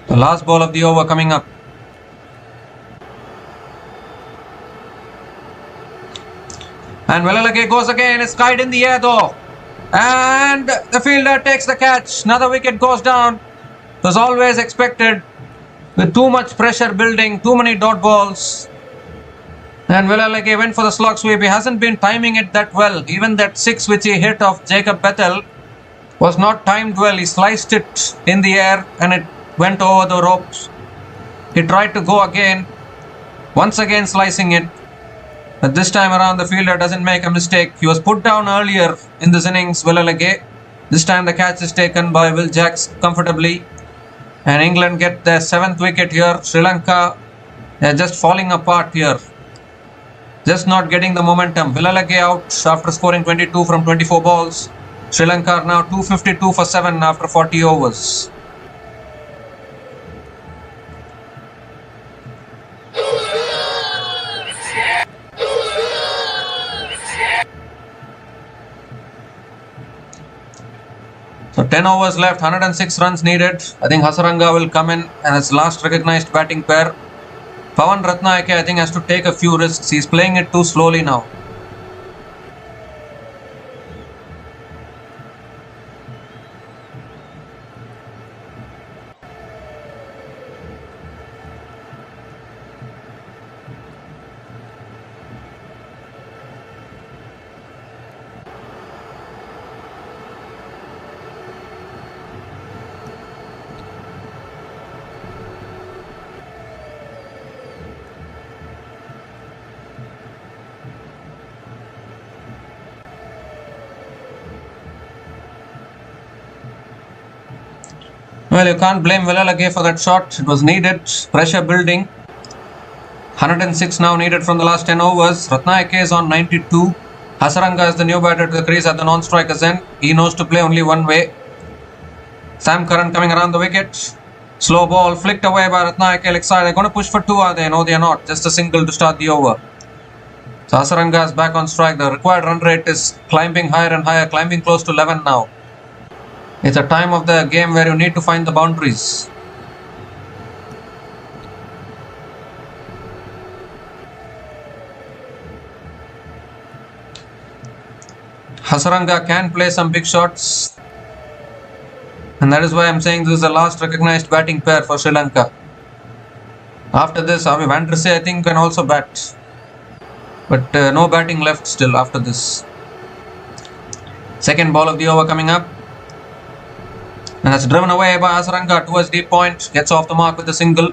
The last ball of the over coming up. And Liyanage goes again. It's skied in the air though. And the fielder takes the catch. Another wicket goes down. It was always expected. With too much pressure building, too many dot balls. And Liyanage went for the slog sweep. He hasn't been timing it that well. Even that 6 which he hit of Jacob Bethel was not timed well. He sliced it in the air and it went over the ropes. He tried to go again, once again slicing it. But this time around the fielder doesn't make a mistake. He was put down earlier in this innings, Liyanage. This time the catch is taken by Will Jacks comfortably. And England get their 7th wicket here. Sri Lanka, they're just falling apart here. Just not getting the momentum. Liyanage out after scoring 22 from 24 balls. Sri Lanka are now 252 for 7 after 40 overs. So 10 overs left, 106 runs needed. I think Hasaranga will come in and its last recognized batting pair. Pawan Ratna, I think, has to take a few risks. He's playing it too slowly now. Well, you can't blame Liyanage for that shot. It was needed. Pressure building. 106 now needed from the last 10 overs. Ratna is on 92. Hasaranga is the new batter to the crease at the non-striker's end. He knows to play only one way. Sam Curran coming around the wicket. Slow ball flicked away by Ratna leg side. They're going to push for 2, are they? No, they are not. Just a single to start the over. So Hasaranga is back on strike. The required run rate is climbing higher and higher, climbing close to 11 now. It's a time of the game where you need to find the boundaries. Hasaranga can play some big shots. And that is why I'm saying this is the last recognized batting pair for Sri Lanka. After this, Avi Van Der Sey, I think, can also bat. But no batting left still after this. Second ball of the over coming up. And that's driven away by Hasaranga towards deep point. Gets off the mark with a single.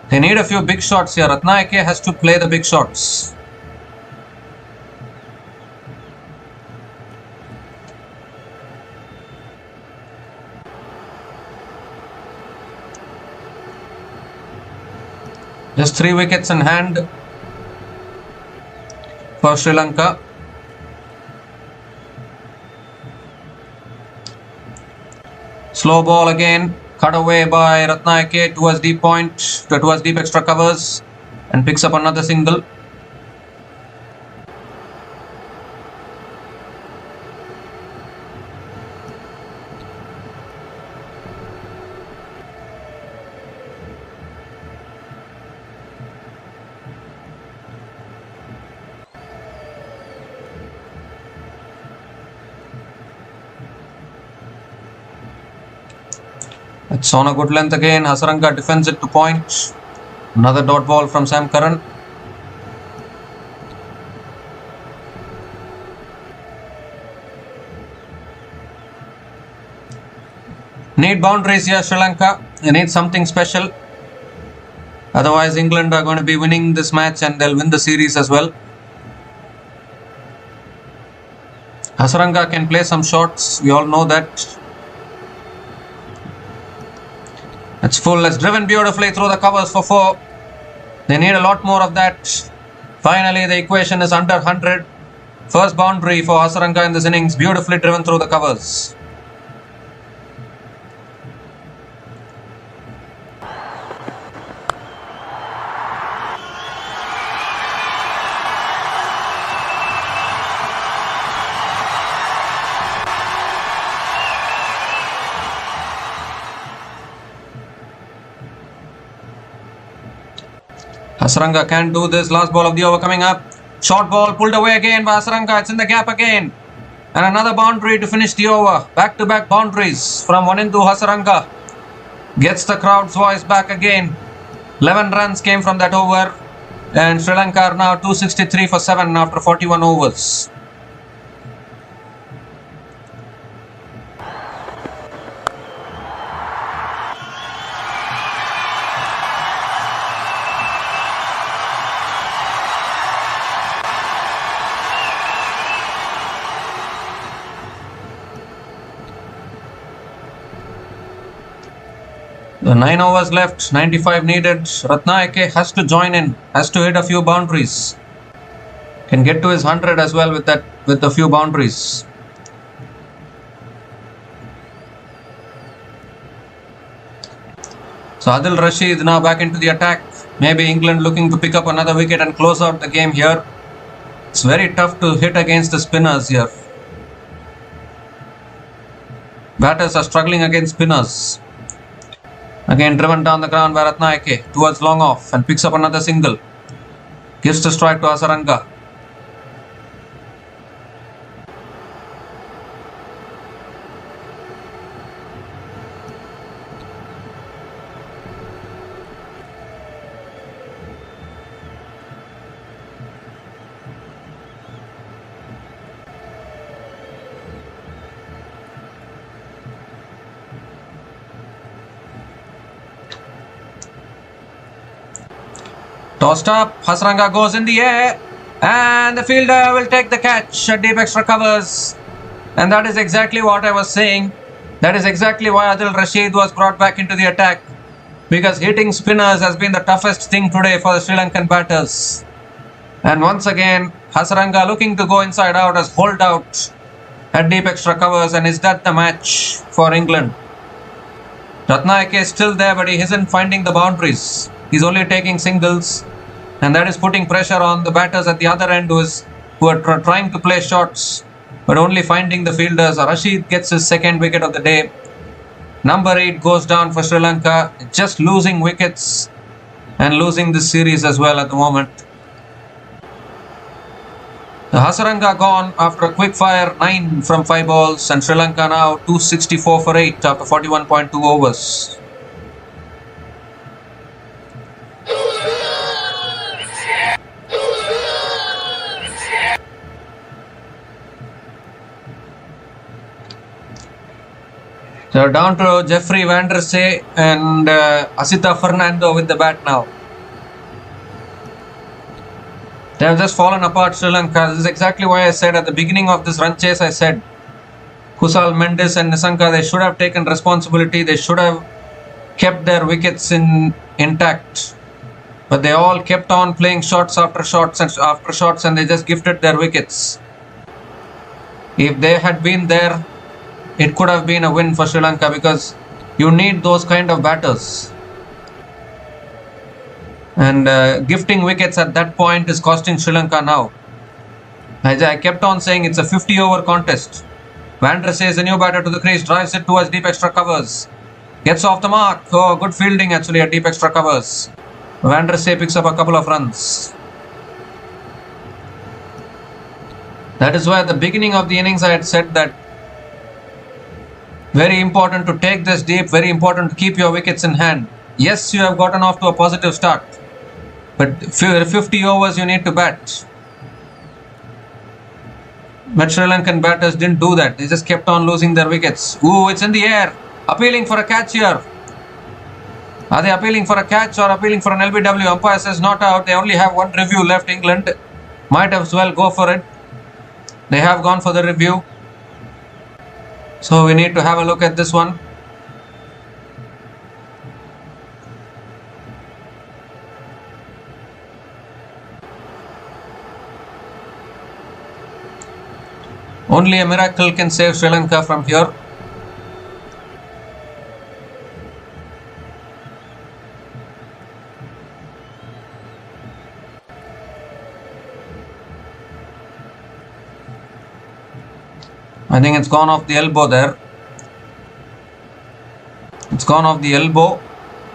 They need a few big shots here. Ratna has to play the big shots. Just 3 wickets in hand for Sri Lanka. Slow ball again, cut away by Ratna towards deep point, towards deep extra covers, and picks up another single. It's on a good length again. Hasaranga defends it to point. Another dot ball from Sam Curran. Need boundaries here, Sri Lanka. You need something special. Otherwise, England are going to be winning this match and they'll win the series as well. Hasaranga can play some shots. We all know that. It's full. It's driven beautifully through the covers for 4. They need a lot more of that. Finally, the equation is under 100. First boundary for Hasaranga in this innings. Beautifully driven through the covers. Hasaranga can do this. Last ball of the over coming up. Short ball pulled away again by Hasaranga. It's in the gap again. And another boundary to finish the over. Back-to-back boundaries from Wanindu Hasaranga. Gets the crowd's voice back again. 11 runs came from that over. And Sri Lanka are now 263 for 7 after 41 overs. The 9 overs left, 95 needed. Ratna has to join in, has to hit a few boundaries. Can get to his 100 as well with a few boundaries. So Adil Rashid now back into the attack. Maybe England looking to pick up another wicket and close out the game here. It's very tough to hit against the spinners here. Batters are struggling against spinners. Again driven down the ground by Ratna towards long off and picks up another single. Gives the strike to Hasaranga. Tossed up, Hasaranga goes in the air and the fielder will take the catch. A deep extra covers, and that is exactly what I was saying. That is exactly why Adil Rashid was brought back into the attack, because hitting spinners has been the toughest thing today for the Sri Lankan batters. And once again, Hasaranga looking to go inside out has holed out at deep extra covers, and is that the match for England? Ratna is still there, but he isn't finding the boundaries. He's only taking singles, and that is putting pressure on the batters at the other end who are trying to play shots but only finding the fielders. Rashid gets his second wicket of the day. Number 8 goes down for Sri Lanka, just losing wickets and losing this series as well at the moment. The Hasaranga gone after a quick fire 9 from 5 balls, and Sri Lanka now 264 for 8 after 41.2 overs. So down to Jeffrey Van der Sey and Asita Fernando with the bat now. They have just fallen apart, Sri Lanka. This is exactly why I said at the beginning of this run chase, I said Kusal, Mendis and Nisanka, they should have taken responsibility. They should have kept their wickets intact. But they all kept on playing shots after shots and they just gifted their wickets. If they had been there, it could have been a win for Sri Lanka, because you need those kind of batters. And gifting wickets at that point is costing Sri Lanka now. As I kept on saying, it's a 50-over contest. Van der Sey is a new batter to the crease, drives it towards deep extra covers. Gets off the mark. Oh, good fielding actually at deep extra covers. Van der Sey picks up a couple of runs. That is why at the beginning of the innings I had said that very important to take this deep, very important to keep your wickets in hand. Yes, you have gotten off to a positive start, but 50 overs you need to bat. But Sri Lankan batters didn't do that. They just kept on losing their wickets. Ooh, it's in the air. Appealing for a catch here. Are they appealing for a catch or appealing for an LBW? Umpire says not out. They only have one review left. England might as well go for it. They have gone for the review. So we need to have a look at this one. Only a miracle can save Sri Lanka from here. I think it's gone off the elbow there. It's gone off the elbow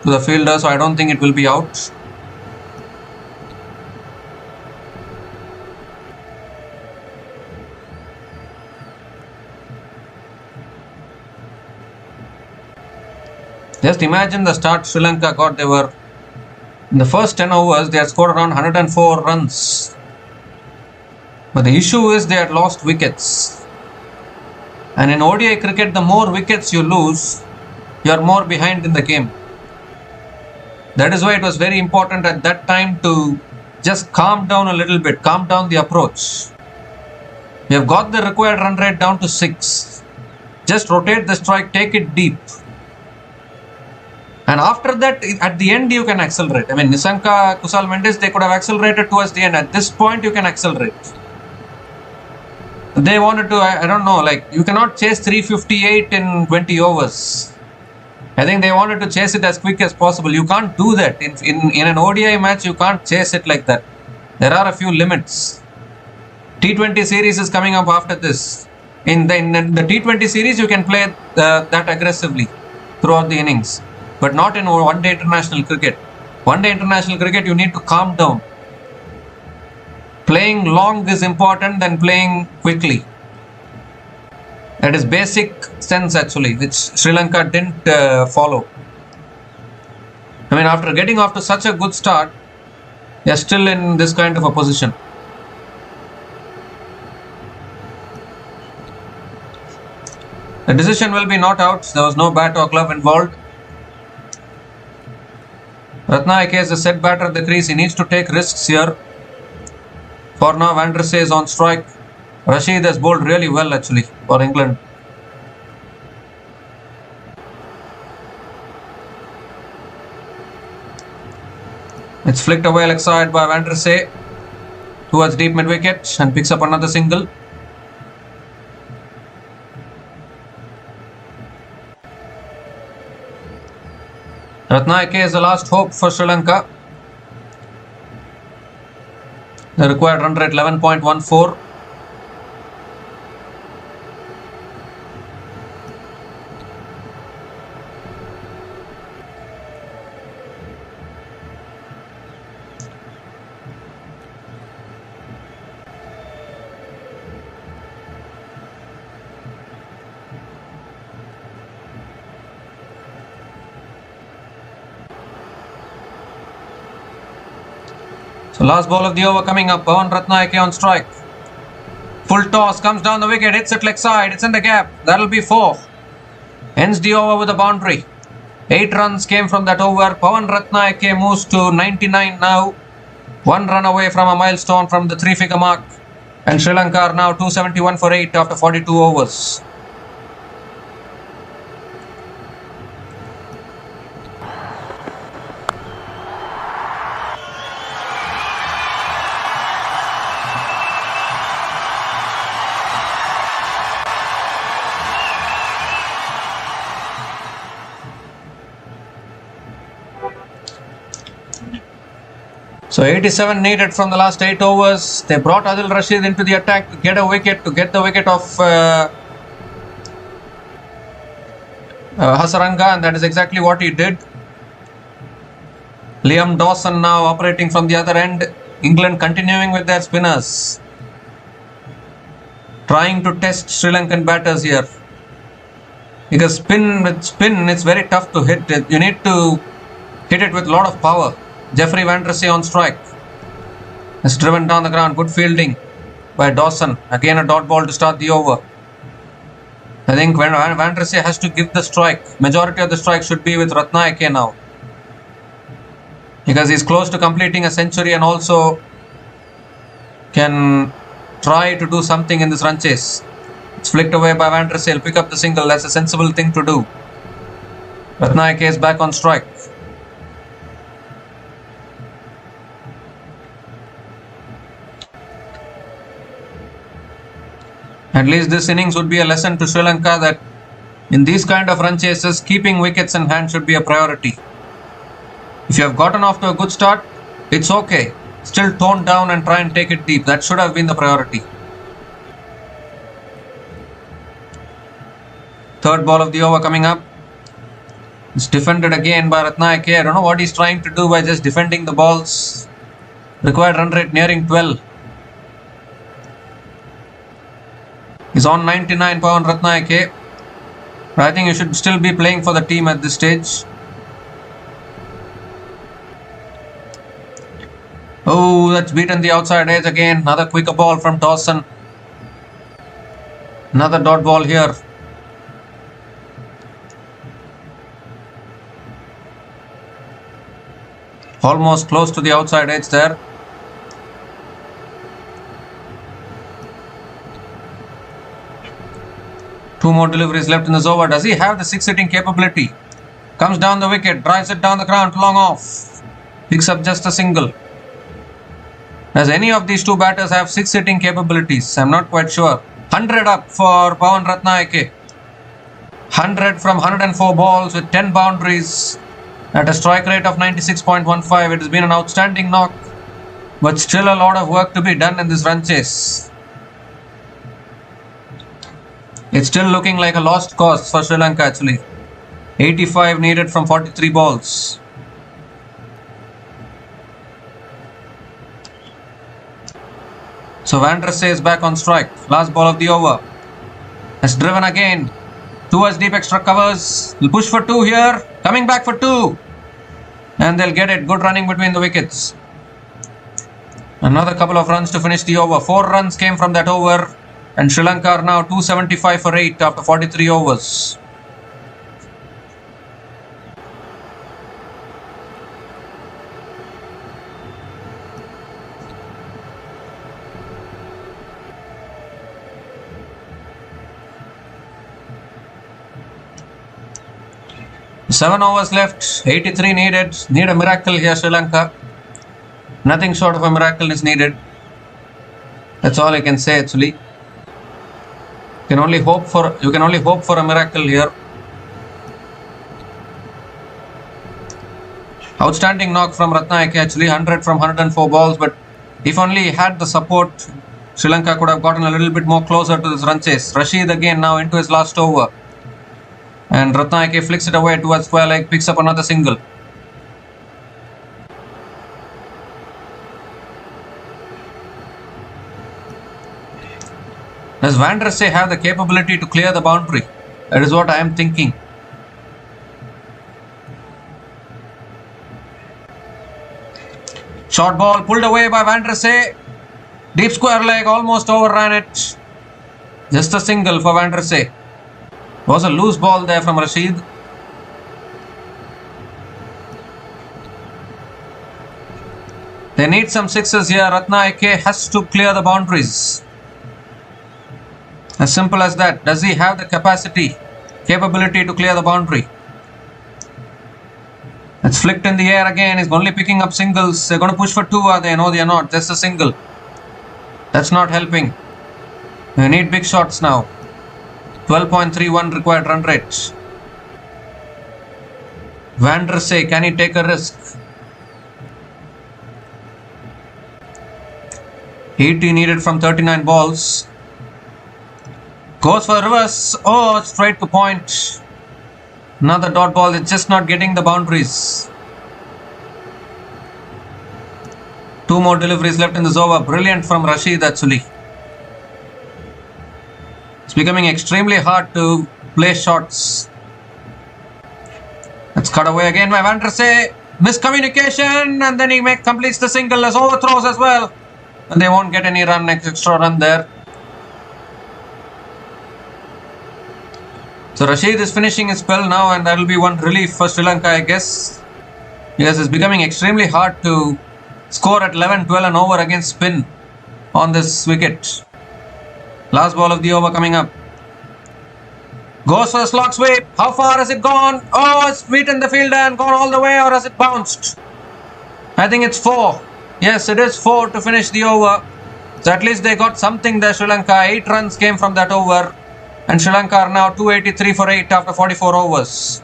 to the fielder, so I don't think it will be out. Just imagine the start Sri Lanka got. They were In the first 10 overs, they had scored around 104 runs. But the issue is they had lost wickets. And in ODI cricket, the more wickets you lose, you are more behind in the game. That is why it was very important at that time to just calm down a little bit, calm down the approach. We have got the required run rate down to 6. Just rotate the strike, take it deep. And after that, at the end, you can accelerate. I mean, Nisanka, Kusal, Mendis, they could have accelerated towards the end. At this point, you can accelerate. They wanted to, I don't know, like, you cannot chase 358 in 20 overs. I think they wanted to chase it as quick as possible. You can't do that. In an ODI match, you can't chase it like that. There are a few limits. T20 series is coming up after this. In the T20 series, you can play that aggressively throughout the innings. But not in one-day international cricket. One-day international cricket, you need to calm down. Playing long is important than playing quickly. That is basic sense actually, which Sri Lanka didn't follow. I mean, after getting off to such a good start, they are still in this kind of a position. The decision will be not out. There was no bat or glove involved. Ratna is a set batter at the crease. He needs to take risks here. For now, Van der Sar is on strike. Rashid has bowled really well actually for England. It's flicked away leg side by Van der Sar towards deep mid wicket and picks up another single. Ratna is the last hope for Sri Lanka. The required run rate 11.14. So last ball of the over coming up. Pawan Ratna on strike. Full toss, comes down the wicket, hits it leg side, it's in the gap. That'll be 4. Ends the over with a boundary. 8 runs came from that over. Pawan Ratna moves to 99 now. 1 run away from a milestone from the 3-figure mark. And Sri Lanka are now 271 for 8 after 42 overs. So 87 needed from the last 8 overs. They brought Adil Rashid into the attack to get a wicket, to get the wicket of Hasaranga, and that is exactly what he did. Liam Dawson now operating from the other end. England continuing with their spinners, trying to test Sri Lankan batters here. Because spin it's very tough to hit. You need to hit it with a lot of power. Jeffrey Van der Sar on strike. Is driven down the ground. Good fielding by Dawson. Again a dot ball to start the over. I think when Van der Sar has to give the strike, majority of the strike should be with Ratna now. Because he's close to completing a century and also can try to do something in this run chase. It's flicked away by Van der Sar. He'll pick up the single. That's a sensible thing to do. Ratna is back on strike. At least this innings would be a lesson to Sri Lanka that in these kind of run chases, keeping wickets in hand should be a priority. If you have gotten off to a good start, it's okay. Still tone down and try and take it deep. That should have been the priority. Third ball of the over coming up. It's defended again by Ratna. I don't know what he's trying to do by just defending the balls. Required run rate nearing 12. He's on 99 Pawan Ratna. But I think you should still be playing for the team at this stage. that's beaten the outside edge again. Another quicker ball from Dawson. Another dot ball here. Almost close to the outside edge there. Two more deliveries left in this over. Does he have the six-hitting capability? Comes down the wicket, drives it down the ground, long off. Picks up just a single. Does any of these two batters have six-hitting capabilities? I'm not quite sure. 100 up for Pawan Ratna. 100 from 104 balls with 10 boundaries at a strike rate of 96.15. It has been an outstanding knock, but still a lot of work to be done in this run chase. It's still looking like a lost cause for Sri Lanka actually. 85 needed from 43 balls. So Van der Sar is back on strike. Last ball of the over. Has driven again. Towards deep extra covers. Will push for two here. Coming back for two. And they'll get it. Good running between the wickets. Another couple of runs to finish the over. 4 runs came from that over. And Sri Lanka are now 275 for 8 after 43 overs. Seven overs left, 83 needed. Need a miracle here, Sri Lanka. Nothing short of a miracle is needed. That's all I can say actually. You can only hope for a miracle here. Outstanding knock from Ratna actually, 100 from 104 balls, but if only he had the support, Sri Lanka could have gotten a little bit more closer to this run chase. Rashid again now into his last over. And Ratna flicks it away towards square leg, picks up another single. Does Van der Sar have the capability to clear the boundary? That is what I am thinking. Short ball pulled away by Van der Sar. Deep square leg, almost overran it. Just a single for Van der Sar. Was a loose ball there from Rashid. They need some sixes here. Ratna has to clear the boundaries. As simple as that. Does he have the capability to clear the boundary? It's flicked in the air again. He's only picking up singles. They're going to push for two, are they? No, they are not. Just a single. That's not helping. They need big shots now. 12.31 required run rate. Van der Sar, can he take a risk? 80 needed from 39 balls. Goes for reverse. Oh, straight to point. Another dot ball. It's just not getting the boundaries. 2 more deliveries left in this over. Brilliant from Rashid actually. It's becoming extremely hard to play shots. Let's cut away again by Van der Sar. Miscommunication, and then he completes the single as overthrows as well. And they won't get any extra run there. So Rashid is finishing his spell now, and that will be one relief for Sri Lanka, I guess. Yes, it's becoming extremely hard to score at 11, 12 and over against spin on this wicket. Last ball of the over coming up. Goes for a slog sweep. How far has it gone? Oh, it's beaten the fielder and gone all the way, or has it bounced? I think it's 4. Yes, it is 4 to finish the over. So at least they got something there, Sri Lanka. 8 runs came from that over. And Sri Lanka are now 283 for 8 after 44 overs.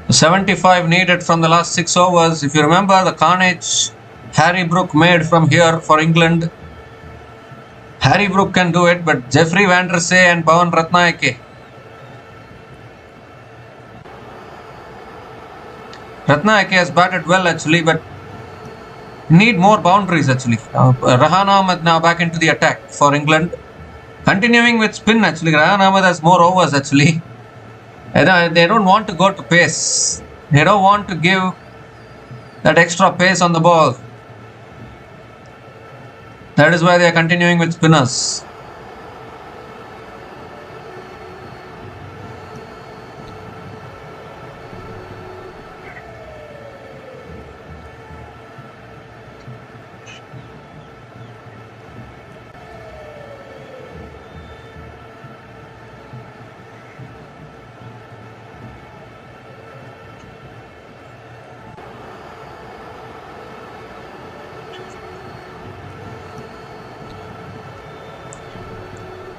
The 75 needed from the last 6 overs. If you remember the carnage Harry Brook made from here for England. Harry Brook can do it, but Jeffrey Van der Sar and Pawan Ratna Ratna has batted well actually, but need more boundaries actually. Rahan Ahmed now back into the attack for England. Continuing with spin actually. Rahan Ahmed has more overs actually. They don't want to go to pace. They don't want to give that extra pace on the ball. That is why they are continuing with spinners.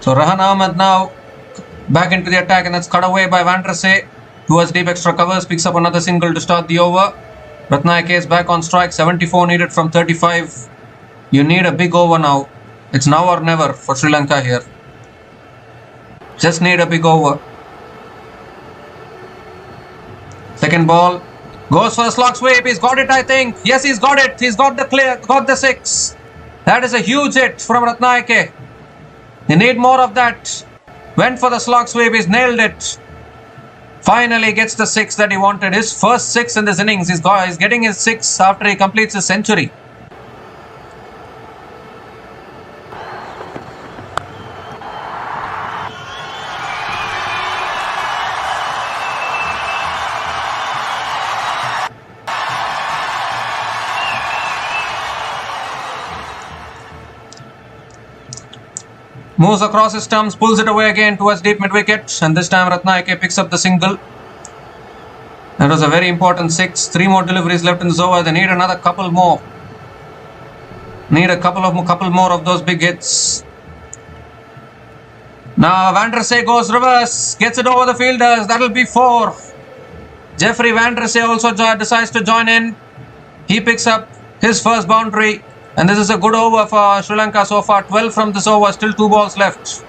So Rahan Ahmed now back into the attack, and that's cut away by Van der Sey towards deep extra covers, picks up another single to start the over. Ratna is back on strike, 74 needed from 35. You need a big over now. It's now or never for Sri Lanka here. Just need a big over. Second ball, goes for a slog sweep. He's got it, I think. Yes, he's got it. He's got the clear, got the 6. That is a huge hit from Ratna. They need more of that. Went for the slog sweep. He's nailed it. Finally gets the 6 that he wanted. His first 6 in this innings. He's getting his 6 after he completes his century. Moves across his stumps, pulls it away again towards deep mid-wicket, and this time Ratna picks up the single. That was a very important 6. 3 more deliveries left in the over. They need another couple more. Need a couple more of those big hits. Now Van der Sey goes reverse, gets it over the fielders. That'll be 4. Jeffrey Van der Sey also decides to join in. He picks up his first boundary. And this is a good over for Sri Lanka so far. 12 from this over, still 2 balls left.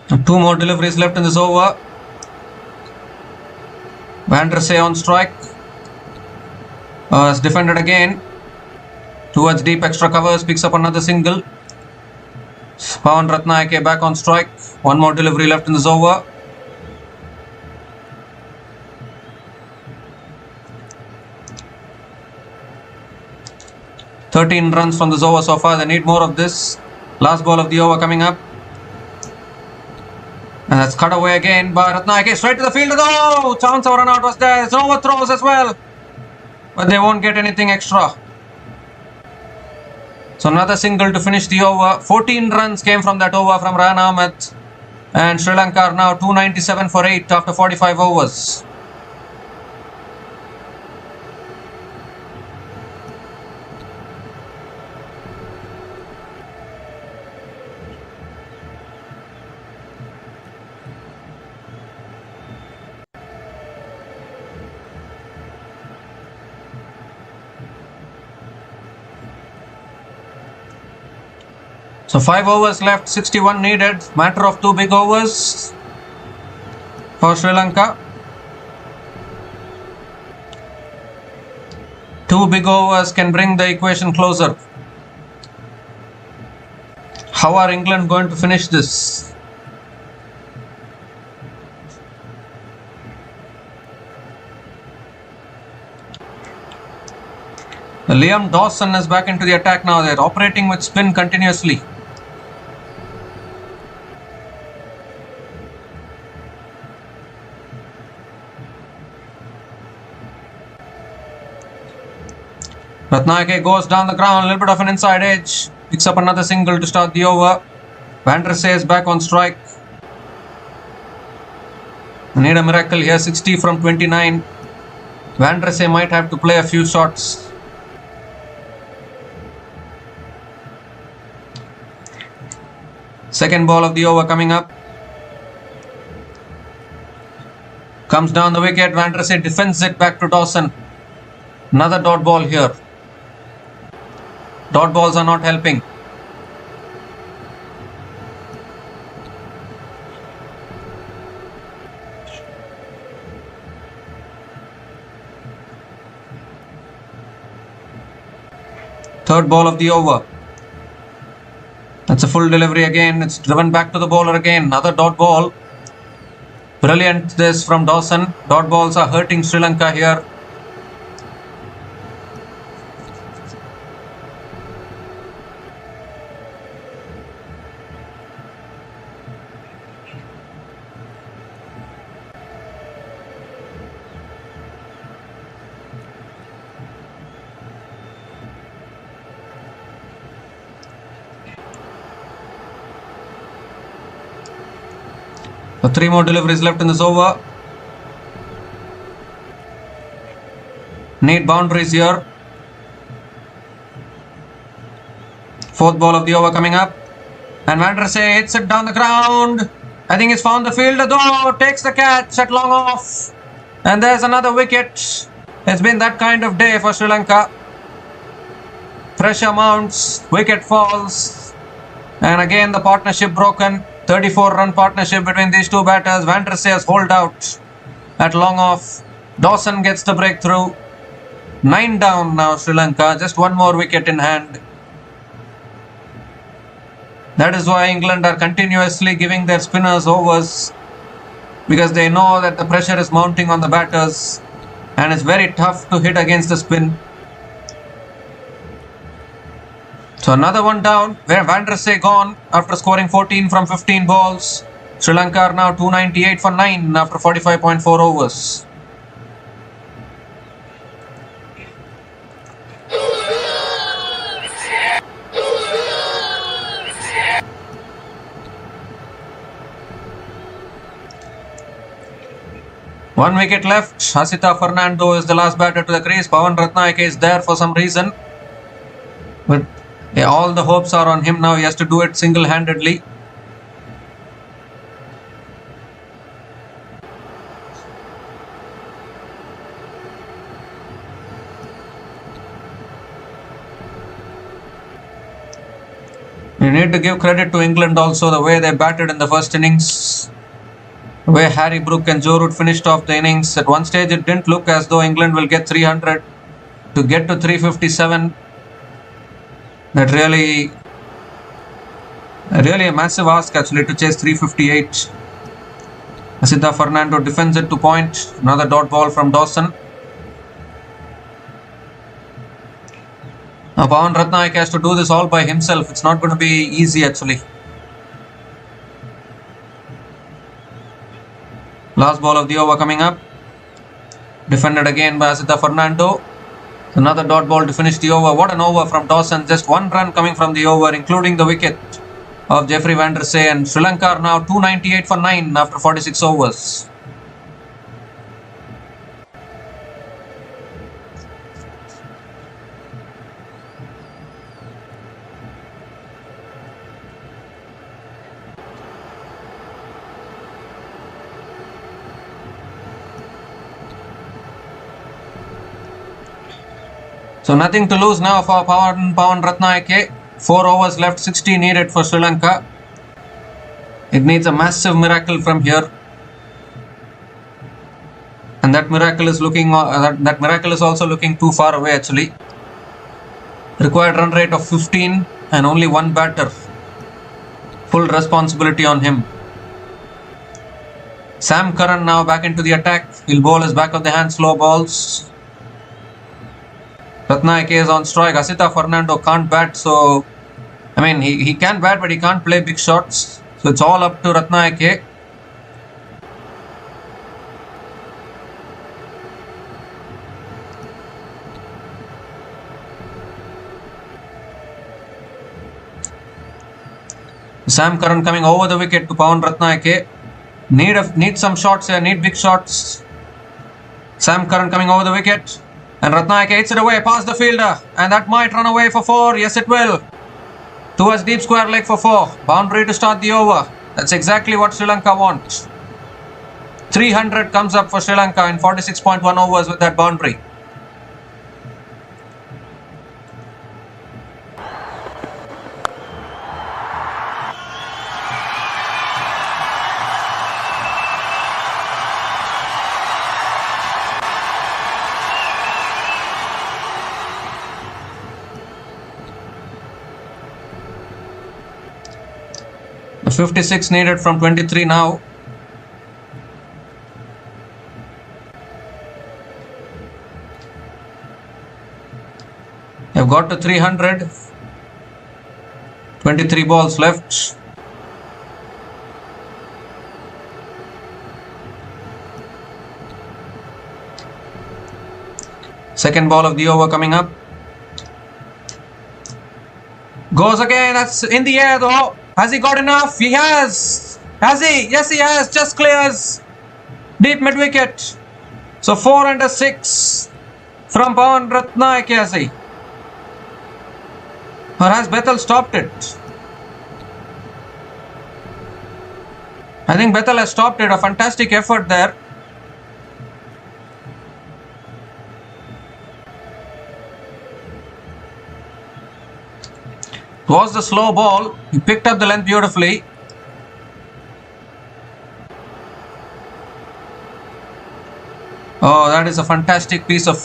And 2 more deliveries left in this over. Van der Sey on strike. Is defended again. Towards deep extra covers. Picks up another single. Pawan Ratna back on strike. 1 more delivery left in this over. "13 runs from this over so far. They need more of this. Last ball of the over coming up. And that's cut away again by Ratna. Straight to the field. Oh, chance of run out was there. There's overthrows as well. But they won't get anything extra. So another single to finish the over. 14 runs came from that over from Rahan Ahmed. And Sri Lanka are now 297 for 8 after 45 overs. So 5 overs left, 61 needed. Matter of 2 big overs for Sri Lanka. 2 big overs can bring the equation closer. How are England going to finish this? Liam Dawson is back into the attack now. They're operating with spin continuously. Ratna goes down the ground, a little bit of an inside edge. Picks up another single to start the over. Van der Sey is back on strike. They need a miracle here, 60 from 29. Van der Sey might have to play a few shots. Second ball of the over coming up. Comes down the wicket. Van der Sar defends it back to Dawson. Another dot ball here. Dot balls are not helping. Third ball of the over. That's a full delivery again. It's driven back to the bowler again. Another dot ball. Brilliant this from Dawson. Dot balls are hurting Sri Lanka here. So 3 more deliveries left in this over. Need boundaries here. Fourth ball of the over coming up. And Van der Sar hits it down the ground. I think he's found the fielder though. Takes the catch at long off. And there's another wicket. It's been that kind of day for Sri Lanka. Pressure mounts. Wicket falls. And again the partnership broken. 34-run partnership between these two batters. Van der Sar's holed out at long off. Dawson gets the breakthrough. 9 down now Sri Lanka. Just one more wicket in hand. That is why England are continuously giving their spinners overs, because they know that the pressure is mounting on the batters and it's very tough to hit against the spin. So another one down, where Van der Sar gone after scoring 14 from 15 balls. Sri Lanka are now 298 for 9 after 45.4 overs. One wicket left. Hasita Fernando is the last batter to the crease. Pawan Ratna is there for some reason. But yeah, all the hopes are on him now. He has to do it single-handedly. You need to give credit to England also, the way they batted in the first innings. The way Harry Brook and Joe Root finished off the innings. At one stage it didn't look as though England will get 300. To get to 357. That really a massive ask actually to chase 358. Hasita Fernando defends it to point. Another dot ball from Dawson. Now Pawan Ratna has to do this all by himself. It's not going to be easy actually. Last ball of the over coming up. Defended again by Hasita Fernando. Another dot ball to finish the over. What an over from Dawson. Just one run coming from the over, including the wicket of Jeffrey Van der Sar. And Sri Lanka are now 298 for 9 after 46 overs. So nothing to lose now for Pawan Ratna. 4 overs left, 60 needed for Sri Lanka. It needs a massive miracle from here. And that miracle is also looking too far away actually. Required run rate of 15 and only one batter. Full responsibility on him. Sam Curran now back into the attack. He'll bowl his back of the hand slow balls. Ratna is on strike. Hasita Fernando can't bat, so I mean he can bat but he can't play big shots. So it's all up to Ratna. Sam Curran coming over the wicket to Pawan Ratna. Need some shots here, need big shots. Sam Curran coming over the wicket. And Ratna hits it away past the fielder. And that might run away for 4. Yes, it will. Towards deep square leg for 4. Boundary to start the over. That's exactly what Sri Lanka wants. 300 comes up for Sri Lanka in 46.1 overs with that boundary. The 56 needed from 23 now. They've got to 300. 23 balls left. Second ball of the over coming up. Goes again. That's in the air though. Has he got enough? He has. Has he? Yes, he has. Just clears. Deep mid wicket. So 4 and a 6 from Ratna. Or has Bethel stopped it? I think Bethel has stopped it. A fantastic effort there. It was the slow ball. He picked up the length beautifully. Oh, that is a fantastic piece of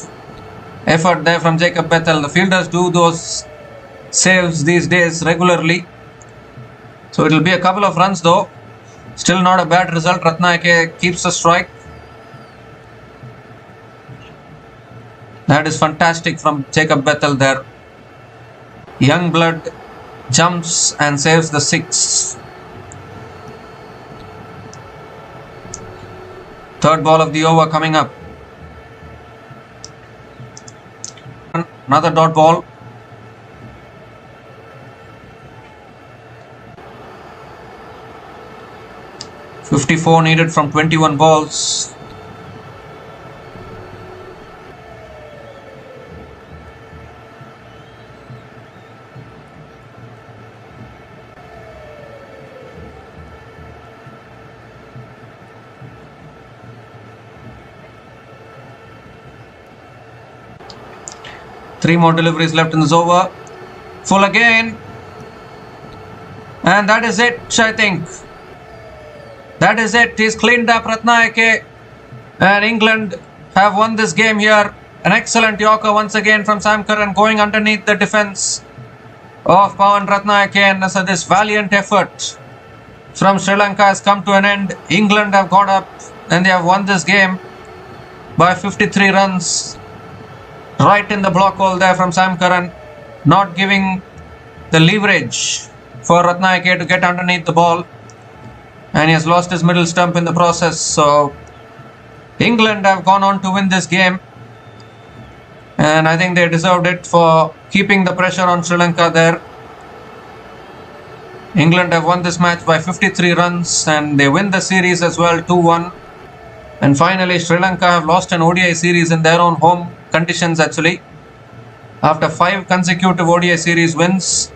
effort there from Jacob Bethel. The fielders do those saves these days regularly. So it will be a couple of runs though. Still not a bad result. Ratna keeps the strike. That is fantastic from Jacob Bethel there. Young blood jumps and saves the 6. Third ball of the over coming up. Another dot ball. .54 needed from 21 balls. Three more deliveries left in this over. Full again. And that is it, I think. That is it. He's cleaned up Ratna. And England have won this game here. An excellent Yorker once again from Sam Curran going underneath the defense of Pawan Ratna. And so this valiant effort from Sri Lanka has come to an end. England have got up and they have won this game by 53 runs. Right in the block hole there from Sam Curran. Not giving the leverage for Ratna to get underneath the ball. And he has lost his middle stump in the process. So England have gone on to win this game. And I think they deserved it for keeping the pressure on Sri Lanka there. England have won this match by 53 runs and they win the series as well 2-1. And finally Sri Lanka have lost an ODI series in their own home conditions actually. After 5 consecutive ODI series wins,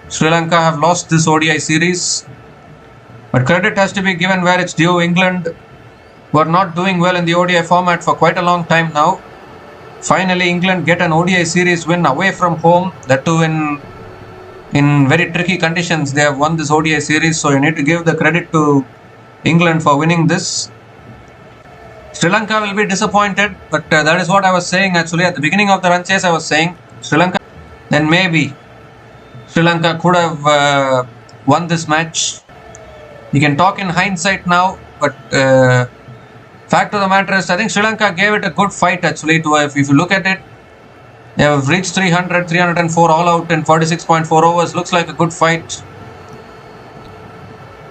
Sri Lanka have lost this ODI series. But credit has to be given where it's due. England were not doing well in the ODI format for quite a long time now. Finally, England get an ODI series win away from home. That too in very tricky conditions. They have won this ODI series. So you need to give the credit to England for winning this. Sri Lanka will be disappointed. But that is what I was saying actually. At the beginning of the run chase I was saying Sri Lanka. Then maybe Sri Lanka could have won this match. You can talk in hindsight now, but fact of the matter is, I think Sri Lanka gave it a good fight actually. If you look at it, they have reached 300, 304 all out in 46.4 overs. Looks like a good fight,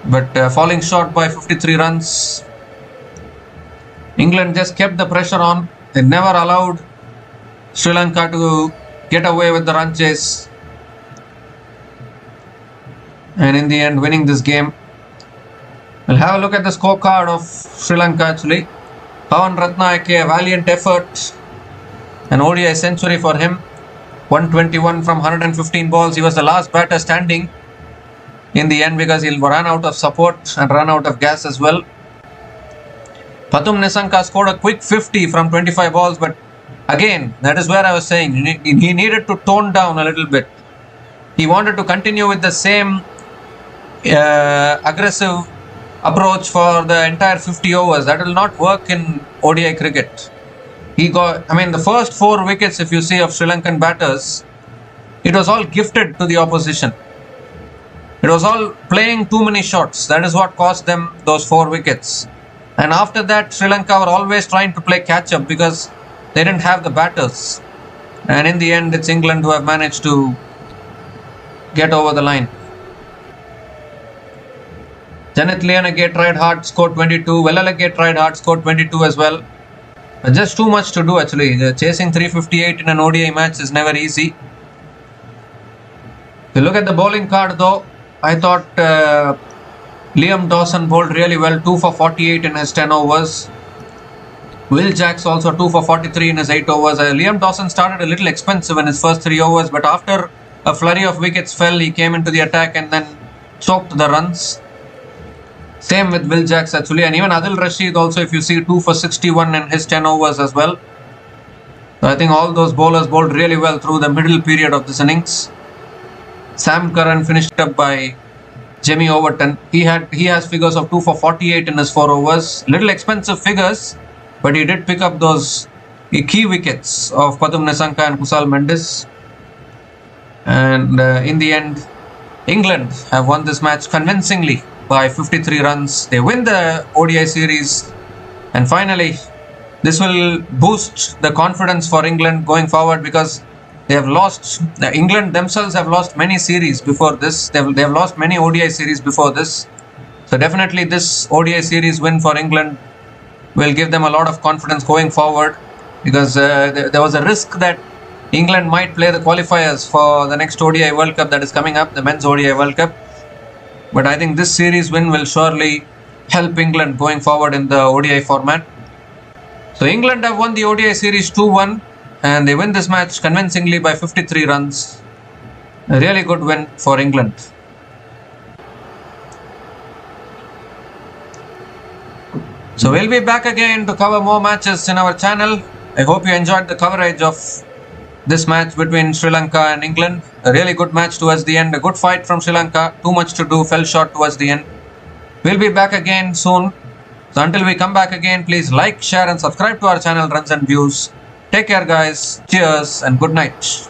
but falling short by 53 runs. England just kept the pressure on. They never allowed Sri Lanka to get away with the run chase, and in the end, winning this game. We'll have a look at the scorecard of Sri Lanka actually. Pawan Ratna, a valiant effort. An ODI century for him. 121 from 115 balls. He was the last batter standing in the end because he ran out of support and ran out of gas as well. Pathum Nisanka scored a quick 50 from 25 balls, but again, that is where I was saying he needed to tone down a little bit. He wanted to continue with the same aggressive approach for the entire 50 overs. That will not work in ODI cricket. The first 4 wickets, if you see, of Sri Lankan batters, it was all gifted to the opposition. It was all playing too many shots. That is what cost them those 4 wickets. And after that, Sri Lanka were always trying to play catch-up because they didn't have the batters. And in the end, it's England who have managed to get over the line. Liyanage tried hard, scored 22. Liyanage tried hard, scored 22 as well. But just too much to do actually. Chasing 358 in an ODI match is never easy. If you look at the bowling card though, I thought Liam Dawson bowled really well, 2 for 48 in his 10 overs. Will Jacks also 2 for 43 in his 8 overs. Liam Dawson started a little expensive in his first 3 overs, but after a flurry of wickets fell, he came into the attack and then choked the runs. Same with Will Jacks actually, and even Adil Rashid also, if you see, 2 for 61 in his 10 overs as well. So I think all those bowlers bowled really well through the middle period of this innings. Sam Curran finished up by Jimmy Overton. He has figures of 2 for 48 in his 4 overs. Little expensive figures, but he did pick up those key wickets of Pathum Nisanka and Kusal Mendis. And in the end, England have won this match convincingly by 53 runs. They win the ODI series, and finally this will boost the confidence for England going forward, because they have lost, England themselves have lost many series before this. They have lost many ODI series before this. So definitely this ODI series win for England will give them a lot of confidence going forward, because there was a risk that England might play the qualifiers for the next ODI World Cup that is coming up, the Men's ODI World Cup. But I think this series win will surely help England going forward in the ODI format. So England have won the ODI series 2-1, and they win this match convincingly by 53 runs. A really good win for England. So we'll be back again to cover more matches in our channel. I hope you enjoyed the coverage of this match between Sri Lanka and England. A really good match towards the end. A good fight from Sri Lanka. Too much to do. Fell short towards the end. We'll be back again soon. So until we come back again, please like, share and subscribe to our channel Runs and Views. Take care guys. Cheers and good night.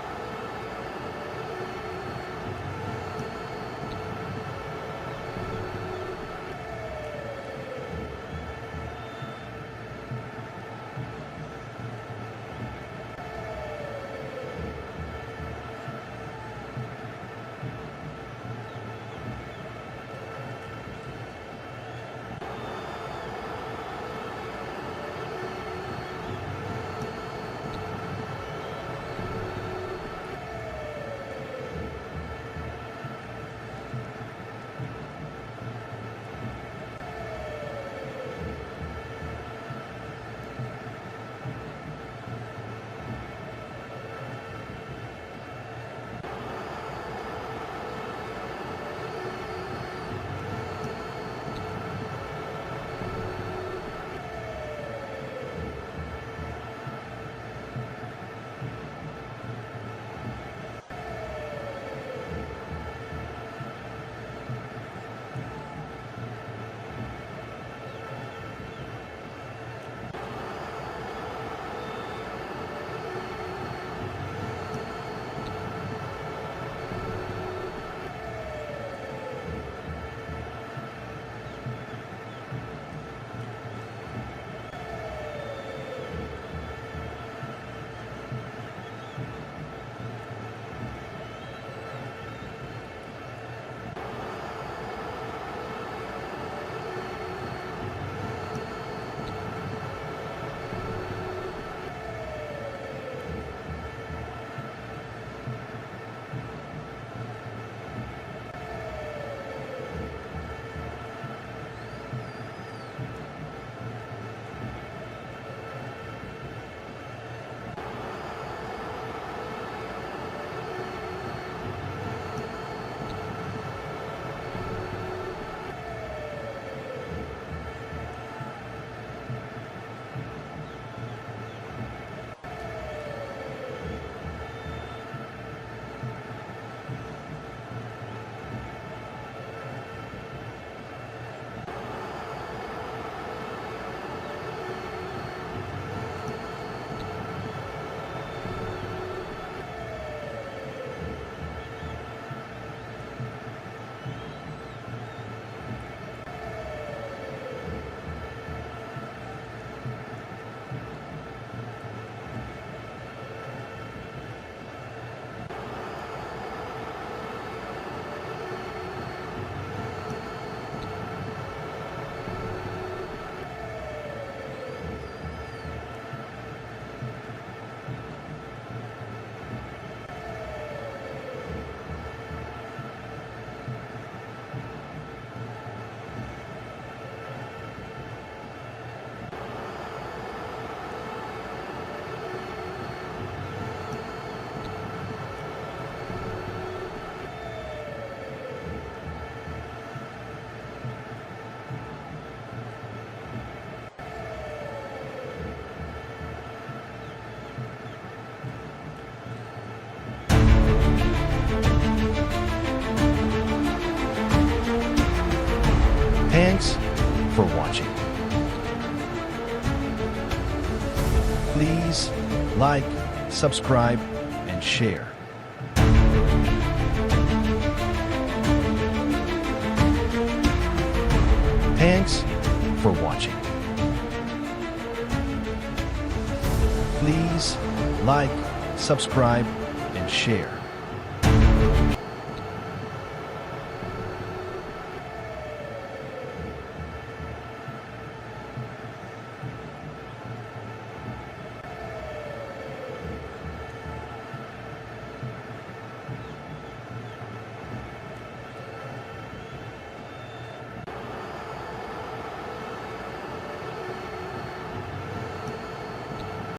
for watching. Please like, subscribe, and share. Thanks for watching. Please like, subscribe, and share.